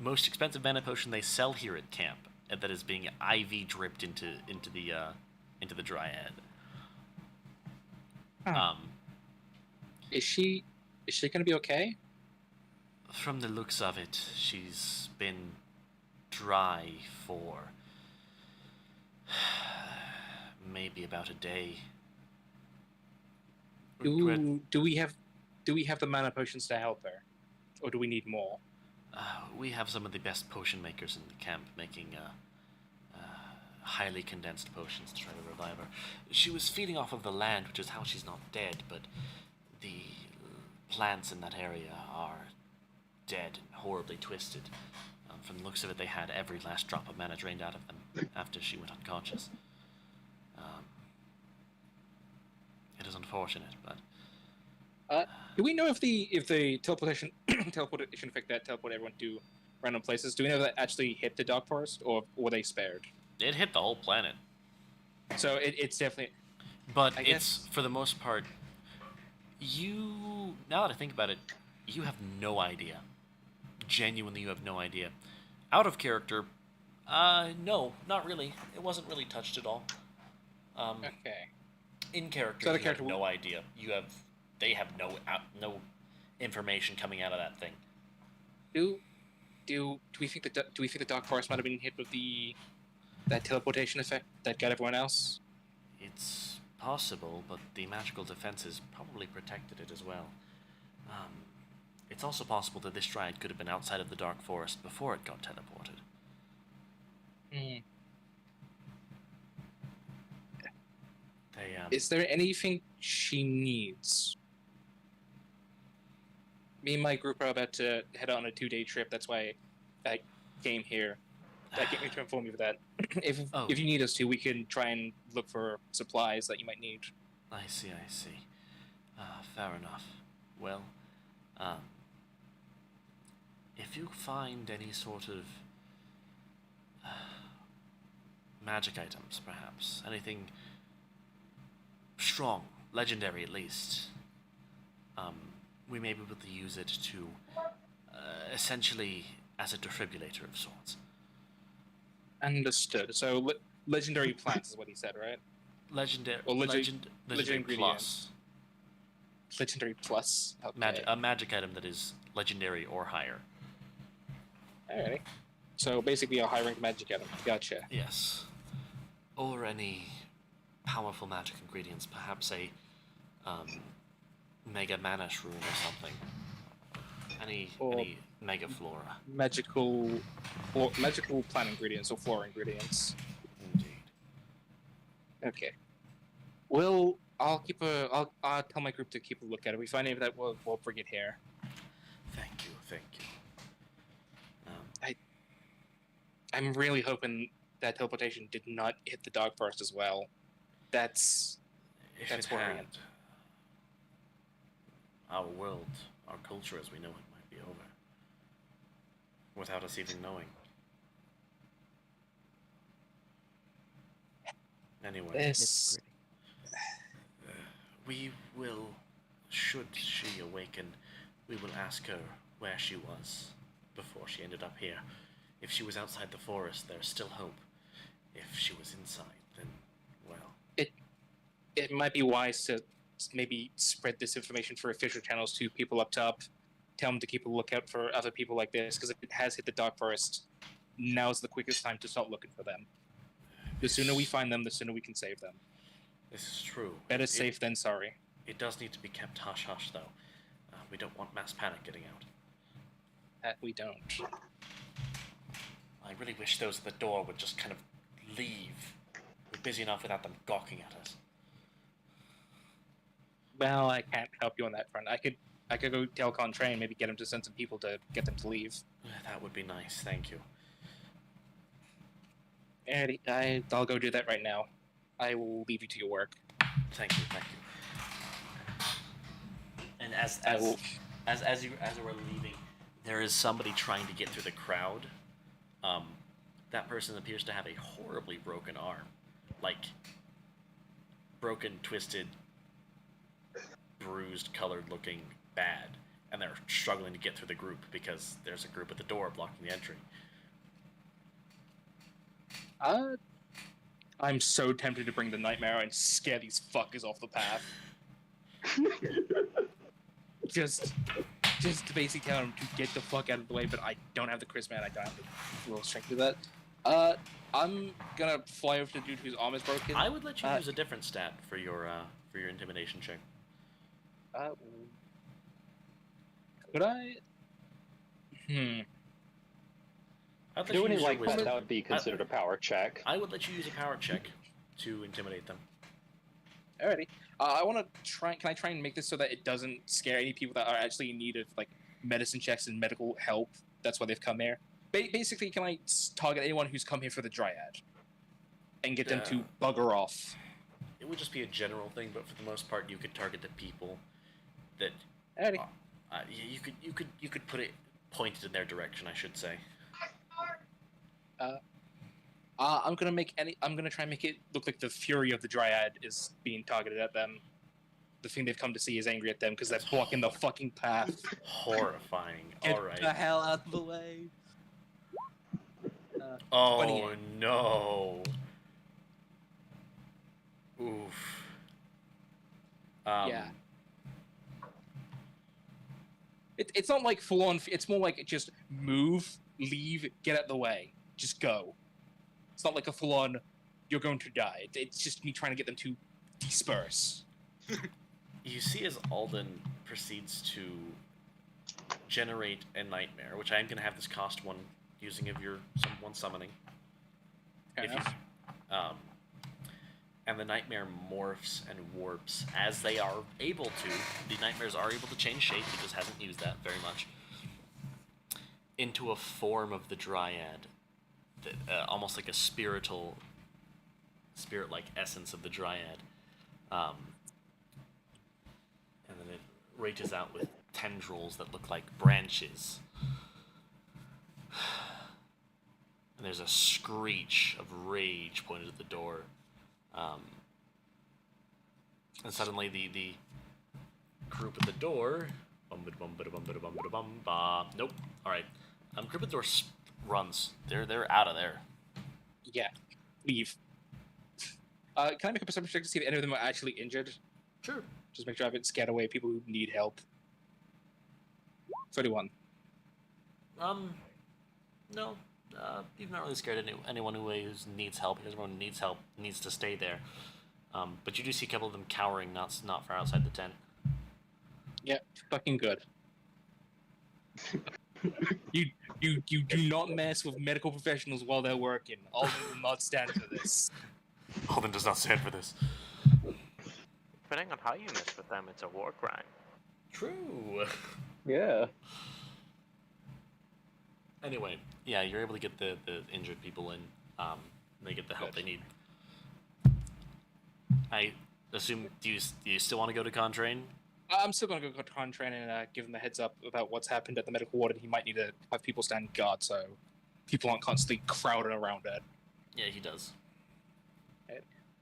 most expensive mana potion they sell here at camp, that is being IV dripped into the dryad. Huh. Is she gonna be okay? From the looks of it, she's been dry for maybe about a day. Do we have the mana potions to help her, or do we need more? We have some of the best potion makers in the camp making highly condensed potions to try to revive her. She was feeding off of the land, which is how she's not dead, but the plants in that area are dead and horribly twisted. From the looks of it, they had every last drop of mana drained out of them after she went unconscious. It is unfortunate, but do we know if the teleportation effect that teleport everyone to random places? Do we know if that actually hit the Dark Forest, or were they spared? it hit the whole planet. So it's definitely. But I it's guess... for the most part. Now that I think about it, you have no idea. Genuinely, you have no idea. Out of character, no, not really. It wasn't really touched at all. Okay. In character, So you have no idea. They have no information coming out of that thing. Do we think the Dark Forest might have been hit with that teleportation effect that got everyone else? It's possible, but the magical defenses probably protected it as well. It's also possible that this dryad could have been outside of the Dark Forest before it got teleported. Is there anything she needs? Me and my group are about to head on a 2-day trip. That's why I came here. I came here to inform you of that. If you need us to, we can try and look for supplies that you might need. I see. Fair enough. Well, if you find any sort of magic items, perhaps, anything strong, legendary at least, we may be able to use it to, essentially, as a defibrillator of sorts. Understood. So, legendary plants is what he said, right? Legendary ingredients. plus. Legendary plus? Okay. A magic item that is legendary or higher. Alright. So, basically a high-ranked magic item. Gotcha. Yes. Or any powerful magic ingredients, perhaps a mega mana shroom or something. Any mega flora. Magical plant ingredients or flora ingredients. Indeed. Okay. Well, I'll tell my group to keep a look at it. If we find any of that, we'll bring it here. Thank you. I'm really hoping that teleportation did not hit the Dark Forest as well. That's worrying. Our world, our culture as we know it, might be over. Without us even knowing. Anyway. We will, should she awaken, we will ask her where she was before she ended up here. If she was outside the forest, there's still hope. If she was inside, then, well... It might be wise to maybe spread this information for official channels to people up top. tell him to keep a lookout for other people like this, because if it has hit the Dark Forest, now's the quickest time to start looking for them. The sooner we find them, the sooner we can save them. This is true. Better safe than sorry. It does need to be kept hush-hush, though. We don't want mass panic getting out. That we don't. I really wish those at the door would just kind of leave. We're busy enough without them gawking at us. Well, I can't help you on that front. I could go tell Contrain, maybe get him to send some people to get them to leave. That would be nice, thank you. Eddie, I'll go do that right now. I will leave you to your work. Thank you. And as we're leaving, there is somebody trying to get through the crowd. That person appears to have a horribly broken arm. Like, broken, twisted, bruised, colored looking bad. And they're struggling to get through the group because there's a group at the door blocking the entry. I'm so tempted to bring the Nightmare and scare these fuckers off the path. just to basically tell them to get the fuck out of the way, but I don't have the charisma and I don't have the real strength to do that. I'm gonna fly over to the dude whose arm is broken. I would let you use a different stat for your intimidation check. Could I? Doing it like that would be considered a power check. I would let you use a power check to intimidate them. Alrighty. I want to try. Can I try and make this so that it doesn't scare any people that are actually in need of like medicine checks and medical help? That's why they've come here. Basically, can I target anyone who's come here for the Dryad and get them to bugger off? It would just be a general thing, but for the most part, you could target the people that. You could put it pointed in their direction, I should say. I'm gonna try and make it look like the fury of the Dryad is being targeted at them. The thing they've come to see is angry at them because they're blocking the fucking path. Horrifying. Get All right. the hell out of the way. Oh no. Oof. Yeah. It's not like full on. It's more like just move, leave, get out the way, just go. It's not like a full on. You're going to die. It's just me trying to get them to disperse. You see as Alden proceeds to generate a nightmare, which I am going to have this cost one using of your one summoning. And the nightmare morphs and warps as they are able to. The nightmares are able to change shape. He just hasn't used that very much. Into a form of the Dryad, that, almost like a spirit-like essence of the Dryad. And then it reaches out with tendrils that look like branches. And there's a screech of rage pointed at the door. And suddenly the group at the door... Nope. Alright. Group at the door runs. They're out of there. Yeah. Leave. Can I make a perception check to see if any of them are actually injured? Sure. Just make sure I haven't scared away people who need help. 31. No. You've not really scared anyone who needs help, because everyone needs help, needs to stay there. But you do see a couple of them cowering not far outside the tent. Yeah, fucking good. You do not mess with medical professionals while they're working. Alden will not stand for this. Alden does not stand for this. Depending on how you mess with them, it's a war crime. True. Yeah. Anyway, yeah, you're able to get the injured people in. They get the help they need. I assume, do you still want to go to Contrain? I'm still going to go to Contrain and give him the heads up about what's happened at the medical ward, and he might need to have people stand guard so people aren't constantly crowding around it. Yeah, he does.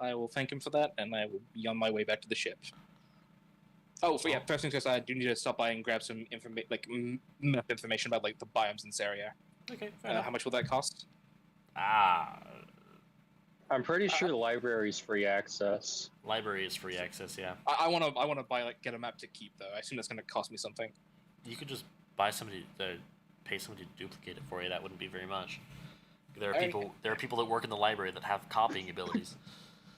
I will thank him for that, and I will be on my way back to the ship. Oh, yeah, first things first, I do need to stop by and grab some map information about like the biomes in this area. Okay, fair enough. How much will that cost? I'm pretty sure the library is free access. Library is free access, yeah. I want to buy get a map to keep though. I assume that's going to cost me something. You could just pay somebody to duplicate it for you, that wouldn't be very much. There are people that work in the library that have copying abilities.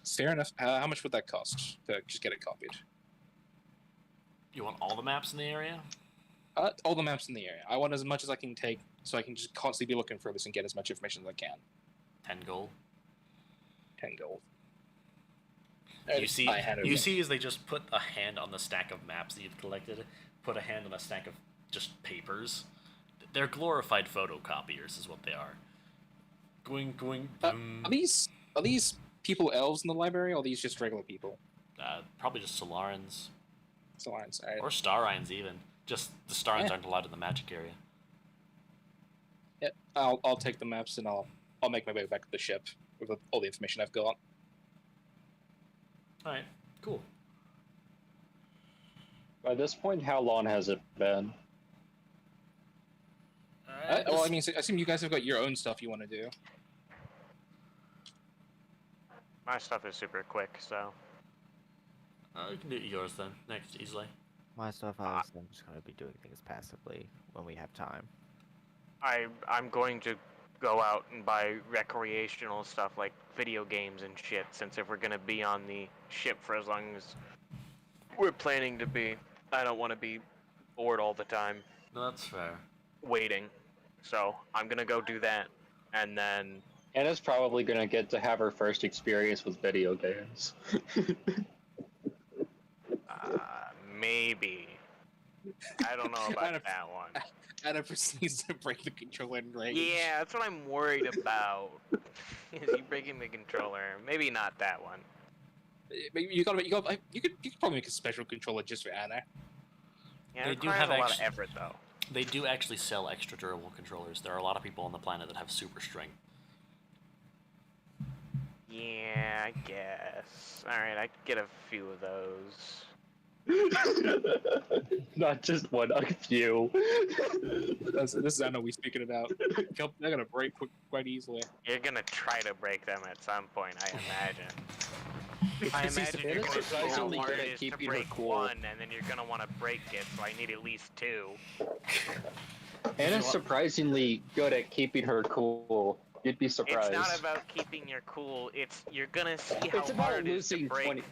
Fair enough. How much would that cost to just get it copied? You want all the maps in the area? All the maps in the area. I want as much as I can take, so I can just constantly be looking for this and get as much information as I can. 10 gold. 10 gold. You see as they just put a hand on the stack of maps that you've collected, put a hand on a stack of just papers. They're glorified photocopiers is what they are. Going. Are these people elves in the library, or are these just regular people? Probably just Solarans. Solarans, alright. Or Starines even. Just the Starines aren't allowed in the magic area. Yeah, I'll take the maps and I'll make my way back to the ship with all the information I've got. Alright, cool. By this point, how long has it been? Well, I mean, I assume you guys have got your own stuff you want to do. My stuff is super quick, so. You can do yours then, next, easily. My stuff, I'm just going to be doing things passively when we have time. I'm going to go out and buy recreational stuff like video games and shit, since if we're going to be on the ship for as long as we're planning to be, I don't want to be bored all the time. No, that's fair. Waiting. So, I'm going to go do that, and then... Anna's probably going to get to have her first experience with video games. Maybe. I don't know about that one. Anna proceeds to break the controller in rage. Yeah, that's what I'm worried about. Is he breaking the controller? Maybe not that one. You could probably make a special controller just for Anna. Yeah, it requires a lot of effort, though. They do actually sell extra durable controllers. There are a lot of people on the planet that have super strength. Yeah, I guess. Alright, I could get a few of those. Not just one, a few. This is Anna we speaking about. They're gonna break quite easily. You're gonna try to break them at some point, I imagine. I imagine you're gonna see how hard it is to break one, and then you're gonna want to break it, so I need at least two. Anna's surprisingly good at keeping her cool. You'd be surprised. It's not about keeping your cool, you're gonna see how hard it is to break. 20...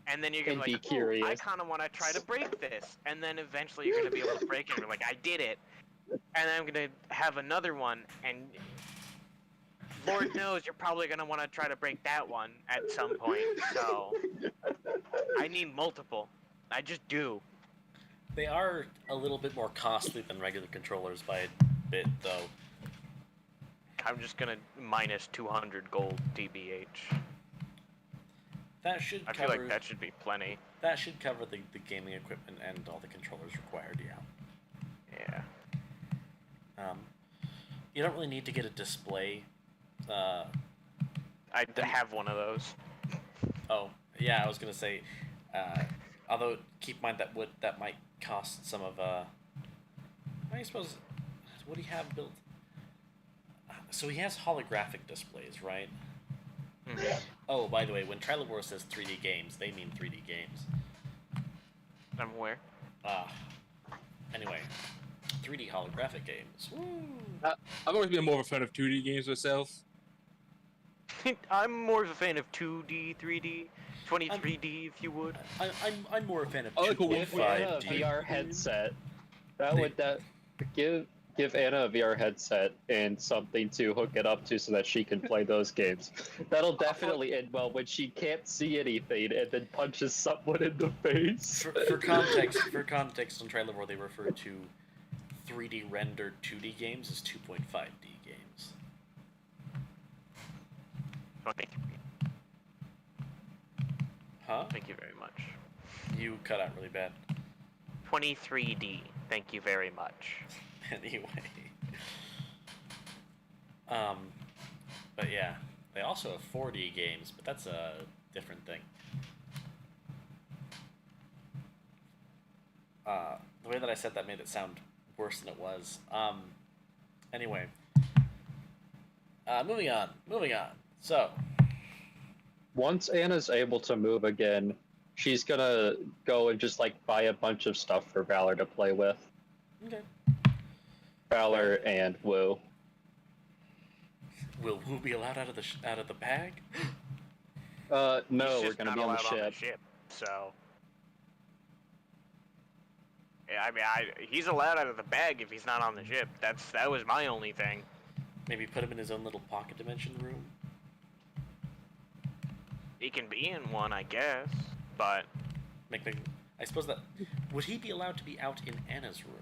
And then you're gonna be like, I kind of want to try to break this. And then eventually you're gonna be able to break it, and you're like, I did it. And then I'm gonna have another one, and Lord knows you're probably gonna want to try to break that one at some point. So I need multiple. I just do. They are a little bit more costly than regular controllers by a bit, though. I'm just gonna minus 200 gold TBH. That should I feel like that should be plenty. That should cover the gaming equipment and all the controllers required, yeah. Yeah. You don't really need to get a display. I have one of those. Oh, yeah, I was gonna say, although keep in mind that might cost some of, I suppose, what do you have built? So he has holographic displays, right? Mm-hmm. Oh, by the way, when Trilobor says 3D games, they mean 3D games. I'm aware. Anyway, 3D holographic games. Woo! I've always been more of a fan of 2D games myself. I'm more of a fan of 2D, 3D, 23D, if you would. I'm more a fan of 2.5D. Anna a VR headset. Give Anna a VR headset and something to hook it up to so that she can play those games. That'll definitely end well when she can't see anything and then punches someone in the face. For context, on Trilobor they refer to 3D rendered 2D games as 2.5D games. Huh? Thank you very much. You cut out really bad. 23D. Thank you very much. Anyway. But yeah, they also have 4D games, but that's a different thing. The way that I said that made it sound worse than it was. Anyway. Moving on. So. Once Anna's able to move again, she's gonna go and just, like, buy a bunch of stuff for Valor to play with. Okay. Valor and Woo. Will Wu be allowed out of the bag? No, He's we're just gonna not be on the allowed ship. on the ship, so. Yeah, I mean, he's allowed out of the bag if he's not on the ship. That was my only thing. Maybe put him in his own little pocket dimension room. He can be in one, I guess, but I suppose that would he be allowed to be out in Anna's room?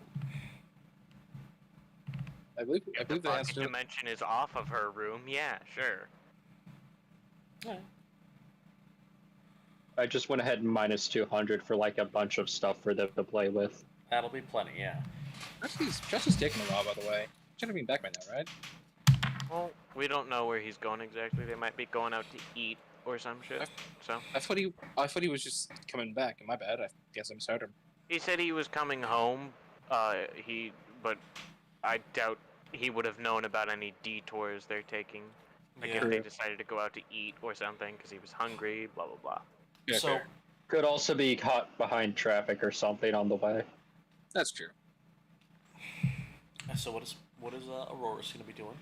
I believe if the that has pocket to. dimension is off of her room, yeah, sure. Alright. I just went ahead and minus 200 for like a bunch of stuff for them to play with. That'll be plenty, yeah. Josh is taking a while, by the way. Should have been back by now, right? Well, we don't know where he's going exactly. They might be going out to eat or some shit. So I thought he was just coming back. My bad. I guess I misheard him. he said he was coming home. But I doubt he would have known about any detours they're taking. Like Yeah. if they decided to go out to eat or something because he was hungry. Blah blah blah. Yeah, So, fair. Could also be caught behind traffic or something on the way. That's true. so what is Aurora's gonna be doing?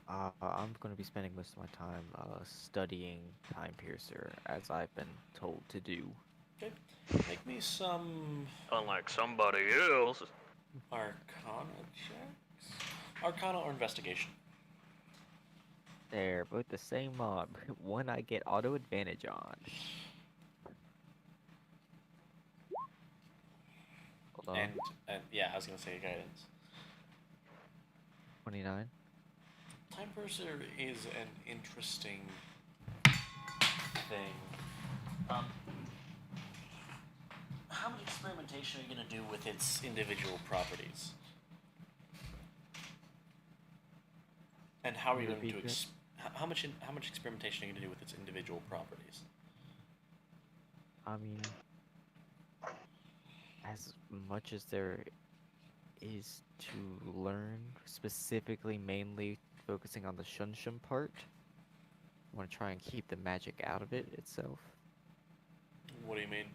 I'm going to be spending most of my time studying Time Piercer, as I've been told to do. Okay. Make me some Unlike somebody else. Arcana checks. Arcana or investigation? They're both the same mob. One I get auto advantage on. Hold on. And yeah, I was gonna say guidance. 29. Time Purser is an interesting thing. How much experimentation are you gonna do with its individual properties? And how are you going to how much experimentation are you going to do with its individual properties? I mean, as much as there is to learn, specifically mainly focusing on the Shunshun part, I want to try and keep the magic out of it itself. What do you mean?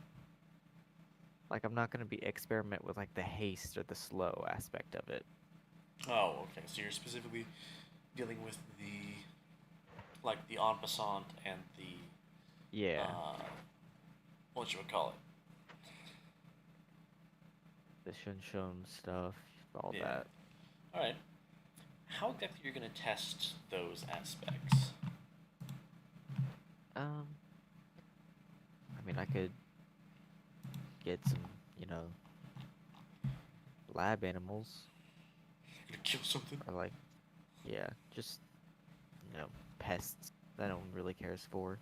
Like, I'm not going to be experiment with like the haste or the slow aspect of it. Oh, okay. So you're specifically dealing with the en passant and the Yeah. What you would call it? The Shunshun stuff, all Yeah. that. All right. How exactly are you going to test those aspects? I mean, I could get some, lab animals. You're gonna kill something? Or like, yeah, just, pests that no one really cares for.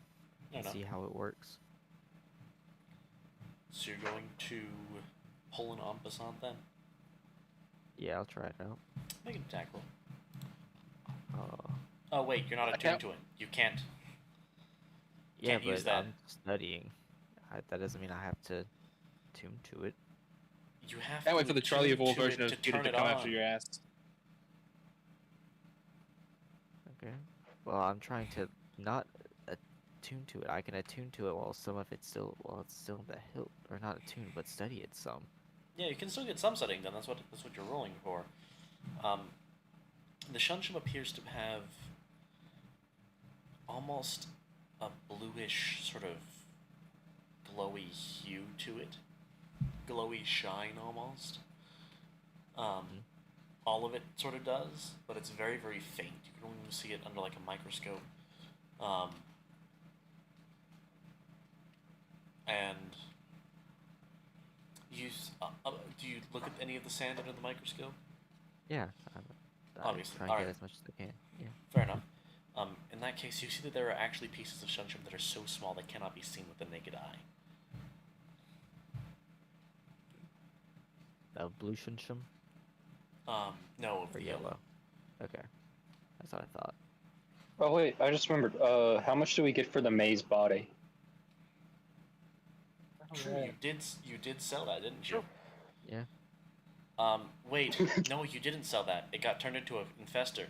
No, no. See how it works. So you're going to pull an en passant then? Yeah, I'll try it out. Make an attack roll. Oh wait, you're not attuned to it. You can't. Yeah, Can't use but that. I'm studying. That doesn't mean I have to tune to it. You have Can't to wait for the Charlie attune Evolve to version it of to Peter turn to it come on. after your ass. Okay. Well, I'm trying to not attune to it. I can attune to it while it's still in the hilt, or not attune, but study it some. Yeah, you can still get some setting done. That's what you're rolling for. The Shunshun appears to have almost a bluish sort of glowy hue to it, glowy shine almost. All of it sort of does, but it's very, very faint. You can only see it under like a microscope. And do you look at any of the sand under the microscope? Yeah. I Obviously. try and Alright. get as much as I can. Yeah. Fair enough. In that case, you see that there are actually pieces of Shunshun that are so small they cannot be seen with the naked eye. Blue Shunshun? No, of Or the yellow? Okay. That's what I thought. Oh wait, I just remembered. How much do we get for the maze body? True, you did sell that, didn't you? Yeah. Wait, no, you didn't sell that. It got turned into an infestor.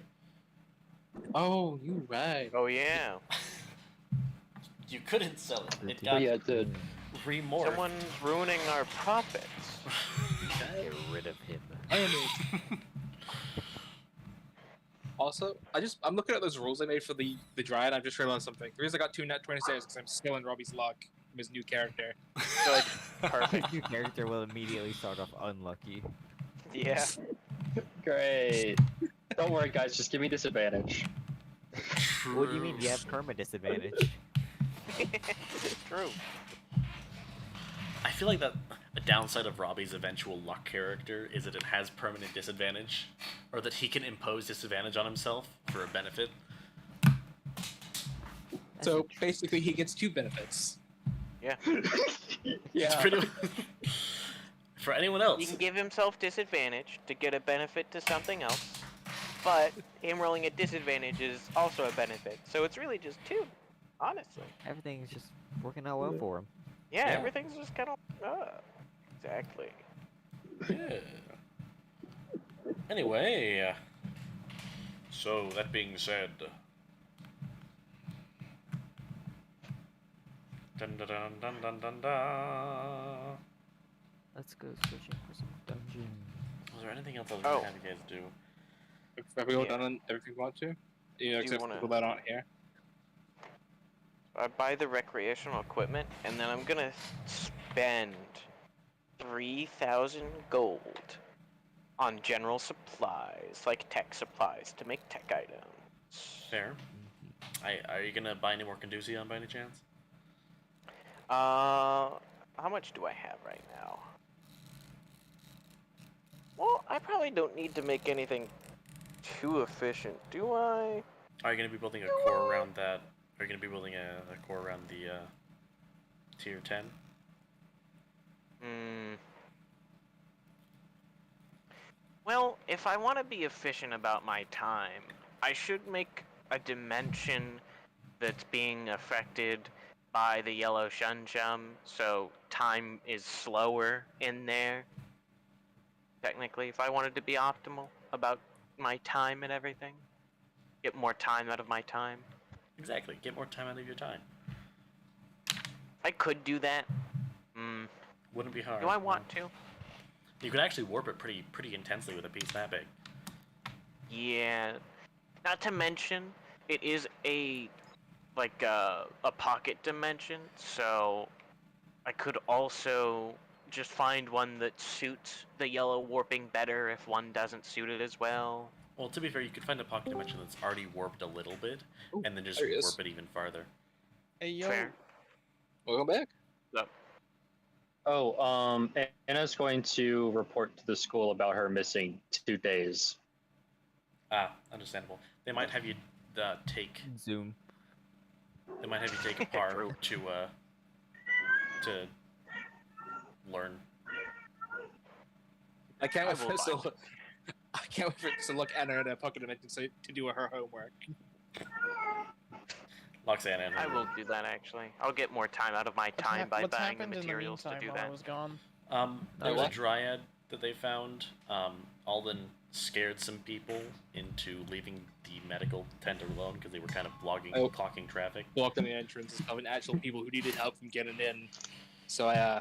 Oh, you right. Oh yeah. You couldn't sell it. It Oh, got yeah, it did. remorphed. Someone's ruining our profits. Get rid of him. Also, I'm looking at those rules I made for the Dryad. I've just realized something. The reason I got 2 net 26 because I'm still in Robbie's luck from his new character. Good. Perfect. Your character will immediately start off unlucky. Yeah. Great. Don't worry, guys. Just give me disadvantage. What do you mean? You have perma disadvantage. True. I feel like that a downside of Robbie's eventual luck character is that it has permanent disadvantage, or that he can impose disadvantage on himself for a benefit. So basically, he gets 2 benefits. Yeah. It's pretty. For anyone else, He can give himself disadvantage to get a benefit to something else, but him rolling a disadvantage is also a benefit. So it's really just 2, honestly. Everything's just working out well for him. Yeah, Yeah. everything's just kind of exactly. Yeah. Anyway, so that being said, dun dun dun dun dun dun dun. Let's go searching for some dungeons. Was there anything else I was Oh. gonna have you guys do? Have we all Yeah. done everything we want to? Yeah, you except for wanna- people that aren't here. I buy the recreational equipment, and then I'm gonna spend 3,000 gold on general supplies, like tech supplies, to make tech items. Fair. Are you gonna buy any more Conducion by any chance? How much do I have right now? Well, I probably don't need to make anything too efficient, do I? Are you gonna be building a core around that? Are you gonna be building a core around the tier 10? Well, if I want to be efficient about my time, I should make a dimension that's being affected by the yellow shunshum, so time is slower in there. Technically, if I wanted to be optimal about my time and everything, get more time out of my time. Exactly. Get more time out of your time. I could do that. Wouldn't be hard. Do I want to? You could actually warp it pretty intensely with a piece that big. Yeah. Not to mention, it is a pocket dimension, so I could also just find one that suits the yellow warping better if one doesn't suit it as well. Well, to be fair, you could find a pocket dimension that's already warped a little bit, and then just there he is. warp it even farther. Hey, yo. Fair. Welcome back. Yep. Oh, Anna's going to report to the school about her missing 2 days. Ah, understandable. They might have you take. Zoom. They might have you take a par True. to learn. I can't wait I for will us to buy. look. I can't wait for us to look Anna in a pocket dimension to do her homework. Loxana and her. I will do that actually. I'll get more time out of my time by What's buying the happened materials in the to meantime do while I that. was gone? There was a what? dryad that they found. Alden scared some people into leaving the medical tent alone because they were kind of blocking traffic. Blocked on the entrance of actual people who needed help from getting in. So I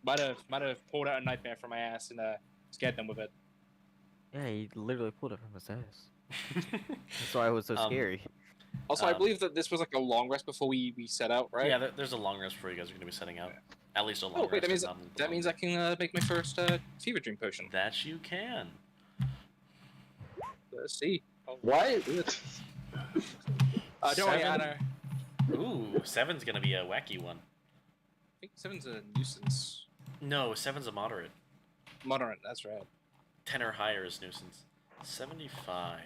might have pulled out a nightmare from my ass and scared them with it. Yeah, he literally pulled it from his ass. That's why it was so scary. Also, I believe that this was like a long rest before we set out, right? Yeah, there's a long rest before you guys are going to be setting out. At least a long Oh rest. wait, that means if not that means I can make my first fever dream potion. That you can. Let's see. What? Don't worry, 7? Anna. Ooh, 7's going to be a wacky one. I think 7's a nuisance. No, 7's a moderate. Moderate, that's right. 10 or higher is nuisance. 75.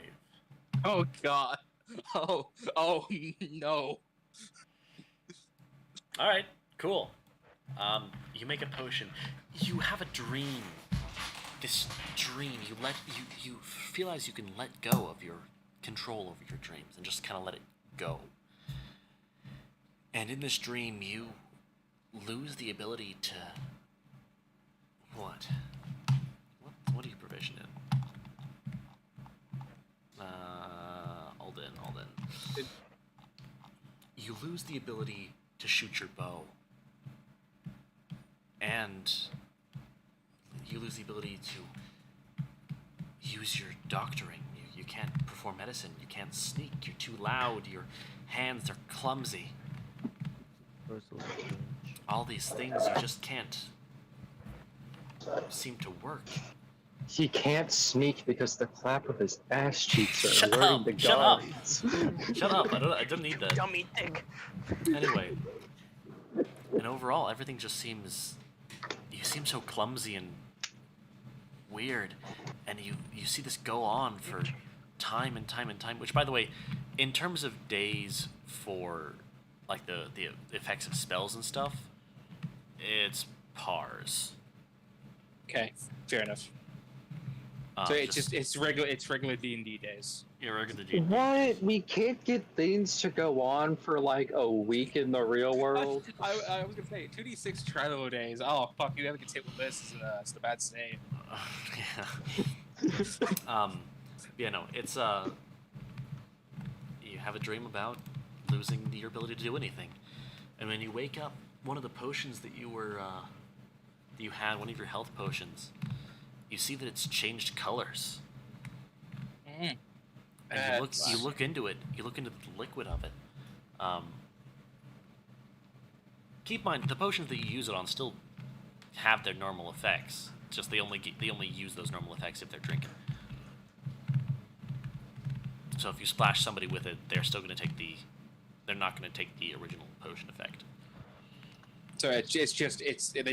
Oh god. Oh no. Alright, cool. You make a potion. You have a dream. This dream, you feel as you can let go of your control over your dreams and just kind of let it go. And in this dream, you lose the ability to... What do you provision in? Hold in. You lose the ability to shoot your bow. And you lose the ability to use your doctoring. You can't perform medicine. You can't sneak. You're too loud. Your hands are clumsy. All these things you just can't seem to work. He can't sneak because the flap of his ass cheeks are Shut alerting up, the shut up. guards. Shut up! I don't need that. Dummy dick. Anyway, and overall, everything just seems. You seem so clumsy and weird, and you see this go on for time and time and time. Which, by the way, in terms of days for like the effects of spells and stuff, it's pars. Okay, fair enough. So it's regular D&D days. Yeah, regular D&D. What? We can't get things to go on for like a week in the real world? I was gonna say 2d6 Trilo days. Oh fuck, you never get hit with this. It's the bad state. Yeah. Yeah, no, it's you have a dream about losing your ability to do anything, and when you wake up, one of the potions that you had, one of your health potions, you see that it's changed colors. Mm. And you look into it. You look into the liquid of it. Keep in mind, the potions that you use it on still have their normal effects. It's just they only use those normal effects if they're drinking. So if you splash somebody with it, they're still going to take they're not going to take the original potion effect. So they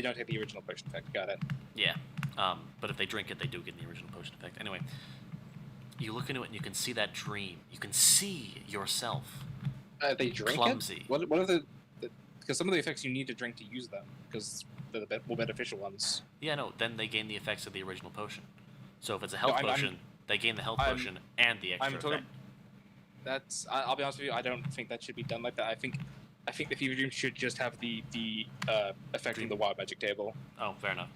don't take the original potion effect. Got it. Yeah. But if they drink it, they do get the original potion effect. Anyway, you look into it and you can see that dream. You can see yourself. They drink clumsy. it? What are the... Because some of the effects you need to drink to use them, because they're the more beneficial ones. Yeah, no, then they gain the effects of the original potion. So if it's a health potion, they gain the health potion and the extra effect. I'll be honest with you, I don't think that should be done like that. I think the Fever Dream should just have the effect from the Wild Magic table. Oh, fair enough.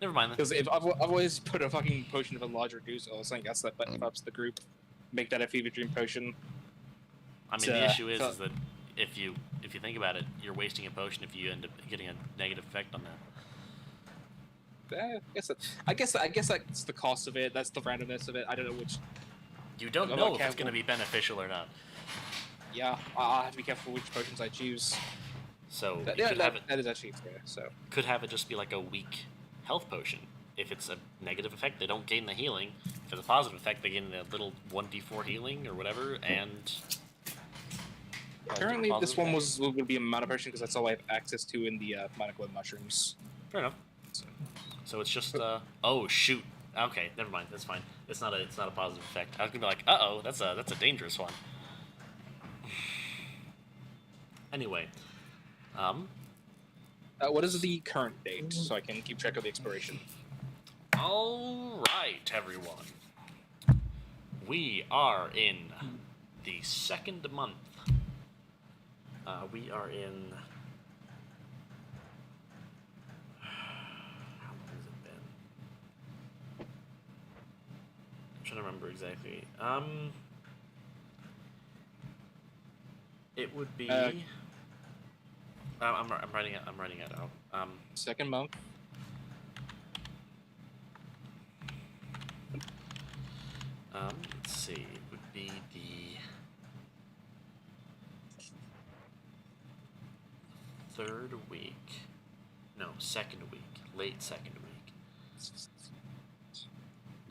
Never mind then. Because if I've always put a fucking potion of a large reduce or something else that ups the group, make that a Fever Dream potion. I mean, the issue is that if you think about it, you're wasting a potion if you end up getting a negative effect on that. I guess that's the cost of it. That's the randomness of it. I don't know which. You don't know if it's going to be beneficial or not. Yeah, I'll have to be careful which potions I choose. So that is actually fair. So could have it just be like a weak health potion. If it's a negative effect, they don't gain the healing. If it's a positive effect, they gain the little 1d4 healing or whatever, and... Currently, this one would be a mana potion because that's all I have access to in the Mana Glow mushrooms. Fair enough. So it's just oh shoot. Okay, never mind. That's fine. It's not a positive effect. I was gonna be like, uh-oh, that's a dangerous one. Anyway, what is the current date so I can keep track of the expiration? All right, everyone. We are in the second month. We are in... How long has it been? I'm trying to remember exactly. It would be... I'm writing it out. Second month. Let's see. It would be the... third week. No, second week. Late second week.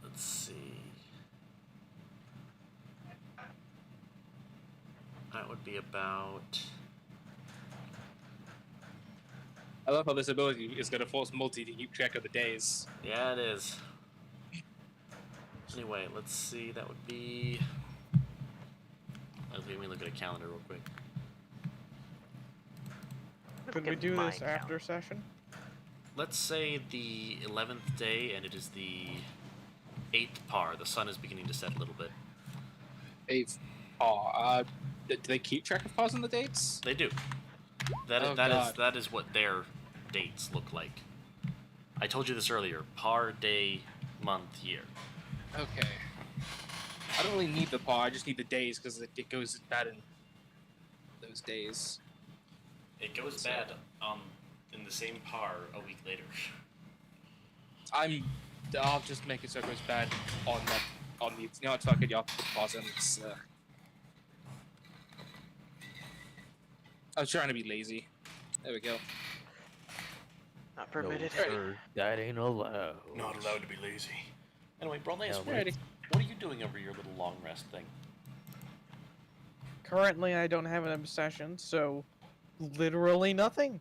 Let's see. That would be about... I love how this ability is going to force Multi to keep track of the days. Yeah, it is. Anyway, let's see. That would be... Let me look at a calendar real quick. Could we do this after session? Let's say the 11th day, and it is the 8th par. The sun is beginning to set a little bit. 8th do they keep track of pars on the dates? They do. That is what their dates look like. I told you this earlier. Par, day, month, year. Okay. I don't really need the par. I just need the days because it goes bad in those days. It goes bad in the same par a week later. I'll just make it so it goes bad on the. You know what? Fuck it. Y'all put pause and it's. I was trying to be lazy. There we go. Not permitted. No, sir, that ain't allowed. Not allowed to be lazy. Anyway, Bromlace, Yeah, what are you doing over your little long rest thing? Currently, I don't have an obsession, so literally nothing.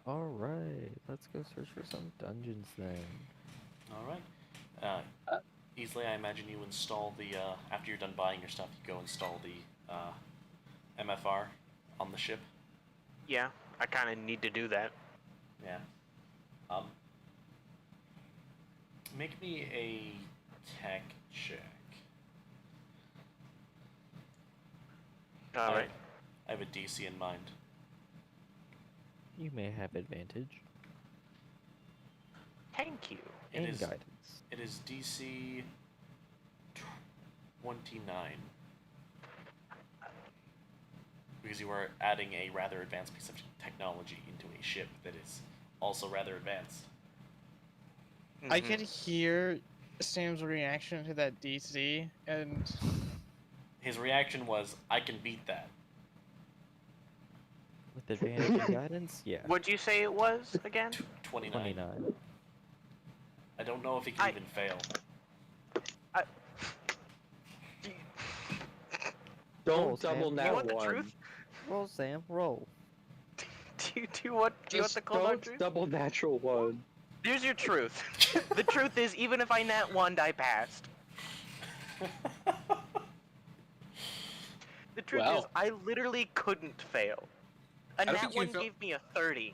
Alright, let's go search for some dungeons then. Alright. Easily, I imagine you install the, after you're done buying your stuff, you go install the, MFR on the ship. Yeah, I kind of need to do that. Yeah. Make me a tech check. Alright. I have a DC in mind. You may have advantage. Thank you. And is- guidance. It is DC 29. Because you are adding a rather advanced piece of technology into a ship that is also rather advanced. I could hear Sam's reaction to that DC, and His reaction was, I can beat that. With advantage and guidance? Yeah. What'd you say it was again? 29. 29. I don't know if he can even fail. Don't Roll, Sam. double You nat want the one. truth? Roll, Sam, roll. Do you want Just the cold don't hard truth? double natural one. Here's your truth. The truth is, even if I nat 1'd, I passed. The truth Wow. is, I literally couldn't fail. A I don't nat think you 1 fail- gave me a 30.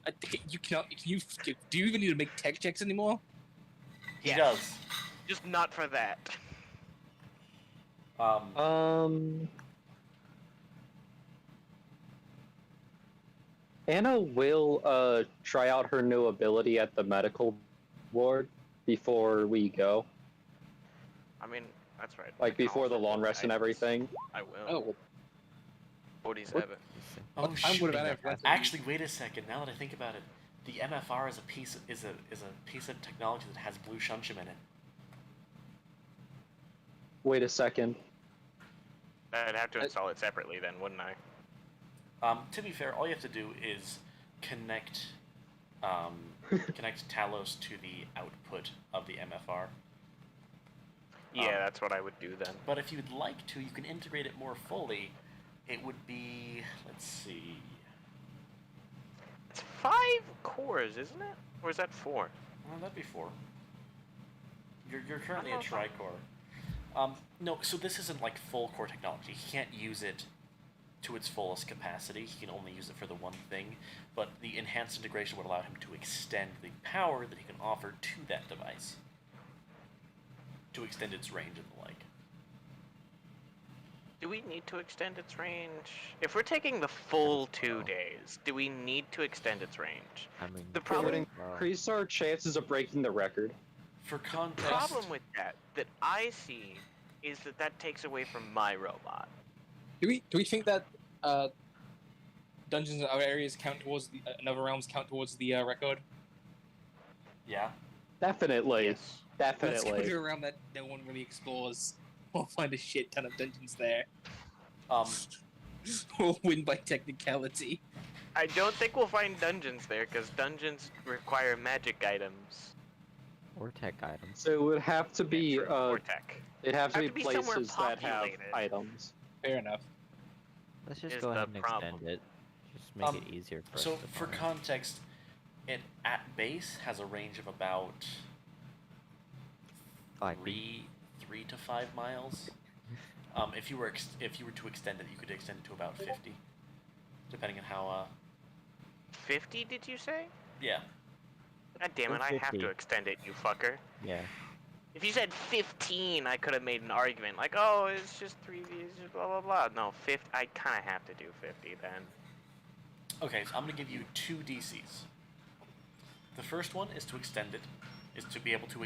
I think you cannot. Do you even need to make tech checks anymore? He Yes. does. Just not for that. Anna will try out her new ability at the medical ward before we go. I mean, that's right. Like I can before the also long roll rest and guidance. everything. I will. Oh, well, 47. Oh, what time would have shit. been? Actually, wait a second. Now that I think about it, the MFR is a piece of technology that has blue shunshim in it. Wait a second. I'd have to install it separately then, wouldn't I? To be fair, all you have to do is connect Talos to the output of the MFR. Yeah, that's what I would do then. But if you'd like to, you can integrate it more fully. It would be, let's see. It's 5 cores, isn't it? Or is that 4? Well, that'd be 4. You're currently I a don't know. tri-core. No, so this isn't like full core technology. He can't use it to its fullest capacity. He can only use it for the one thing. But the enhanced integration would allow him to extend the power that he can offer to that device. To extend its range and the like. Do we need to extend its range? If we're taking the full 2 days, do we need to extend its range? I mean, The It would problem, increase our chances of breaking the record. For the context, problem with that I see is that takes away from my robot. Do we think that dungeons and other areas count towards the and other realms count towards the record? yeah. Definitely. Yes. Let's go Definitely. to a realm that no one really explores. We'll find a shit ton of dungeons there. We'll win by technicality. I don't think we'll find dungeons there, because dungeons require magic items. or tech items. So it would have to be or tech. it'd have to Have be to be somewhere places that have populated. items. Fair enough. Let's just is go the ahead and problem. extend it. Just make it easier for us So to for find. context, it at base has a range of about 5 3 to 5 miles. If you were to extend it, you could extend it to about 50, depending on how. 50, did you say? Yeah. God damn it, I have 50. to extend it, you fucker. Yeah. If you said 15, I could have made an argument, like, oh, it's just 3 views, blah, blah, blah. No, 50, I kind of have to do 50 then. Okay, so I'm gonna give you 2 DCs. The first one is to extend it, is to be able to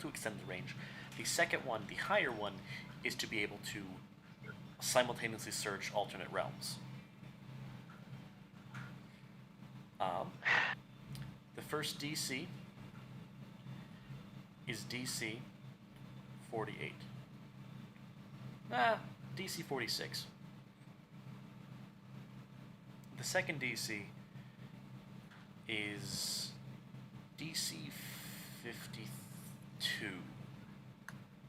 extend the range. The second one, the higher one, is to be able to simultaneously search alternate realms. The first DC is DC 48. DC 46. The second DC is DC 52.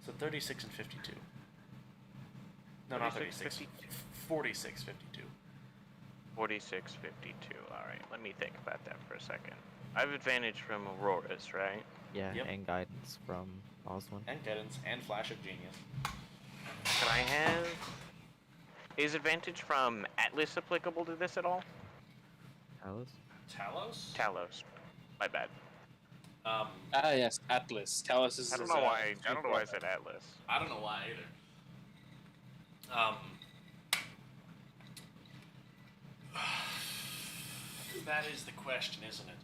So 36 and 52. No, not 36. 46, 52. 46, 52. Alright, let me think about that for a second. I have advantage from Aurora's, right? Yeah, Yep. and guidance from Oswin. And Guidance, and Flash of Genius. Can I have... Is advantage from Atlas applicable to this at all? Talos? Talos? Talos. My bad. Yes, Atlas. Talos is. I don't know why. I don't know why I said Atlas. I don't know why either. That is the question, isn't it?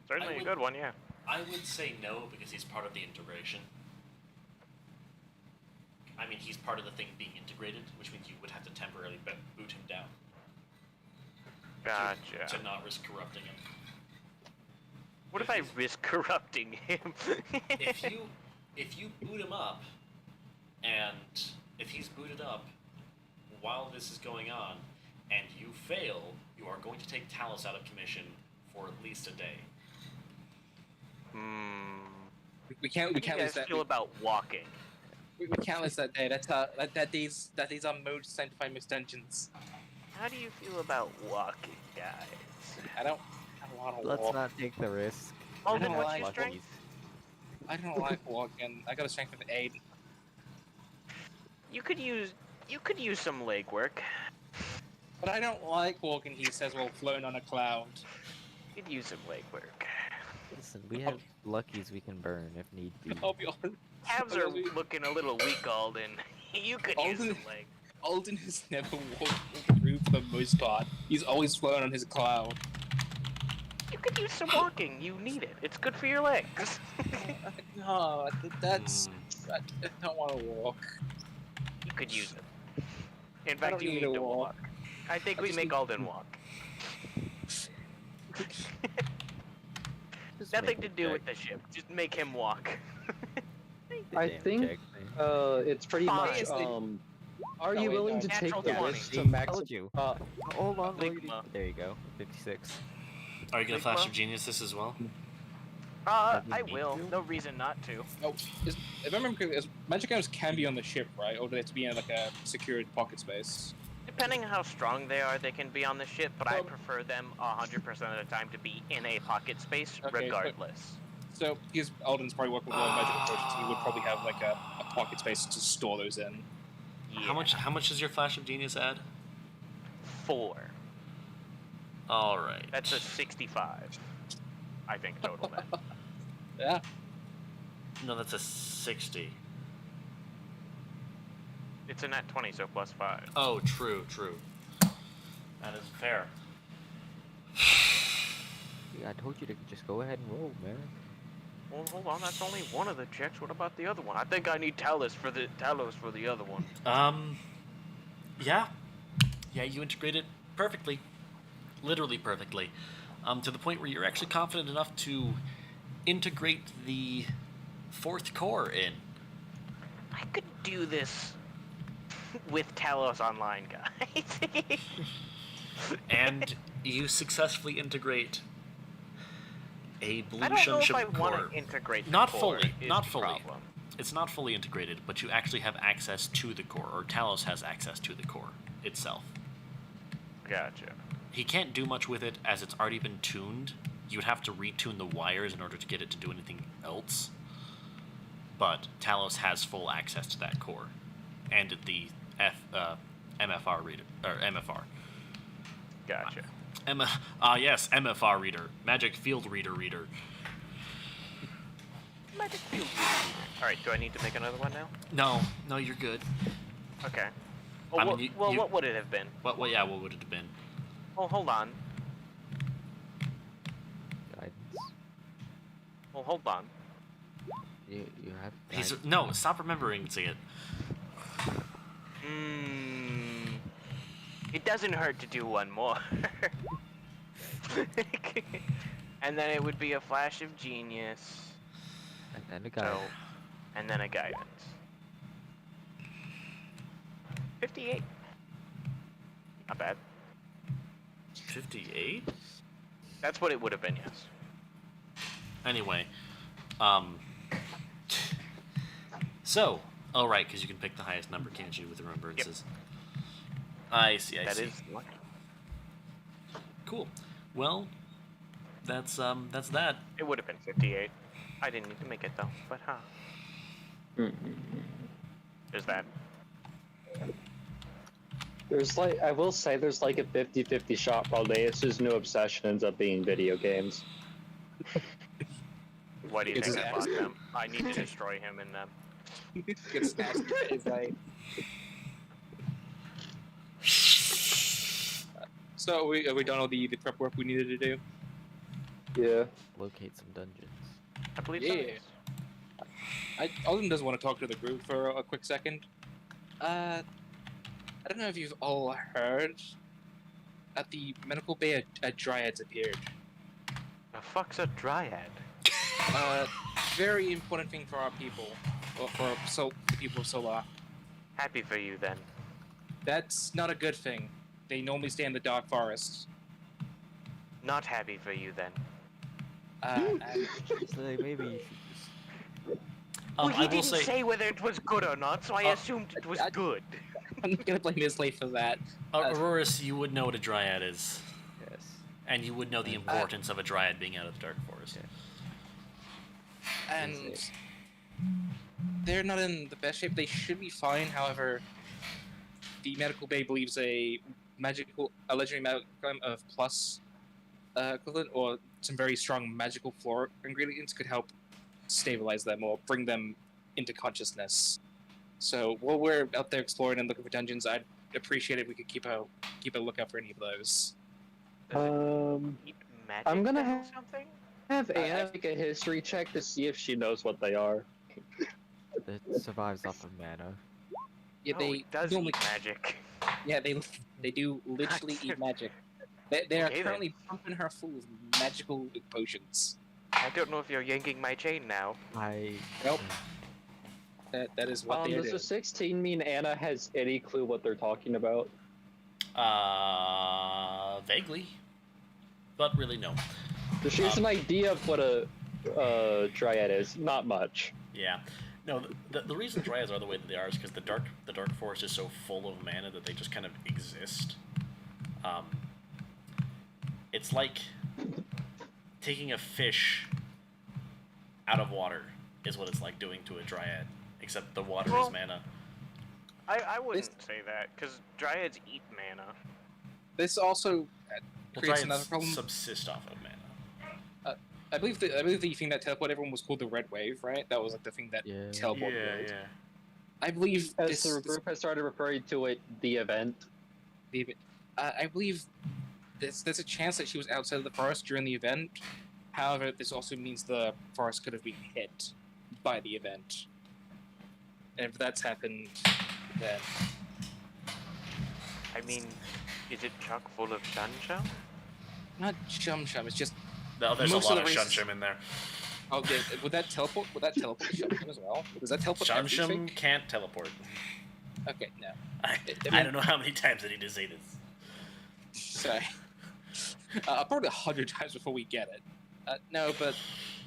Certainly a good one, yeah. I would say no because he's part of the integration. I mean, he's part of the thing being integrated, which means you would have to temporarily boot him down. Gotcha. To not risk corrupting him. What if I risk corrupting him? if you boot him up, and if he's booted up while this is going on, and you fail, you are going to take Talos out of commission for at least a day. We can't. How do you guys feel about walking? We can't list that day. That day's our mode sanctified mixed dungeons. How do you feel about walking, guys? I don't want to walk. Let's not take the risk. Alden, don't what's like your Luckies. strength? I don't like walking. I got a strength of 8. You could use some legwork. But I don't like walking, he says, while flown on a cloud. You'd use some legwork. Listen, we have Luckies we can burn if need be. I'll be honest. Calves are looking a little weak, Alden. You could use some leg. Alden has never walked through for the most part. He's always flown on his cloud. You could use some walking. You need it. It's good for your legs. No, that's... I don't want to walk. You could use it. In I fact, don't you need need to to walk. walk. I think I we just make need- Alden walk. Just Nothing make to him do check. with the ship. Just make him walk. Make the I damn think check, man. it's pretty much. Fine. Are you willing to take Natural the 20. risk See, to max? told you. Uh, Hold on, Ligma. there you go. 56. Are you gonna Big Flash Mo? of Genius this as well? I need will. to? No reason not to. Oh, if I remember correctly, magic items can be on the ship, right? Or do they have to be in like a secured pocket space? Depending how strong they are, they can be on the ship, but I Well- prefer them 100% of the time to be in a pocket space, Okay, but- regardless. So, because Alden's probably working with a lot of magic approaches, he would probably have like a pocket space to store those in. Yeah. How much does your Flash of Genius add? 4. All right. That's a 65. I think total then. Yeah. No, that's a 60. It's a net 20, so plus 5. Oh, true. That is fair. Yeah, I told you to just go ahead and roll, man. Well, hold on, that's only one of the checks. What about the other one? I think I need Talos for the other one. Yeah, you integrate it perfectly, literally perfectly, to the point where you're actually confident enough to integrate the 4th core in. I could do this with Talos Online, guys. And you successfully integrate a blue I don't know if I Shunship want core. to integrate the Not core fully, is not the fully. problem. It's not fully integrated, but you actually have access to the core, or Talos has access to the core itself. Gotcha. He can't do much with it as it's already been tuned. You would have to retune the wires in order to get it to do anything else. But Talos has full access to that core, and the MFR reader, or MFR. Gotcha. Yes, MFR reader, Magic Field Reader. Magic Field. Alright, do I need to make another one now? No, you're good. Okay. I Well, mean, what would it have been? What would it have been? Well, hold on. Guidance. Well, hold on. You have guidance. No, stop remembering to it. It doesn't hurt to do one more. And then it would be a flash of genius. And then a guy. And then a guidance. 58. Not bad. 58? That's what it would have been, yes. Anyway, so, oh right, because you can pick the highest number, can't you, with remembrances? Yep. I see. That is lucky. Cool. Well, that's that. It would have been 58. I didn't need to make it though, but There's that. There's like, I will say there's like a 50-50 shot probably. It's his new obsession ends up being video games. Why do you think I bought them? I need to destroy him in them. Gets asked if I... So are we done all the prep work we needed to do? Yeah. Locate some dungeons. I believe Yeah. so. Yes. Alden does want to talk to the group for a quick second. I don't know if you've all heard. At the medical bay, a dryad's appeared. The fuck's a dryad? Very important thing for our people, or for the people of Solar. Happy for you then. That's not a good thing. They normally stay in the dark forest. Not happy for you then. And So like, maybe you should just... Well, he I will didn't say, say whether it was good or not, so I assumed it was good. I'm not gonna blame Islay for that. Auroras, you would know what a dryad is, Yes. and you would know the importance of a dryad being out of the dark forest. Yeah. And they're not in the best shape. They should be fine. However, the medical bay believes a legendary magical of plus equivalent, or some very strong magical floor ingredients could help stabilize them or bring them into consciousness. So while we're out there exploring and looking for dungeons, I'd appreciate if we could keep a lookout for any of those. Eat magic I'm gonna or something? have Anna make a history check to see if she knows what they are. It survives off of mana. Yeah, Oh, they it does normally, eat magic. yeah, they do literally eat magic. They are Okay, then. currently pumping her full of magical potions. I don't know if you're yanking my chain now. Nope. That is what they Does do. a 16 mean Anna has any clue what they're talking about? Vaguely, but really no. So she has an idea of what a dryad is. Not much. Yeah. No, the reason dryads are the way that they are is because the dark forest is so full of mana that they just kind of exist. It's like taking a fish out of water is what it's like doing to a dryad, except the water is mana. I wouldn't say that, because dryads eat mana. This also creates another Dryads problem. subsist off of mana. I believe the thing that teleported everyone was called the Red Wave, right? That was like the thing that teleported. everyone. Yeah. I believe As the group has started referring to it, the event. I believe there's a chance that she was outside of the forest during the event. However, this also means the forest could have been hit by the event. And if that's happened, then... I mean, is it chock full of Shunshum? Not chum-chum, it's just... No, there's most a lot of of the races- Shunshum in there. Okay, would that teleport to Shum-chum as well? Does that teleport to everything? Shunshum can't teleport. Okay, no. I mean- don't know how many times I need to say this. Sorry. Probably 100 times before we get it. No, but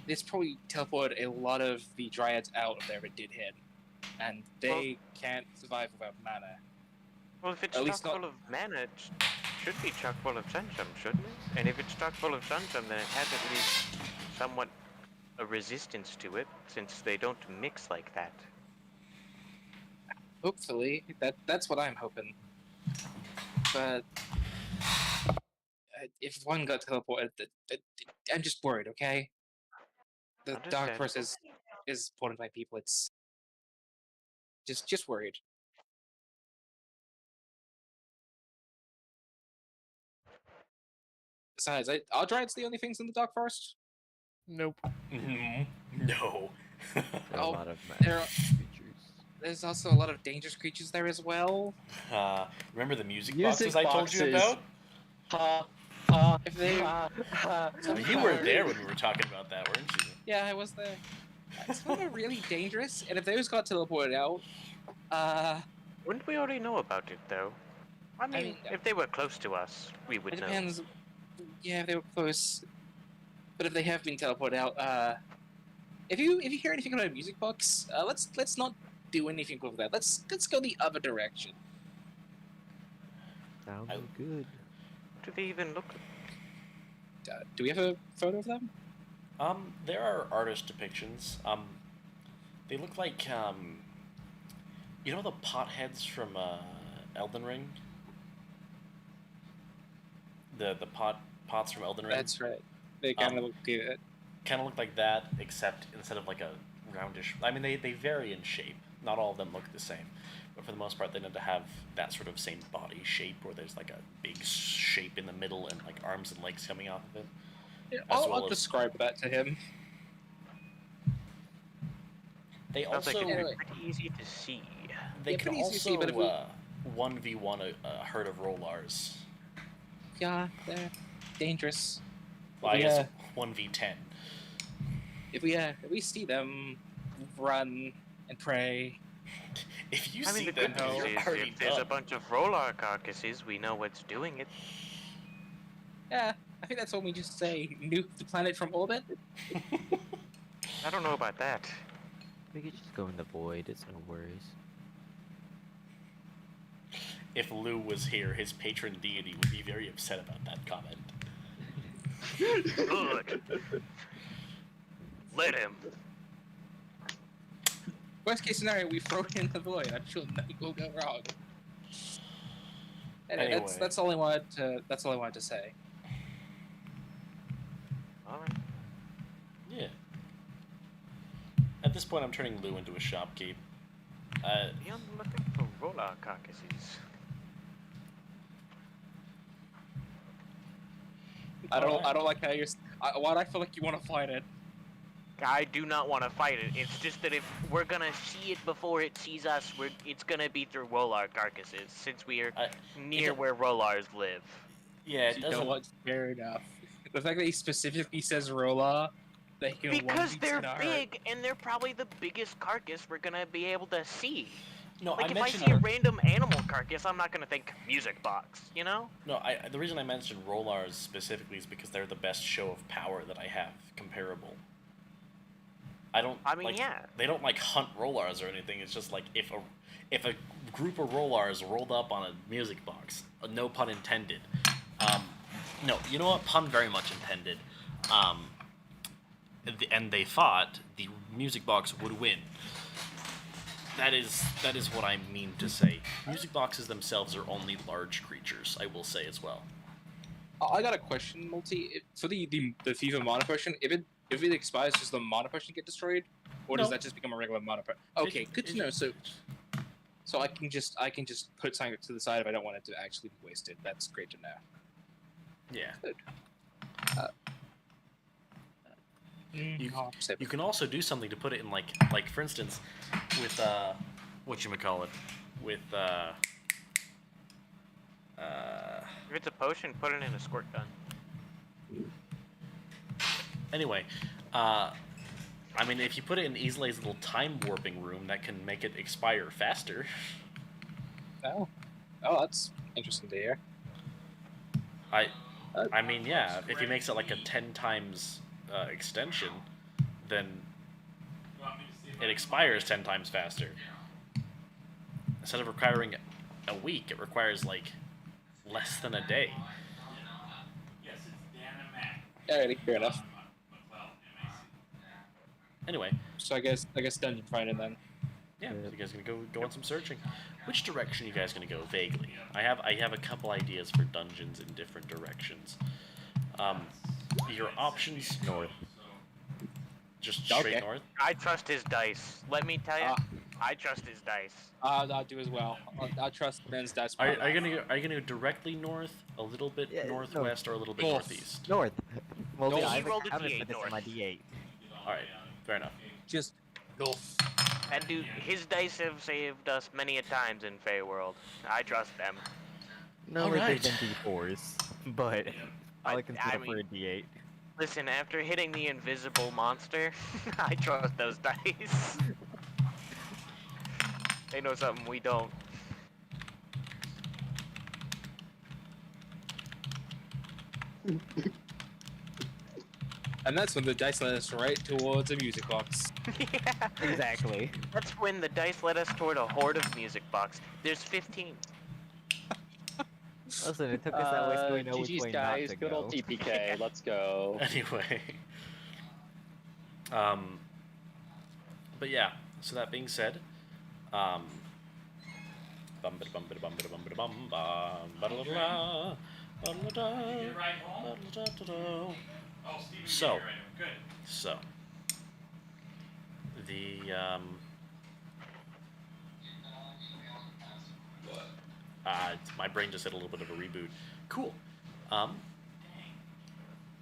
this probably teleported a lot of the dryads out if they ever did hit. And they can't survive without mana. Well, if it's At chock least not- full of mana, it should be chock full of Shunshum, shouldn't it? And if it's chock full of Shunshum, then it has at least somewhat a resistance to it, since they don't mix like that. Hopefully. That's what I'm hoping. But... if one got teleported, I'm just worried, okay? The Dark Understand. Force is supported by people, it's... Just worried. Besides, are dryads the only things in the Dark Forest? Nope. No. There are Oh, a lot of there are- creatures. There's also a lot of dangerous creatures there as well. Remember the music Music boxes I told you boxes. about? Ha, If they, You were there when we were talking about that, weren't you? Yeah, I was there. Some are really dangerous, and if those got teleported out, Wouldn't we already know about it, though? I mean, mean, if they were close to us, we would it know. depends. Yeah, if they were close. But if they have been teleported out, if you hear anything about a music box, let's not do anything with that. Let's go the other direction. Sounds good. Do they even look? Do we have a photo of them? There are artist depictions. They look like, you know the potheads from, Elden Ring? The pots from Elden Ring? That's right. They kind of look good. Kind of look like that, except instead of like a roundish... I mean, they vary in shape. Not all of them look the same. But for the most part, they tend to have that sort of same body shape, where there's like a big shape in the middle and like arms and legs coming off of it. Yeah, as I'll well as- describe that to him. They Sounds also... like it'd be pretty easy to see. They Yeah, can pretty easy to also see, but if we- 1v1 a herd of Rollars. Yeah, they're dangerous. Well, I Yeah. guess 1v10. If we see them, run and pray. If you I mean, see the them, good news you're is already if there's a done. bunch of roller carcasses, we know what's doing it. Yeah, I think that's what we just say. Nuke the planet from orbit. I don't know about that. We could just go in the void. It's no worries. If Lou was here, his patron deity would be very upset about that comment. Good. Let him. Worst case scenario, we throw it in the void. I'm sure nothing will go wrong. Anyway, Anyway. that's all I wanted to. That's all I wanted to say. All right. Yeah. At this point, I'm turning Lou into a shopkeep. Be on the lookout for roller carcasses. I don't like how you're. Why do I feel like you want to fight it? I do not want to fight it. It's just that if we're gonna see it before it sees us, it's gonna be through roller carcasses, since we are near where rollars live. Yeah, it You know doesn't. what? Fair enough. The fact that he specifically says Rolla, that he can Because 1v10 they're a herd. big, and they're probably the biggest carcass we're gonna be able to see. No, Like, I if I mentioned see a random animal carcass, I'm not gonna think music box, you know? No, the reason I mentioned Rollars specifically is because they're the best show of power that I have comparable. I mean, like, yeah. They don't like hunt Rollars or anything. It's just like if a group of Rollars rolled up on a music box, no pun intended. No, you know what? Pun very much intended. And they fought, the music box would win. That is what I mean to say. Music boxes themselves are only large creatures, I will say as well. I got a question, Multi. For the FIFA mana potion, if it expires, does the mana potion get destroyed, or does No. that just become a regular mana potion? Okay, good to know. So I can just put something to the side if I don't want it to actually be wasted. That's great to know. Yeah. Good. You can also do something to put it in like for instance, with whatchamacallit, with If it's a potion, put it in a squirt gun. anyway, I mean, if you put it in Easlay's little time warping room, that can make it expire faster. Oh, that's interesting to hear. I mean, yeah, if he makes it like a 10 times extension, then it expires 10 times faster. Instead of requiring a week, it requires like less than a day. Alrighty, fair enough. Anyway, So I guess dungeon finding then. yeah, so you guys gonna go on some searching. Which direction are you guys gonna go? Vaguely, I have a couple ideas for dungeons in different directions. Your options North. just straight Okay. north. I trust his dice. Let me tell you, I trust his dice. I'll do as well. I'll trust Ben's dice. Are you gonna go directly north, a little bit Yeah, northwest, or a little bit North. northeast? North. Well, No, yeah, he I rolled a haven't D8 put this in my D8. All right, fair enough. Just north. And dude, his dice have saved us many a times in Feyworld. I trust them. No, All they've right. been D4s, but All I can I settle for a mean, D8. listen, after hitting the invisible monster, I trust those dice. They know something we don't. And that's when the dice led us right towards a music box. Yeah. Exactly. That's when the dice led us toward a horde of music box. There's 15. Listen, it took us that way so we know which GG's way guys, not to good go. old TPK, let's go. Anyway. But yeah, so that being said, so, the, my brain just had a little bit of a reboot. Cool.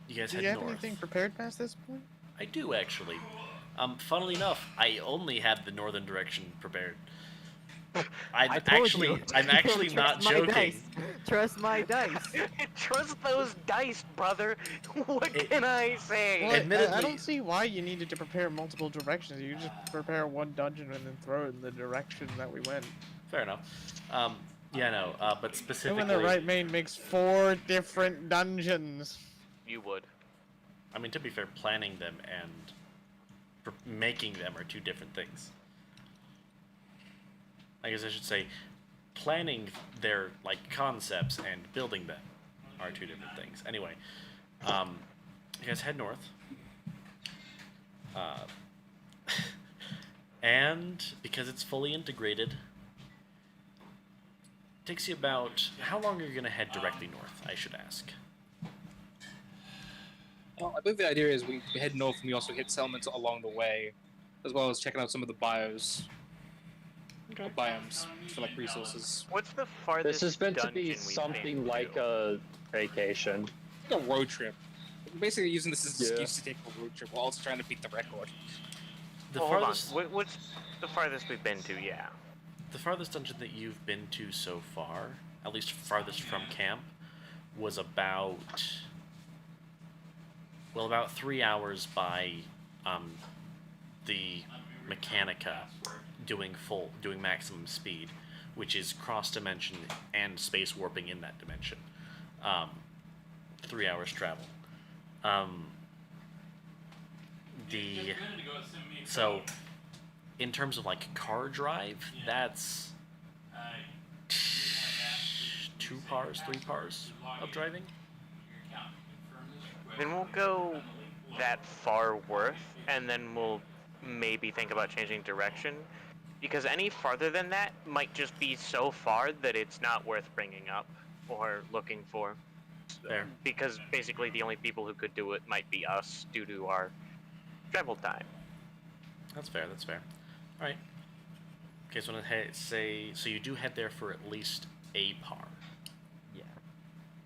You guys Do head you have north. anything prepared past this point? I do, actually. Funnily enough, I only had the northern direction prepared. I told you. I'm actually not Trust my joking. dice. Trust my dice. Trust those dice, brother. What can I say? Well, Admittedly- I don't see why you needed to prepare multiple directions. You just prepare one dungeon and then throw it in the direction that we went. Fair enough. Yeah, no, but specifically... Who in the right main makes 4 different dungeons? You would. I mean, to be fair, planning them and making them are two different things. I guess I should say, planning their, like, concepts and building them are two different things. Anyway, you guys head north. And because it's fully integrated, it takes you about... How long are you going to head directly north, I should ask? Well, I believe the idea is we head north and we also hit settlements along the way, as well as checking out some of the biomes for like resources. What's the farthest This is meant to dungeon be we've something been like to? a vacation. Like a road trip. We're basically using this as an Yeah. excuse to take a road trip while also trying to beat the record. The Well, farthest... hold on. What's the farthest we've been to? Yeah. The farthest dungeon that you've been to so far, at least farthest from camp, was about 3 hours by the Mechanica doing maximum speed, which is cross dimension and space warping in that dimension. 3 hours travel. So in terms of like car drive, that's 2 cars, 3 cars of driving. Then we'll go that far worth, and then we'll maybe think about changing direction. Because any farther than that might just be so far that it's not worth bringing up or looking for. Fair. Because basically the only people who could do it might be us due to our travel time. That's fair. That's fair. All right. Okay, so I'm gonna say so you do head there for at least a par. Yeah.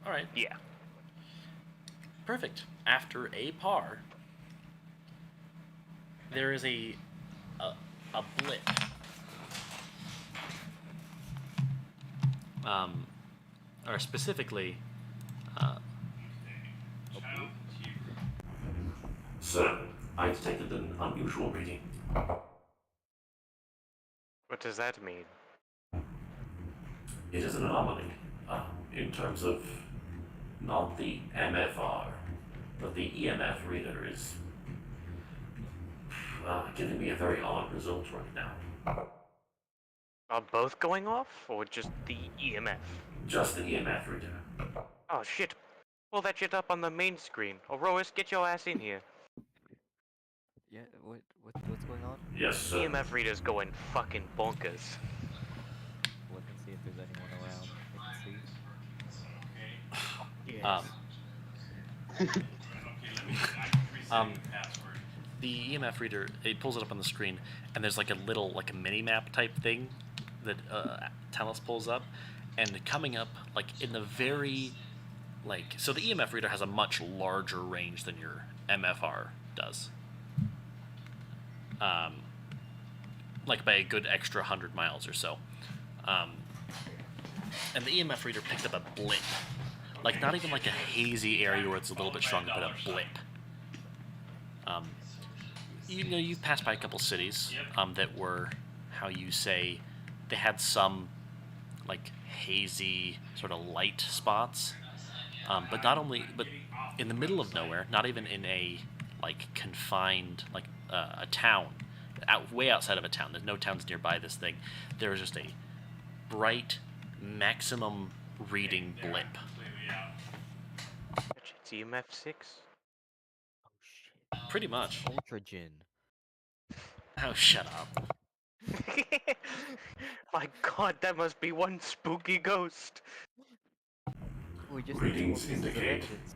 All right. Yeah. Perfect. After a par, there is a blip. Or specifically, Sir, I detected an unusual reading. What does that mean? It is an anomaly, in terms of not the MFR, but the EMF reader is giving me a very odd result right now. Are both going off, or just the EMF? Just the EMF reader. Oh shit. Pull that shit up on the main screen. Orois, get your ass in here. Yeah, what's going on? Yes, sir. EMF reader's going fucking bonkers. Look and see if there's anyone around. I can see. The EMF reader, it pulls it up on the screen, and there's like a little, like a mini-map type thing that Talus pulls up, and coming up, like, in the very, like, so the EMF reader has a much larger range than your MFR does. Like by a good extra 100 miles or so. And the EMF reader picked up a blip like not even like a hazy area where it's a little bit stronger, but a blip. You know, you passed by a couple cities that were, how you say, they had some like hazy sort of light spots, but not only, but in the middle of nowhere, not even in a like confined like a town, way outside of a town. There's no towns nearby this thing. There was just a bright maximum reading blip. It's EMF 6. Oh shit. Pretty much. Ultragen. Oh, shut up. My god, that must be one spooky ghost. We just need 2 more Readings pieces of indicate evidence.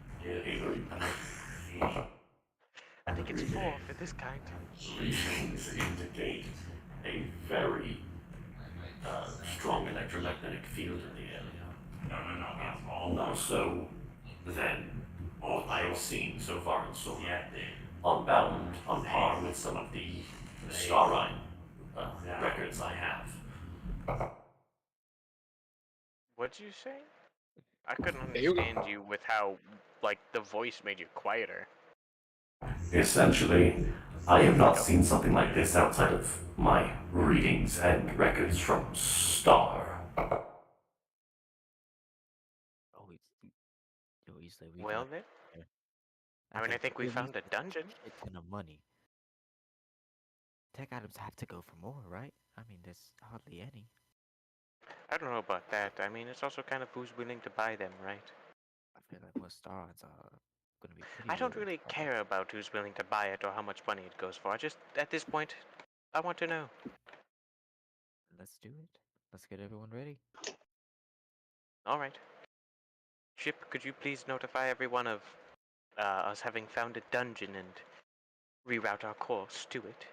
I think it's 4 for this kind. Readings indicate a very strong electromagnetic field in the area. More so than all I have seen so far in Sora. On par with some of the Starline records I have. What'd you say? I couldn't You go. understand you with how, like, the voice made you quieter. Essentially, I have not seen something like this outside of my readings and records from Star. Oh, easily we Well got then, there. I mean, I think we at found least a dungeon. shit ton of money. Tech items have to go for more, right? I mean, there's hardly any. I don't know about that. I mean, it's also kind of who's willing to buy them, right? I feel like most stars are gonna be pretty I don't low really price. care about who's willing to buy it or how much money it goes for. I just, at this point, I want to know. Let's do it. Let's get everyone ready. Alright. Ship, could you please notify everyone of us having found a dungeon and reroute our course to it?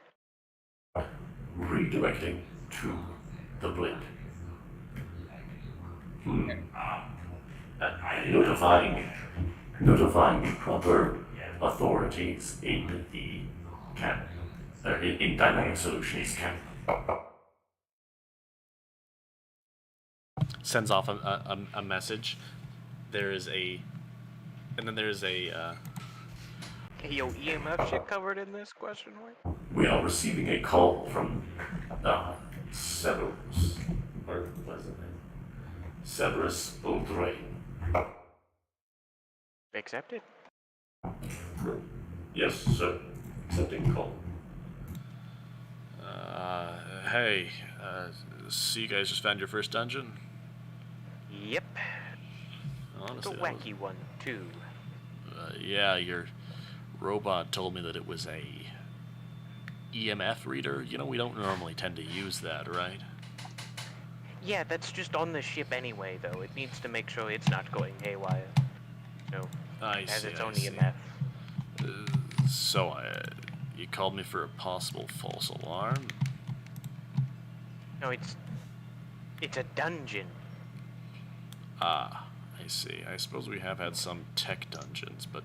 Redirecting to the blip. Notifying the proper authorities in the camp, in Dynamic Solutions camp. Sends off a message. There is a, and then there's a. Hey, yo, EMF shit covered in this question mark? We are receiving a call from Severus, or what is it name? Severus Uldrain. Accepted. Yes, sir. Accepting call. Hey, so you guys just found your first dungeon? Yep. Honestly, The that was- wacky one, too. yeah, your robot told me that it was a EMF reader. You know, we don't normally tend to use that, right? Yeah, that's just on the ship anyway, though. It needs to make sure it's not going haywire. So, I it has see, its I own see. EMF. So, you called me for a possible false alarm? No, it's a dungeon. Ah, I see. I suppose we have had some tech dungeons, but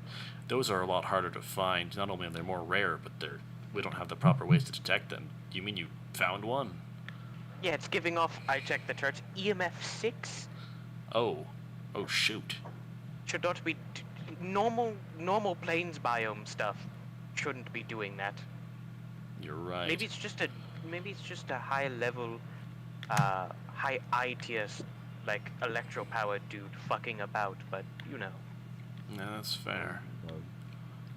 those are a lot harder to find. Not only are they more rare, but we don't have the proper ways to detect them. You mean you found one? Yeah, it's giving off, I checked the charts, EMF 6? Oh. Oh, shoot. Should not be... normal plains biome stuff shouldn't be doing that. You're right. Maybe it's just a high level, high ITS, like, electro-powered dude fucking about, but, you know. No, that's fair.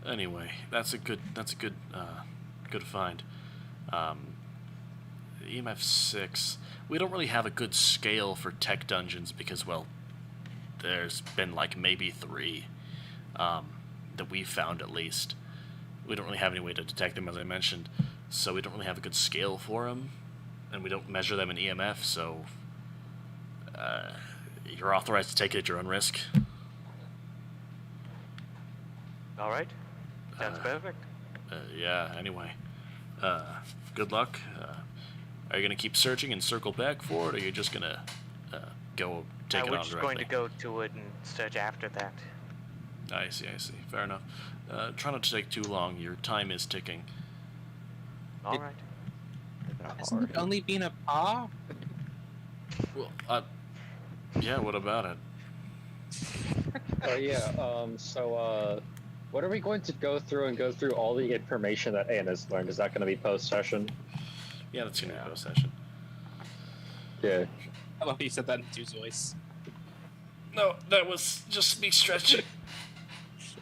Anyway, that's a good good find. EMF 6. We don't really have a good scale for tech dungeons because, well, there's been like maybe 3 that we've found at least. We don't really have any way to detect them, as I mentioned, so we don't really have a good scale for them, and we don't measure them in EMF, so you're authorized to take it at your own risk. Alright. Sounds perfect. Yeah, anyway. Good luck. Are you going to keep searching and circle back for it, or are you just going to go take it We're on just directly? going to go to it and search after that. I see. Fair enough. Try not to take too long. Your time is ticking. Alright. Hasn't it only been a par? Well, yeah, what about it? Oh yeah. What are we going to go through all the information that Anna's learned? Is that going to be post session? Yeah, that's gonna be post session. Yeah. I love you said that in Dude's voice. No, that was just me stretching.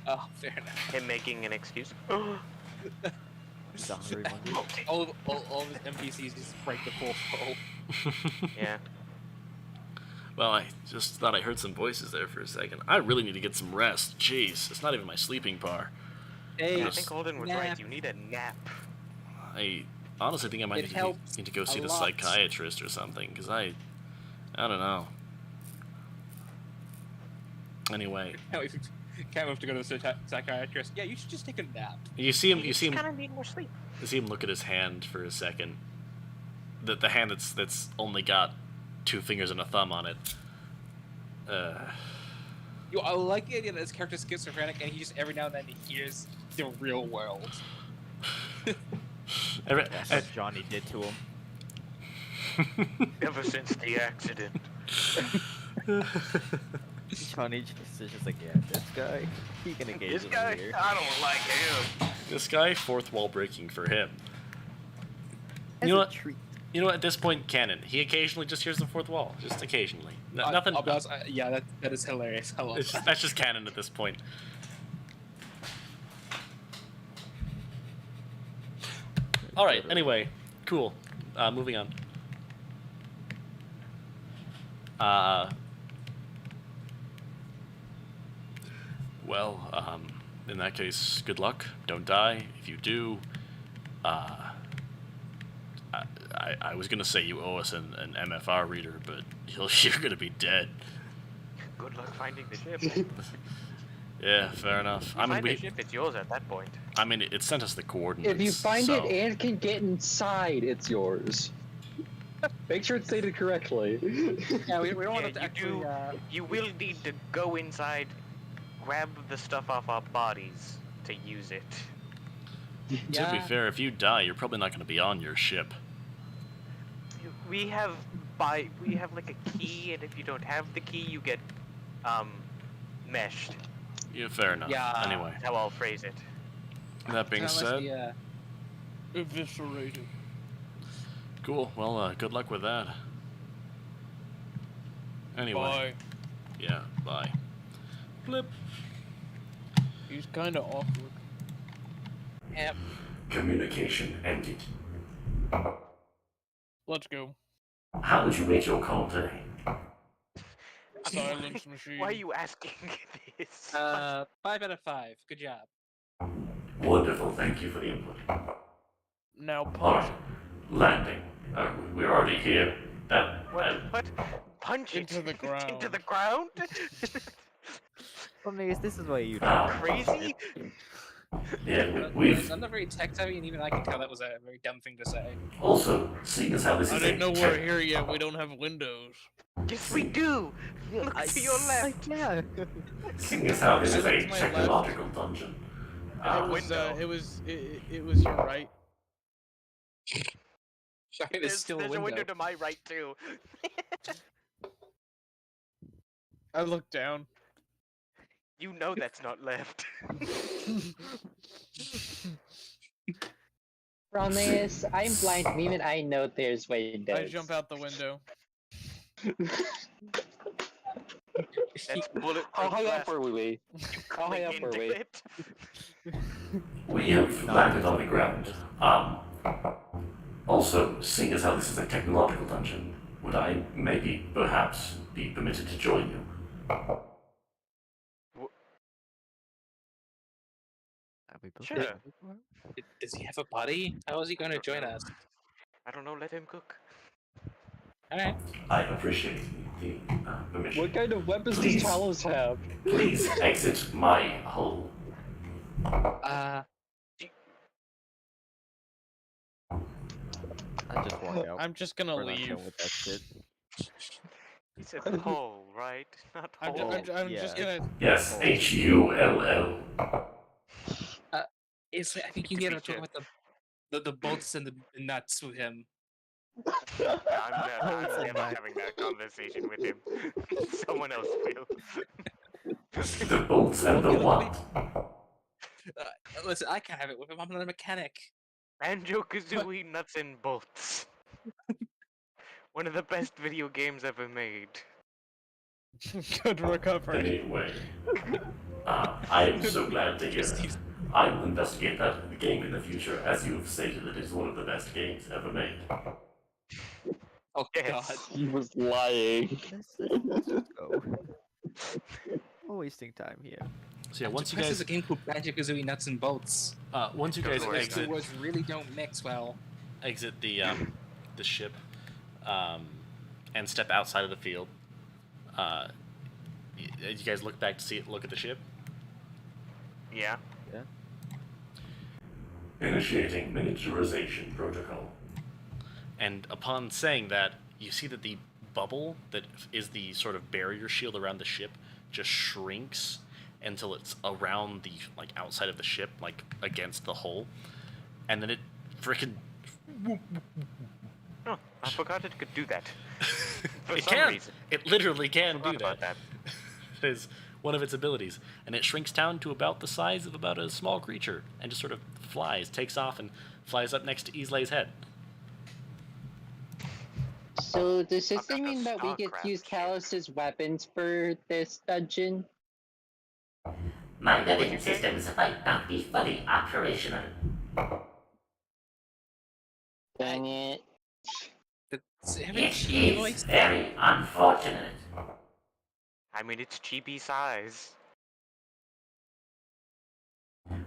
Oh, fair enough. Him making an excuse. He's a hungry monkey. All of his NPCs just break the fourth wall. Yeah. Well, I just thought I heard some voices there for a second. I really need to get some rest. Jeez, it's not even my sleeping par. Hey, I think Holden was right. You need a nap. I honestly think I might need to go see the psychiatrist or something, because I don't know. Anyway. Can't wait to go to the psychiatrist. Yeah, you should just take a nap. You see him kind of need more sleep. You see him look at his hand for a second. The hand that's only got 2 fingers and a thumb on it. Yo, I like the idea that this character's schizophrenic and he just every now and then he hears the real world. That's what Johnny did to him. Ever since the accident. Johnny is just like, yeah, this guy, he can engage This in guy, here. I don't like him. This guy, fourth wall breaking for him. You know what? You know what? At this point, canon. He occasionally just hears the fourth wall, just occasionally. Nothing. I'll be honest, yeah, that is hilarious. I love that. That's just canon at this point. All right. Anyway, cool. Moving on. Well, in that case, good luck. Don't die. If you do, I was gonna say you owe us an MFR reader, but you're gonna be dead. Good luck finding the ship. Yeah, fair enough. I mean, the ship, it's yours at that point. I mean, it sent us the coordinates. If you find it and can get inside, it's yours. Make sure it's stated correctly. Yeah, we don't want to actually. You will need to go inside, grab the stuff off our bodies to use it. To be fair, if you die, you're probably not going to be on your ship. We have like a key, and if you don't have the key, you get meshed. Yeah, fair enough. Yeah. Anyway, That's how I'll phrase it. that being said, Eviscerated. cool. Well, good luck with that. Anyway. Bye. Yeah, bye. Flip. He's kind of awkward. Yep. Communication ended. Let's go. How would you rate your call today? Silence machine. Why are you asking this? 5 out of 5. Good job. Wonderful, thank you for the input. Now punch. Alright, landing. We're already here. What? Punch Into it the ground. into the ground? Well, Maze, this is why you Crazy? Yeah, we've... I'm not very tech savvy, and even I can tell that was a very dumb thing to say. Also, seeing as how this I is didn't know a we're here yet. We don't have windows. Yes, we do. Look to your left. Yeah. seeing as how this is a looked to my left. technological dungeon. It was your right. There's still There's a window. to my right too. I looked down. You know that's not left. Promise, I'm blind. Even I know there's windows. I jump out the window. That's bulletproof How high glass. up were we? How high up were Into we? it. We have landed on the ground. Also, seeing as how this is a technological dungeon, would I maybe, perhaps, be permitted to join you? Sure. Does he have a body? How is he going to join us? I don't know. Let him cook. Alright. I appreciate the permission. What kind of weapons Please. does Talos have? Please exit my hull. I just walk out. I'm just gonna We're not leave. done with that shit. He said hole, right? Not I'm hole. just gonna. Yes, Hull. I think you need to talk about the bolts and the nuts with him. I'm never having that conversation with him. Someone else will. The bolts and the what? Listen, I can have it with him. I'm not a mechanic. Banjo-Kazooie Nuts and Bolts. One of the best video games ever made. Good recovery. Anyway, I am so glad to hear that. I will investigate that game in the future, as you have stated it is one of the best games ever made. Oh Yes. god. He was lying. Let's go. We're wasting time here. So yeah, I'm once you surprised guys, there's a game called Banjo-Kazooie Nuts and Bolts. once you guys Those The two exit words really don't mix well. the ship, and step outside of the field, you guys look back to look at the ship. Yeah. Initiating miniaturization protocol. And upon saying that, you see that the bubble that is the sort of barrier shield around the ship just shrinks until it's around the outside of the ship, against the hull, and then it frickin' Oh, I forgot it could do that. For it some can. reason. It literally can Forgot do about that. It is one of its abilities, and it shrinks down to about the size of about a small creature, and just sort of takes off, and flies up next to Islay's head. So does this I've got mean a that we get to StarCraft use ship. Talos' weapons for this dungeon? My weapon systems might not be fully operational. Dang it. Does it have a It chibi is voice? very unfortunate. I mean, it's chibi size.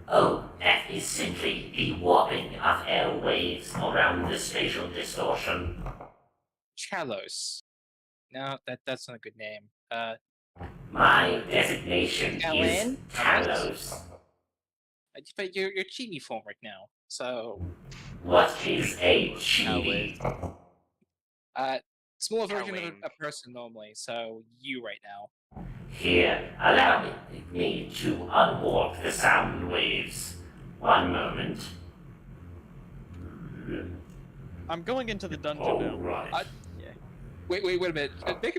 Oh, that is simply the warping of air waves around the spatial distortion. Chalos. No, that's not a good name. My designation is Alan? Talos. But you're chibi form right now, so What is a chibi? smaller version of Alan. a person normally. So you right now. Here, allow me to unwarp the sound waves. One moment. I'm going into the dungeon All now. right. Wait a minute.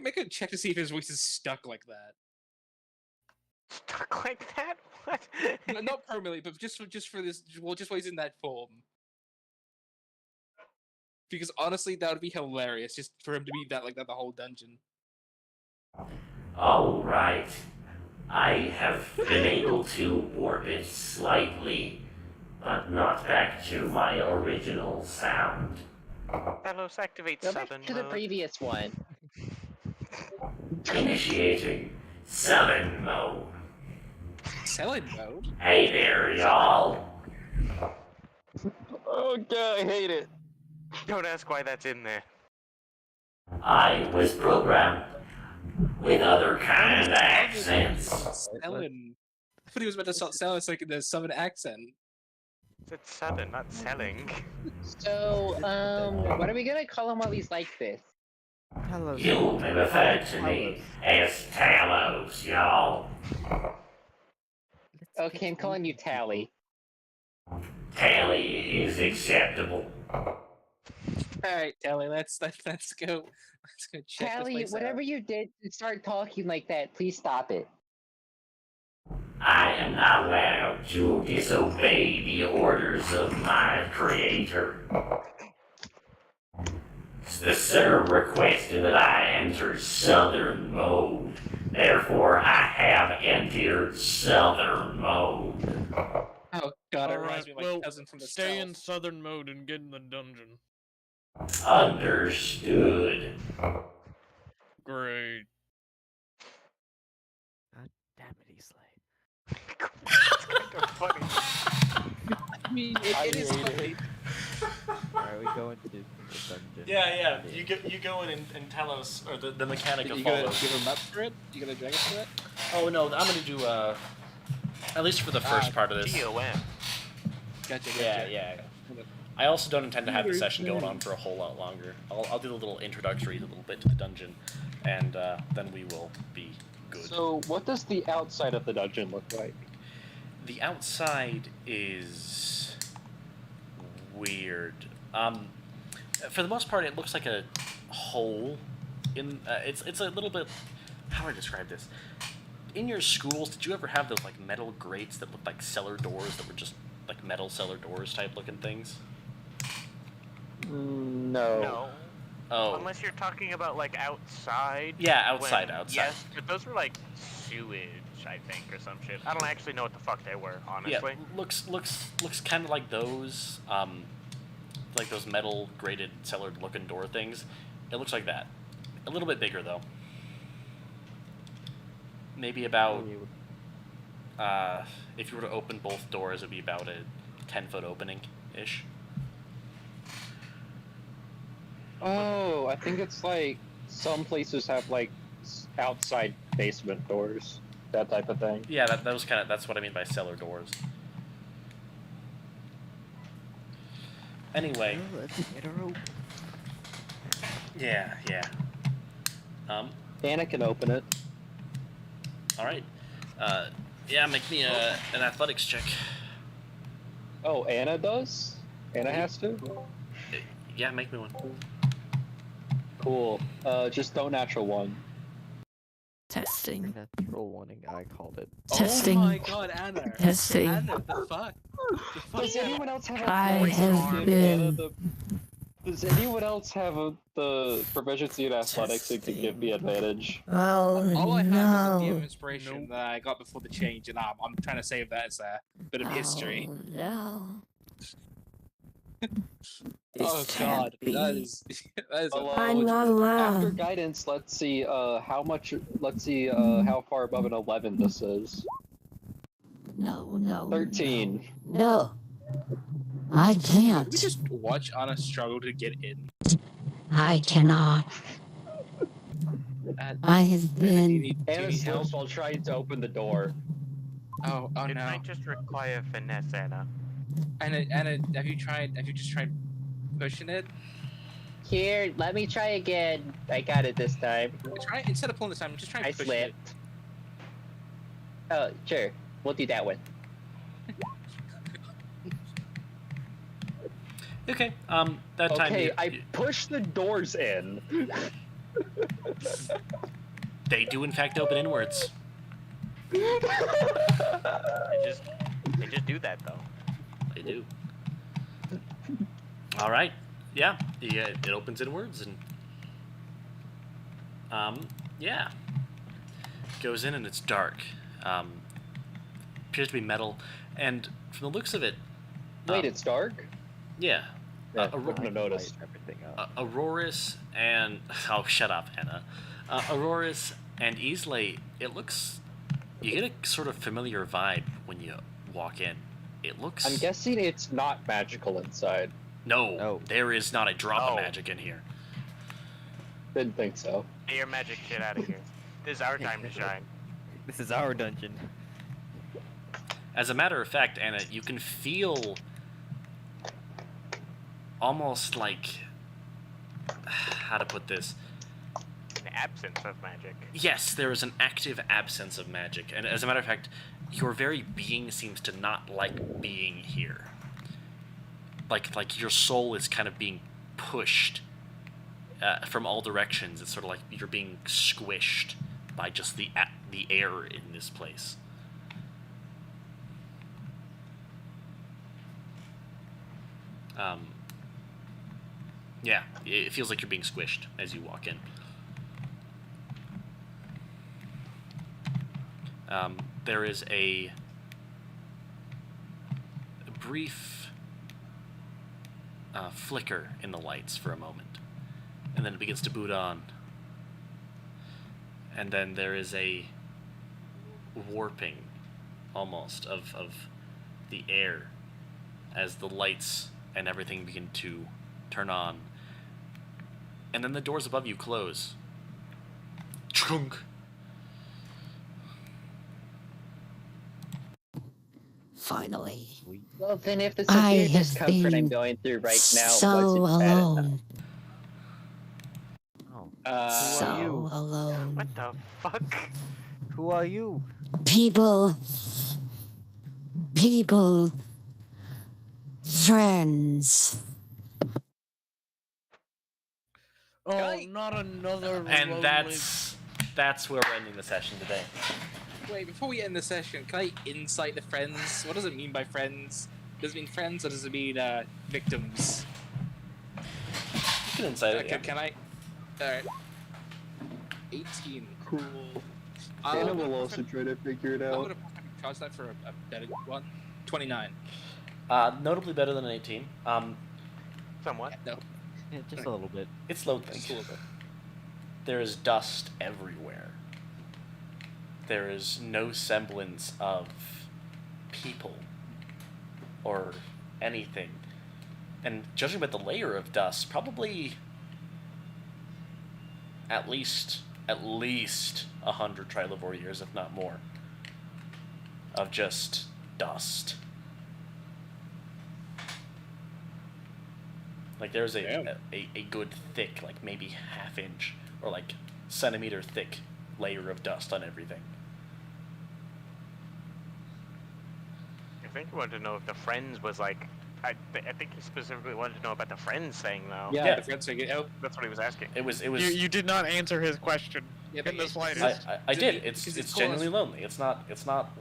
Make a check to see if his voice is stuck like that. Stuck like that? What? Not permanently, but just for this. Well, just while he's in that form. Because honestly, that would be hilarious, just for him to be that like that the whole dungeon. All right. I have been able to warp it slightly, but not back to my original sound. Talos, activate Go back Southern to the mode. previous one. Initiating Southern mode. Selling mode. Hey there, y'all. Oh god, I hate it. Don't ask why that's in there. I was programmed with other kind of accents. Selling. I thought he was meant to start selling like in the southern accent. It's Southern, not selling. So, what are we gonna call him while he's like this? Hello. You may refer to me as Talos, y'all. Okay, I'm calling you Tally. Tally is acceptable. Alright, Tally, let's go. Let's go check Tally, this place whatever out. you did to start talking like that, please stop it. I am not allowed to disobey the orders of my creator. The sir requested that I enter Southern mode. Therefore, I have entered Southern mode. Oh god, it reminds Alright, me of my well, cousin from the stay south. in southern mode and get in the dungeon. Understood. Great. God damn it, Islay. It's kind of funny. I mean, it is funny. Alright, we go into the dungeon. Yeah. You go in and Talos, or the mechanic You of gonna follows. give him up for it? You gonna drag us for it? Oh no, I'm gonna do at least for the first part of this. TOM. Gotcha. Yeah. I also don't intend to have the session going on for a whole lot longer. I'll do the little introductory, the little bit to the dungeon, and then we will be good. So, what does the outside of the dungeon look like? The outside is weird. For the most part, it looks like a hole. It's a little bit. How do I describe this? in your schools, did you ever have those like metal grates that looked like cellar doors that were just like metal cellar doors type looking things? No. No. Oh. Unless you're talking about like outside. Yeah, outside, when- outside. Yes, but those were like sewage, I think, or some shit. I don't actually know what the fuck they were, honestly. Yeah, looks kind of like those, like those metal grated cellar looking door things. It looks like that. A little bit bigger though. Maybe about, if you were to open both doors, it'd be about a 10-foot opening-ish. Oh, I think it's like some places have like outside basement doors, that type of thing. Yeah, that's what I mean by cellar doors. Anyway. Let's get her open. Yeah. Anna can open it. All right. Yeah, make me an athletics check. Oh, Anna does? Anna has to? Yeah, make me one. Cool. Just no natural one. Testing. Natural warning, I called it. Testing. Oh my god, Anna. Testing. Anna, the fuck? The fuck? Does anyone else have a I voice have to give been- Anna the... Does anyone else have the proficiency in athletics that could give me advantage? Oh, All I have is a DM no. inspiration that I got before the change, and I'm trying to save that as a bit of history. Oh, no. Oh This god, can't be. that is a I'm not After allowed. guidance, let's see how far above an 11 this is. No. 13. No. I Can can't. we just watch Anna struggle to get in? I cannot. I have Do you been. need, do you Anna need help? slips while trying to open the door. Oh It no. might just require finesse, Anna. Anna, have you just tried pushing it? Here, let me try again. I got it this time. Try instead of pulling this time, just try I pushing slipped. Oh, sure. We'll do that one. Okay. That time. Okay, I pushed the doors in. They do in fact open inwards. They just do that though. They do. All right. Yeah. It opens inwards and yeah. Goes in and it's dark. Appears to be metal, and from the looks of it. Wait, it's dark? Yeah. Yeah, I wouldn't have noticed. Everything up. Auroris and oh, shut up, Anna. Auroris and Islay. It looks. You get a sort of familiar vibe when you walk in. It looks. I'm guessing it's not magical inside. No, there is not a drop of Oh. magic in here. Didn't think so. Get your magic shit out of here. This is our time to shine. This is our dungeon. As a matter of fact, Anna, you can feel almost like how to put this. An absence of magic. Yes, there is an active absence of magic, and as a matter of fact, your very being seems to not like being here. Like your soul is kind of being pushed from all directions. It's sort of like you're being squished by just the air in this place. Yeah, it feels like you're being squished as you walk in. There is a brief flicker in the lights for a moment, and then it begins to boot on. And then there is a warping, almost, of the air as the lights and everything begin to turn on. And then the doors above you close. Chunk. Finally. Well, then if this I is the have discomfort I'm been going through right now, so wasn't bad enough. alone. Oh. So alone. What the fuck? Who are you? People. Friends. Oh, not another. And lonely- that's where we're ending the session today. Wait, before we end the session, can I insight the friends? What does it mean by friends? Does it mean friends or does it mean victims? You can insight it. Yeah. Can I? Alright. 18. Cool. Anna will also try to figure it I'm out. gonna charge that for a better one. 29. Notably better than an 18. Somewhat. No. Yeah, just a little bit. It's low thing. Just a little bit. There is dust everywhere. There is no semblance of people or anything. And judging by the layer of dust, probably at least 100 Trilivore years, if not more, of just dust. Like there's a good thick, like maybe half-inch or like centimeter thick layer of dust on everything. I think he wanted to know if the friends was like. I think he specifically wanted to know about the friends thing, though. Yeah, the friends saying, oh, that's what he was asking. It was. You did not answer his question in the slightest. I did. It's genuinely lonely. It's not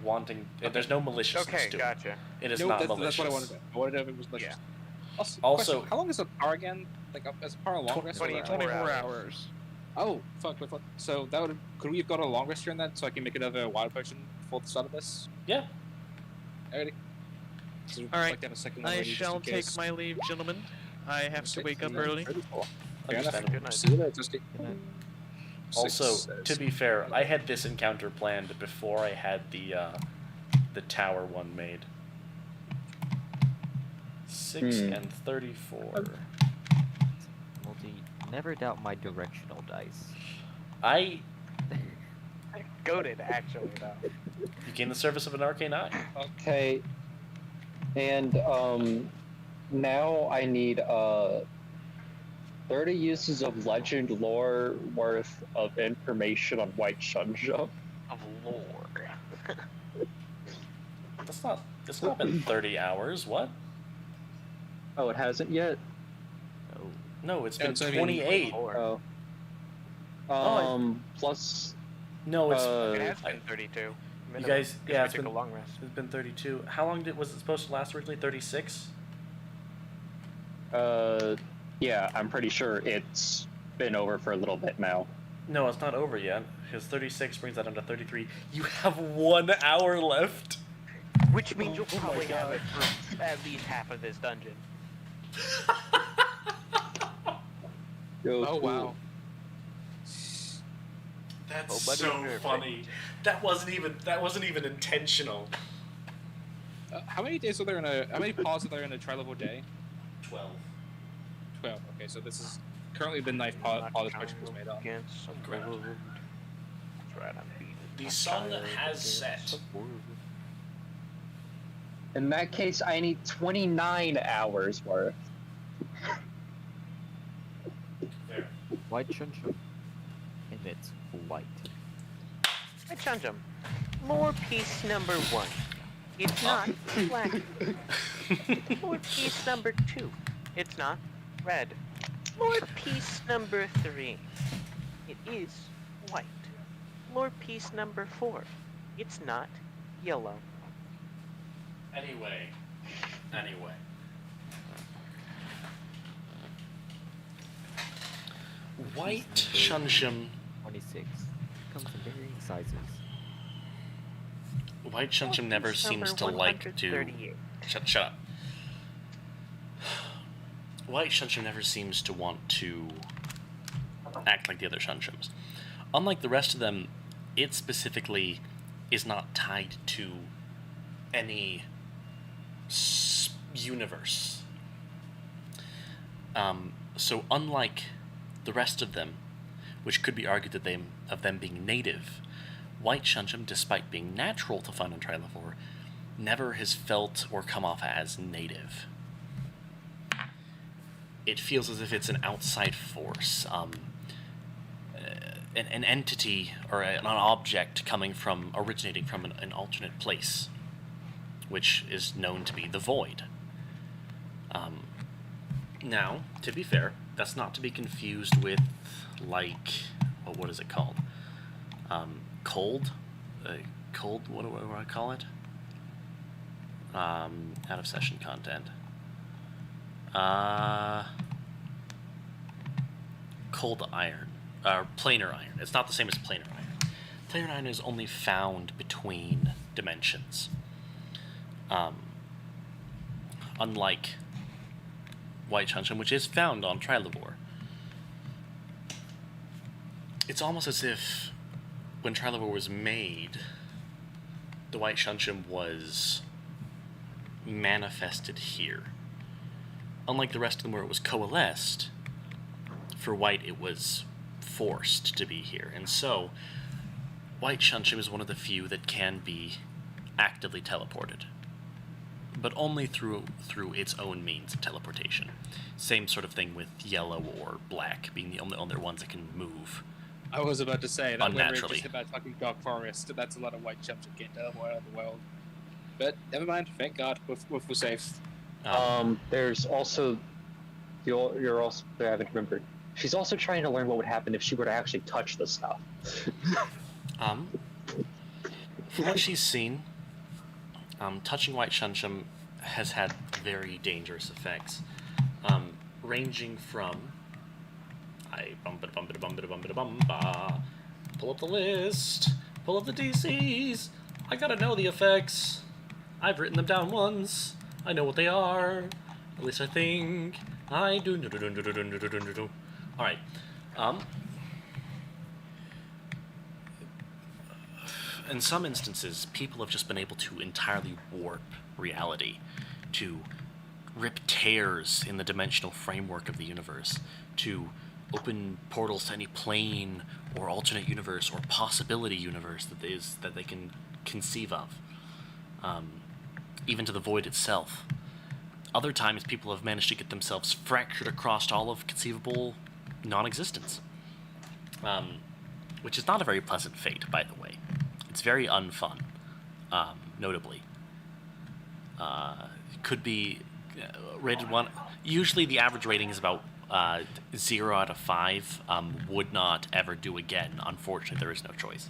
wanting. Okay. There's no maliciousness Okay, to gotcha. it. It is no, not that's malicious. what I wanted to know. I wanted to know if it was malicious. Yeah. Also, Also, how long is a par again? Like, is a par a long rest? 24 hours. Oh, fuck. So that would. Could we have got a long rest during that so I can make another wild potion before the start of this? Yeah. Alrighty. So All right, like to have a second one I ready just shall in take case. my leave, gentlemen. I have to wake up early. Fair enough. Understandable. Good night. See you later, Dusty. Also, to be fair, I had this encounter planned before I had the tower one made. 6 and 34. Multi, never doubt my directional dice. I Goated, actually, though. You gain the service of an arcane eye. Okay. And now I need 30 uses of legend lore worth of information on White Shunja. Of lore. It's not been 30 hours. What? Oh, it hasn't yet? No, it's been it's only 28. Oh. Plus. No, it's. It has been 32. You minimum, guys, 'cause yeah, we it's took been a long rest. It's been 32. How long was it supposed to last originally? 36. Yeah, I'm pretty sure it's been over for a little bit now. No, it's not over yet. Because 36 brings that down to 33. You have 1 hour left. Which means you'll probably have it for at least half of this dungeon. Oh wow. That's so funny. That wasn't even intentional. How many days are there in a? How many paws are there in a tri-level day? 12. 12. Okay, so this is currently the ninth paw this potion was made on. Correct. The sun has set. In that case, I need 29 hours worth. There. White Shunshun emits light. I chunch him. Lore piece number 1. It's not black. Lore piece number 2. It's not red. Lore piece number 3. It is white. Lore piece number 4. It's not yellow. Anyway. White Shunshun. 26. Comes in varying sizes. White Shunshun never Piece seems to number like to. 138. Shut up. White Shunshun never seems to want to act like the other Shunshums. Unlike the rest of them, it specifically is not tied to any universe. So unlike the rest of them, which could be argued that of them being native, White Shunshun, despite being natural to Fun and Trilivore, never has felt or come off as native. It feels as if it's an outside force, an entity or an object originating from an alternate place, which is known to be the Void. Now, to be fair, that's not to be confused with, like, what is it called? Cold? cold. What do I call it? Out of session content. Cold iron, planar iron. It's not the same as planar iron. Planar iron is only found between dimensions. Unlike white Shunshin, which is found on Trilivor. It's almost as if when Trilivor was made, the white Shunshin was manifested here. Unlike the rest of them where it was coalesced, for white it was forced to be here. And so, white Shunshin is one of the few that can be actively teleported. But only through its own means of teleportation. Same sort of thing with yellow or black being the only other ones that can move. I was about to say, that when we unnaturally. just about fucking Dark Forest, that's a lot of white jumps that can't teleport out of the world. But never mind, thank God, we're safe. There's also, you're also haven't remembered. She's also trying to learn what would happen if she were to actually touch the stuff. From what she's seen, touching white Shunshin has had very dangerous effects, ranging from pull up the list, pull up the DCs. I gotta know the effects. I've written them down once. I know what they are. At least I think I do. All right. In some instances, people have just been able to entirely warp reality, to rip tears in the dimensional framework of the universe, to open portals to any plane or alternate universe or possibility universe that they can conceive of, even to the void itself. Other times, people have managed to get themselves fractured across all of conceivable non-existence, which is not a very pleasant fate, by the way. It's very unfun, notably. Could be rated 1. Usually the average rating is about 0 out of 5. Would not ever do again. Unfortunately, there is no choice.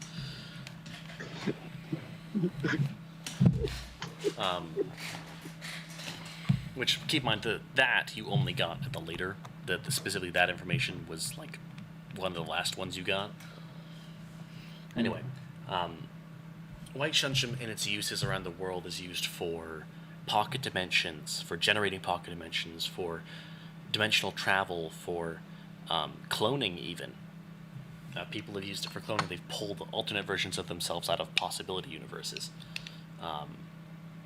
Which, keep in mind, that you only got at the later. Specifically that information was like one of the last ones you got. Anyway, white Shunshin in its uses around the world is used for pocket dimensions, for generating pocket dimensions, for dimensional travel, for cloning even. People have used it for cloning. They've pulled alternate versions of themselves out of possibility universes.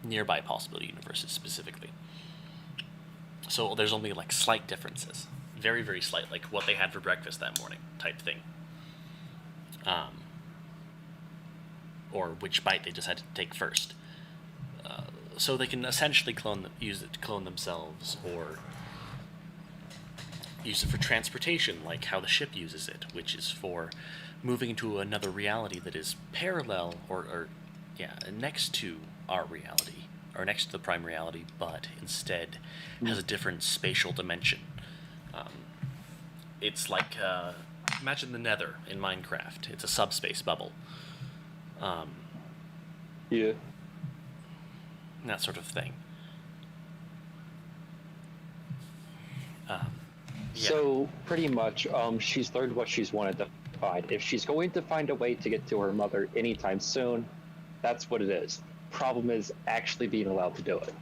Nearby possibility universes, specifically. So there's only, like, slight differences. Very, very slight, like what they had for breakfast that morning type thing. Or which bite they decided to take first. So they can essentially use it to clone themselves, or use it for transportation, like how the ship uses it, which is for moving into another reality that is parallel, or next to our reality, or next to the prime reality, but instead has a different spatial dimension. It's like, imagine the Nether in Minecraft. It's a subspace bubble. Yeah. That sort of thing. So, pretty much, she's learned what she's wanted to find. If she's going to find a way to get to her mother anytime soon, that's what it is. Problem is actually being allowed to do it.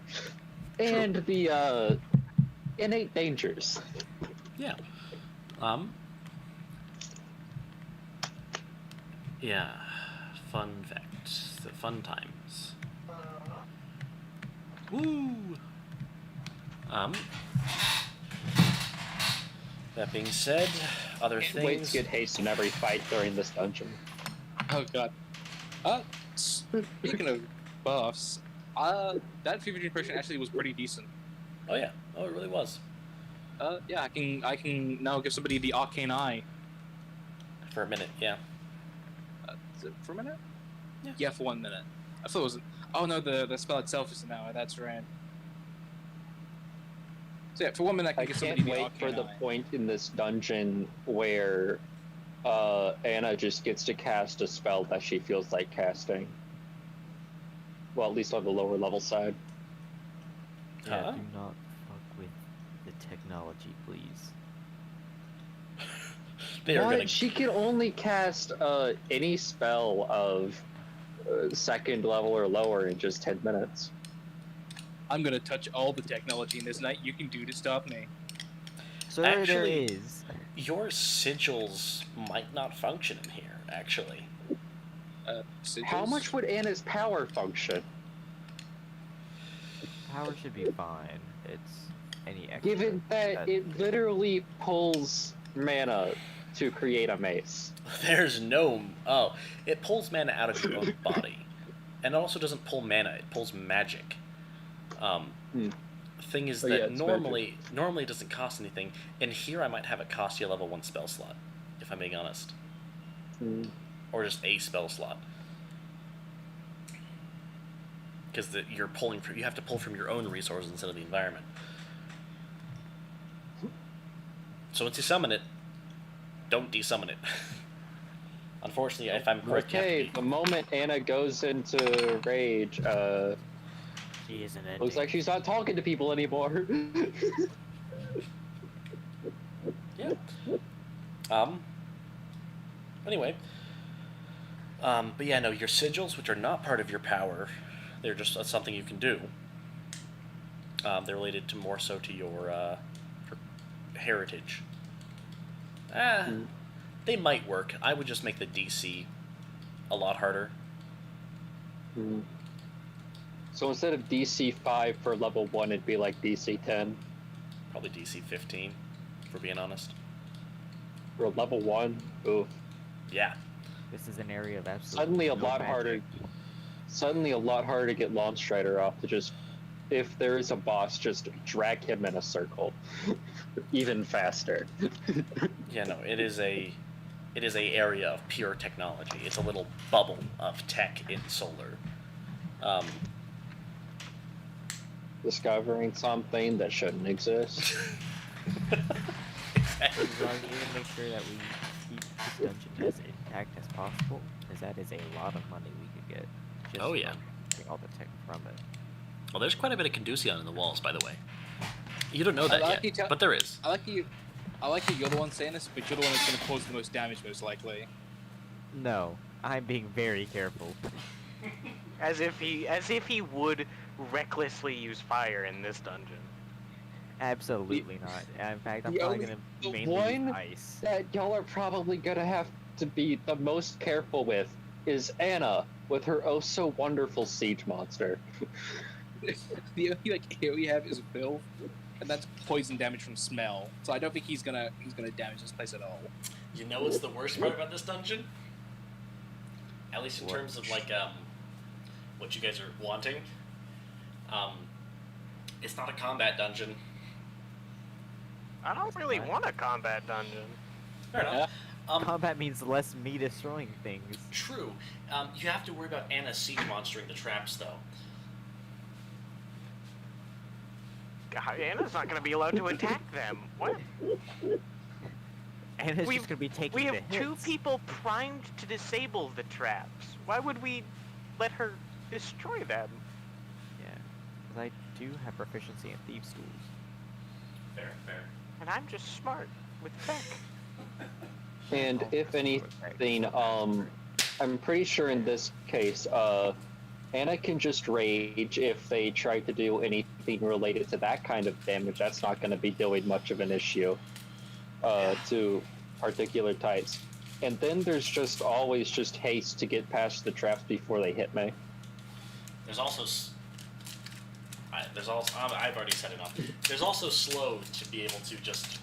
And the, innate dangers. Yeah. Yeah. Fun facts. The fun times. Woo! That being said, other Can't things... wait to get haste in every fight during this dungeon. Oh god. Speaking of buffs, that fever dream potion actually was pretty decent. Oh yeah. Oh, it really was. Yeah, I can now give somebody the arcane eye. For a minute, yeah. Is it for a minute? Yeah, for 1 minute. I thought it was... Oh no, the spell itself is an hour, that's right. So yeah, for 1 minute I can give somebody the arcane for the eye. point in this dungeon where Anna just gets to cast a spell that she feels like casting. Well, at least on the lower level side. Yeah, Huh? do not fuck with the technology, please. They are What? gonna. She can only cast any spell of second level or lower in just 10 minutes. I'm gonna touch all the technology in this night you can do to stop me. Sir, there Actually- is. Your sigils might not function in here, actually. How much would Anna's power function? Power should be fine. It's any extra. Given that it literally pulls mana to create a mace. There's no. Oh, it pulls mana out of your own body, and it also doesn't pull mana. It pulls magic. Thing is Oh, that yeah, it's normally it doesn't cost anything. And here I might have it cost you a level 1 spell slot, if I'm being honest, or just a spell slot. Because you're pulling from, you have to pull from your own resources instead of the environment. So once you summon it, don't desummon it. Unfortunately, if I'm correct, Okay, the moment Anna goes into rage, She isn't ending. looks like she's not talking to people anymore. Yeah. Anyway. But yeah, no, your sigils, which are not part of your power, they're just something you can do. They're related to more so to your heritage. They might work. I would just make the DC a lot harder. So instead of DC 5 for level 1, it'd be like DC 10. Probably DC 15, if we're being honest. For level 1, oof. Yeah. This is an area of absolute. Suddenly a no lot magic. harder. Suddenly a lot harder to get Launch Strider off to just, if there is a boss, just drag him in a circle. Even faster. Yeah, no, it is a area of pure technology. It's a little bubble of tech in solar. Discovering something that shouldn't exist. As long as we make sure that we keep this dungeon as intact as possible, because that is a lot of money we could get. Just Oh, yeah. from getting all the tech from it. Well, there's quite a bit of Conducion in the walls, by the way. You don't know that like yet, you but there is. I like you. You're the one saying this, but you're the one that's going to cause the most damage, most likely. No, I'm being very careful. As if he would recklessly use fire in this dungeon. Absolutely not. In fact, I'm The probably only- gonna the mainly one use ice. that y'all are probably gonna have to be the most careful with is Anna with her oh so wonderful siege monster. The only hero we have is Bill, and that's poison damage from smell. So I don't think he's gonna damage this place at all. You know what's the worst part about this dungeon? At least in What? terms of like what you guys are wanting. It's not a combat dungeon. I don't really want a combat dungeon. Fair enough. Combat means less me destroying things. True. You have to worry about Anna's siege monstering the traps, though. God, Anna's not going to be allowed to attack them. What? And it's just gonna be taking We have the two hits. people primed to disable the traps. Why would we let her destroy them? Yeah, because I do have proficiency in thieves' tools. Fair, fair. And I'm just smart with tech. And if anything, I'm pretty sure in this case, Anna can just rage if they try to do anything related to that kind of damage. That's not going to be doing much of an issue to particular types. And then there's just always just haste to get past the traps before they hit me. There's also I've already said enough. There's also slow to be able to just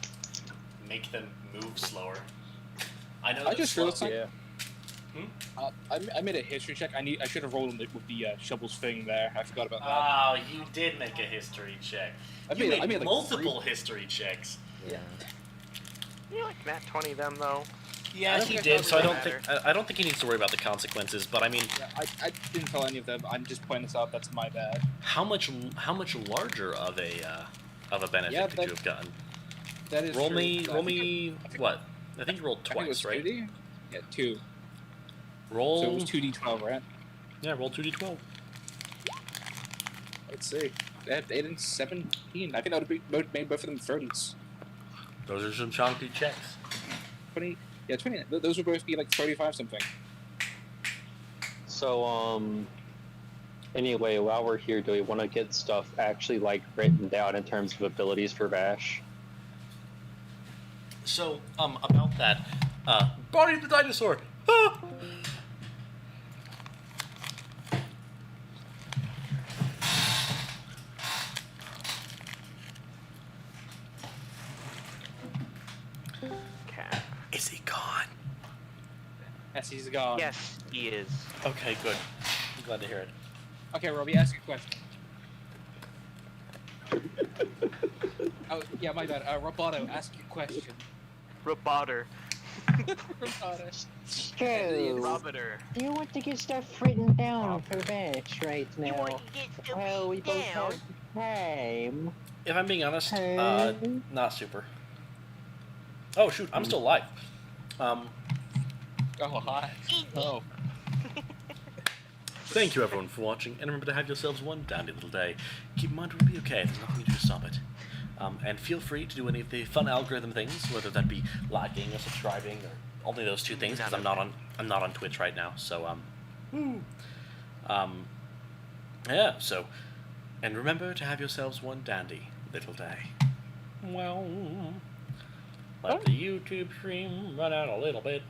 make them move slower. I know. I that just slow. realized. I made a history check. I should have rolled it with the shovels thing there. I forgot about that. Oh, you did make a history check. I You made made like multiple history checks. Yeah. You like Nat 20 them though? Yeah, I don't he think did. it So I really don't think I don't think he needs to worry about the consequences. But I mean, Yeah, I didn't tell any of them. I'm just pointing this out. That's my bad. how much larger of a benefit Yeah, could you have gotten? That is Roll true. me what? I think you rolled I think it was twice, right? 2D? Yeah, 2. Roll. So it was 2d12, right? Yeah, roll 2d12. Let's see. They had 8 and 17. I think that would be made both of them 30s. Those are some chunky checks. 20. Yeah, 20. Those would both be like 35 something. So, anyway, while we're here, do we want to get stuff actually, like, written down in terms of abilities for Vash? So, about that, Body of the Dinosaur! Ah! Cat. Is he gone? Yes, he's gone. Yes, he is. Okay, good. I'm glad to hear it. Okay, Robbie, ask your question. Oh, yeah, my bad. Roboto, ask your question. Roboter. Roboto. Robiter. Do you want to get stuff written down for Vash right You now? want to get stuff Well, we both down? have time. If I'm being honest, Hey. not super. Oh, shoot, I'm still alive. Oh, hi. Oh. Thank you everyone for watching, and remember to have yourselves one dandy little day. Keep in mind it will be okay, there's nothing you do to stop it. And feel free to do any of the fun algorithm things, whether that be liking or subscribing or only those two things, because I'm not on Twitch right now. So yeah. So, and remember to have yourselves one dandy little day. Well, let the YouTube stream run out a little bit.